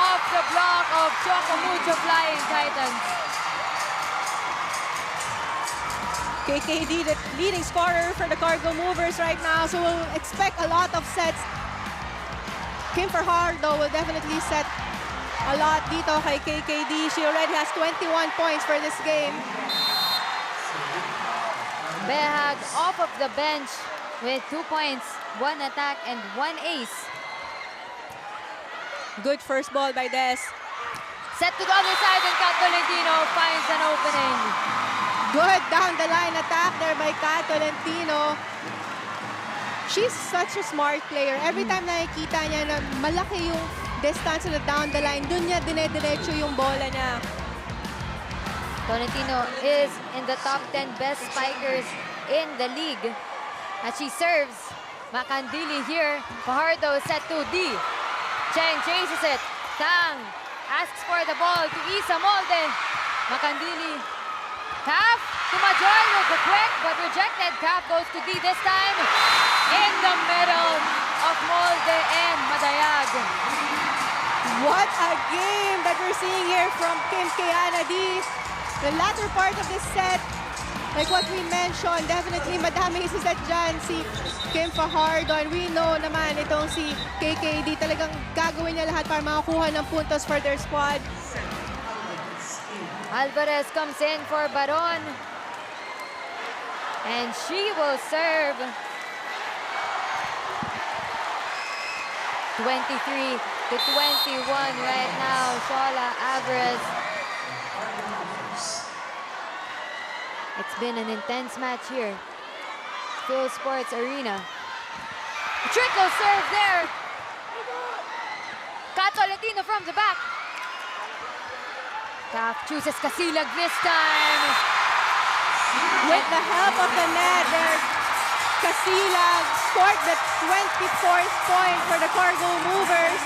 Off the block of Choco Mucho Flying Titans. KKD, the leading scorer for the cargo movers right now, so we'll expect a lot of sets Kim Fajardo will definitely set a lot dito kay KKD. She already has 21 points for this game. Behag off of the bench with 2 points, 1 attack, and 1 ace. Good first ball by Des. Set to the other side, and Kat Tolentino finds an opening. Good down the line attack there by Kat Tolentino. She's such a smart player. Every time nakikita niya na malaki yung distance na down the line, dun niya dinediretso yung bola niya. Tolentino is in the top 10 best spikers in the league. As she serves, Macandili here. Fajardo set to D. Cheng chases it. Tang asks for the ball to Isa Molde. Macandili. Kaf to Majoy with the quick but rejected. Kaf goes to D this time. In the middle of Molde and Madayag. What a game that we're seeing here from Kim Keana D. The latter part of this set, like what we mentioned, definitely madami isiset dyan si Kim Fajardo. And we know naman itong si KKD talagang gagawin niya lahat para makakuha ng puntos for their squad. Alvarez comes in for Baron. And she will serve. 23 to 21 right now. Shola Alvarez. It's been an intense match here. Phil Sports Arena. Trickle serve there. Kat Tolentino from the back. Kaf chooses Casilag this time. With the help of the net there, Casilag scored the 24th point for the Cargo Movers.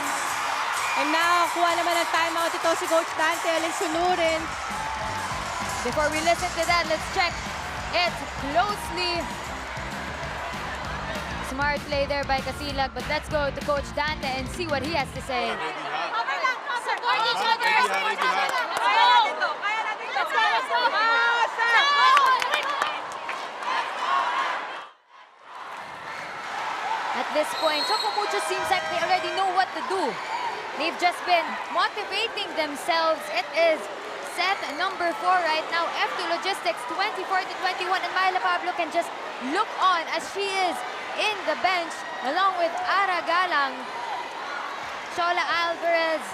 And now, kuha naman ng timeout ito si Coach Dante Alinsunurin. Before we listen to that, let's check it closely. Smart play there by Casilag, but let's go to Coach Dante and see what he has to say. Support each other. Support each other. Kaya natin to. Kaya natin to. Let's go. Let's go. At this point, Choco Mucho seems like they already know what to do. They've just been motivating themselves. It is set number 4 right now. F2 Logistics 24 to 21, and Myla Pablo can just look on as she is in the bench along with Ara Galang. Shola Alvarez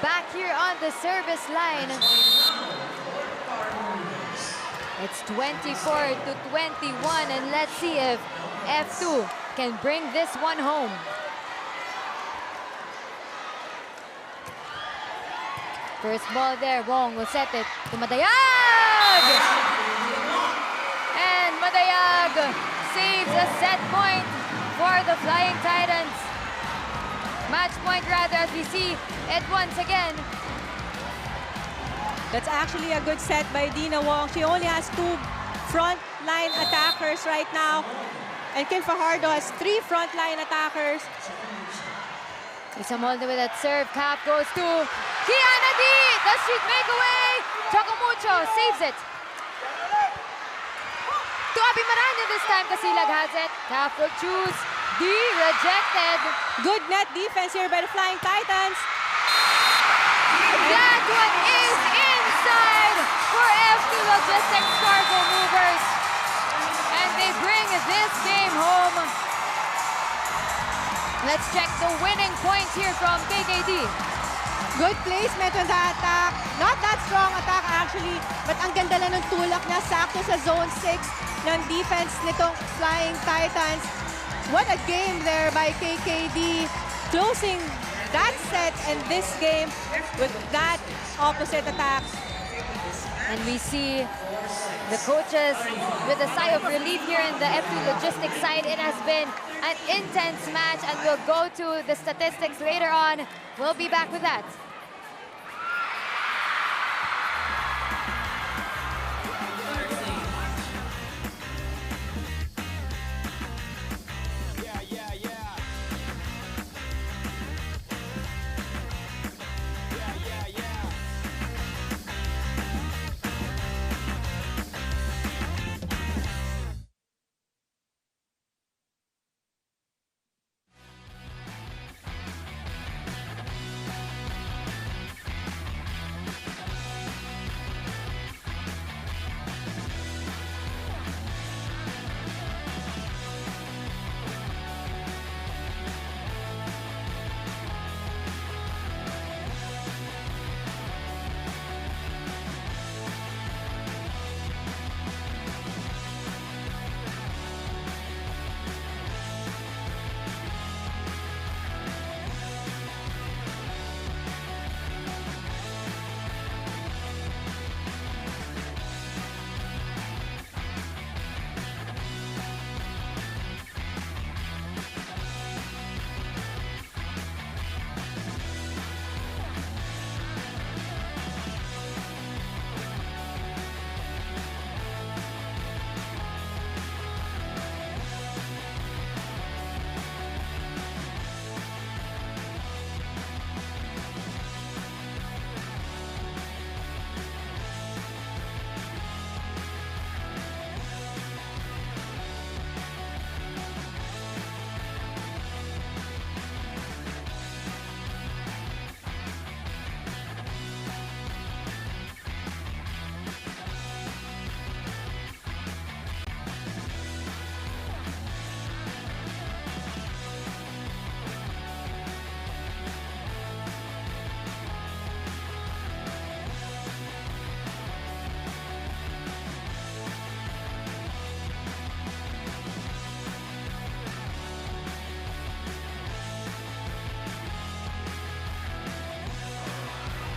back here on the service line. It's 24 to 21, and let's see if F2 can bring this one home. First ball there, Wong will set it to Madayag! And Madayag saves a set point for the Flying Titans. Match point rather, as we see it once again. That's actually a good set by Dina Wong. She only has 2 front line attackers right now. And Kim Fajardo has 3 front line attackers. Isa Molde with that serve. Cap goes to Kiana D. Does she make away? Choco Mucho saves it. To Abi Marano this time. Casilag has it. Cap will choose D. Rejected. Good net defense here by the Flying Titans. That one is inside for F2 Logistics Cargo Movers. And they bring this game home. Let's check the winning point here from KKD. Good placement on the attack. Not that strong attack actually, but ang ganda lang ng tulak niya. Sakto sa zone 6 ng defense nitong Flying Titans. What a game there by KKD. Closing that set and this game with that opposite attack. And we see the coaches with a sigh of relief here in the F2 Logistics side. It has been an intense match, and we'll go to the statistics later on. We'll be back with that.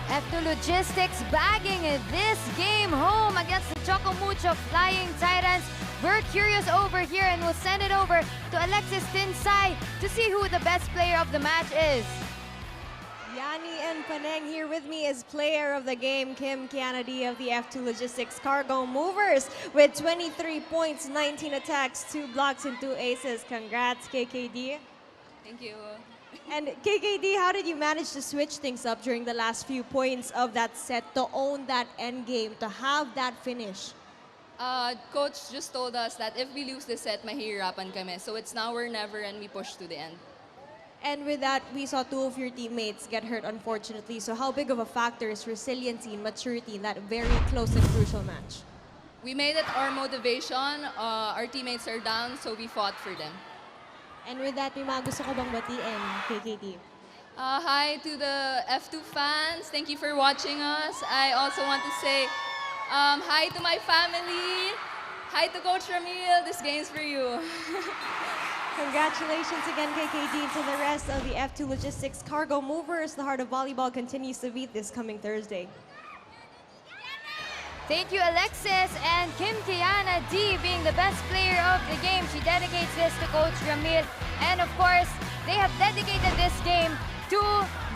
F2 Logistics bagging this game home against the Choco Mucho Flying Titans. We're curious over here and we'll send it over to Alexis Tinsay to see who the best player of the match is. Yani and Paneng here with me is player of the game, Kim Kianadi of the F2 Logistics Cargo Movers with 23 points, 19 attacks, 2 blocks, and 2 aces. Congrats, KKD. Thank you. And KKD, how did you manage to switch things up during the last few points of that set to own that end game, to have that finish? Coach just told us that if we lose this set, mahihirapan kami. So it's now or never and we push to the end. And with that, we saw 2 of your teammates get hurt, unfortunately. So how big of a factor is resiliency and maturity in that very close and crucial match? We made it our motivation. Our teammates are down, so we fought for them. And with that, may mga gusto ko bang batiin, KKD? Hi to the F2 fans. Thank you for watching us. I also want to say hi to my family. Hi to Coach Ramil. This game's for you. Congratulations again, KKD, to the rest of the F2 Logistics Cargo Movers. The heart of volleyball continues to beat this coming Thursday. Thank you, Alexis, and Kim Kiana D being the best player of the game. She dedicates this to Coach Ramil. And of course, they have dedicated this game to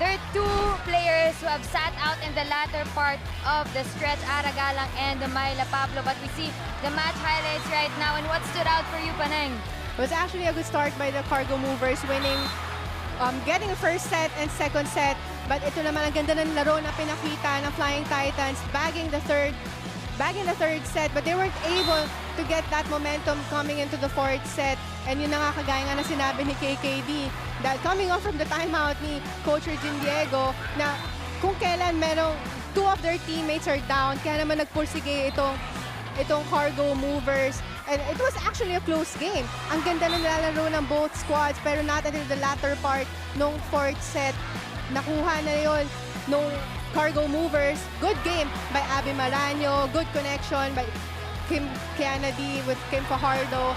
their 2 players who have sat out in the latter part of the stretch, Aragalang and Myla Pablo. But we see the match highlights right now. And what stood out for you, Paneng? It was actually a good start by the Cargo Movers, winning, getting the first set and second set. But ito naman, ang ganda ng laro na pinakita ng Flying Titans, bagging the third set, but they weren't able to get that momentum coming into the 4th set. And yun na nga, kagaya nga na sinabi ni KKD, that coming off from the timeout ni Coach Regine Diego, na kung kailan merong 2 of their teammates are down, kaya naman nagpursige itong Cargo Movers. And it was actually a close game. Ang ganda na nilalaro ng both squads, pero not until the latter part nung 4th set. Nakuha na yon nung Cargo Movers. Good game by Abby Maranyo. Good connection by Kim Kennedy with Kim Fajardo.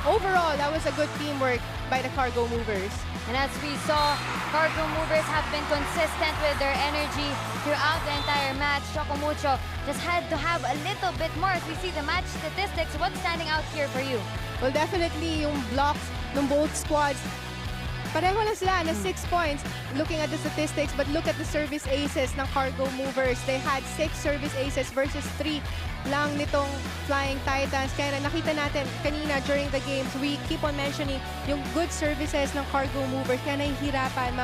Overall, that was a good teamwork by the Cargo Movers. And as we saw, Cargo Movers have been consistent with their energy throughout the entire match. Choco Mucho just had to have a little bit more. As we see the match statistics, what's standing out here for you? Well, definitely yung blocks ng both squads. Pareho lang sila na 6 points looking at the statistics, but look at the service aces ng Cargo Movers. They had 6 service aces versus 3 lang nitong Flying Titans. Kaya nakita natin kanina during the games, we keep on mentioning yung good services ng Cargo Movers. Kaya nahihirapan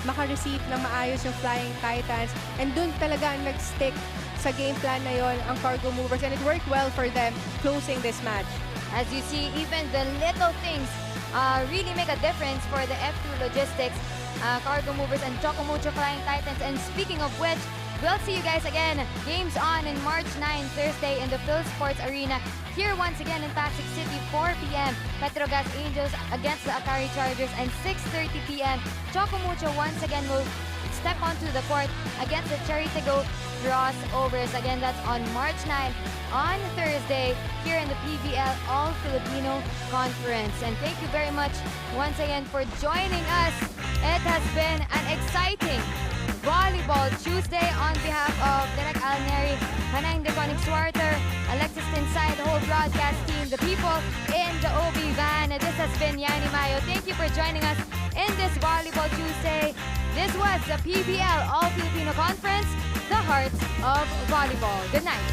maka-receive ng maayos yung Flying Titans. And dun talaga nag-stick sa game plan na yon ang Cargo Movers. And it worked well for them closing this match. As you see, even the little things really make a difference for the F2 Logistics, Cargo Movers, and Choco Mucho Flying Titans. And speaking of which, we'll see you guys again. Games on in March 9, Thursday in the Phil Sports Arena. Here once again in Pasig City, 4 p.m. Petrogas Angels against the Akari Chargers, and 6:30 p.m. Choco Mucho once again will step onto the court against the Cherry to Go Crossovers. Again, that's on March 9 on Thursday here in the PVL All-Filipino Conference. And thank you very much once again for joining us. It has been an exciting Volleyball Tuesday on behalf of Direk Alneri, Hanang Deconic Swarter, Alexis Tinsay, the whole broadcast team, the people in the OB van. This has been Yani Mayo. Thank you for joining us in this Volleyball Tuesday. This was the PVL All-Filipino Conference, the heart of volleyball. Good night.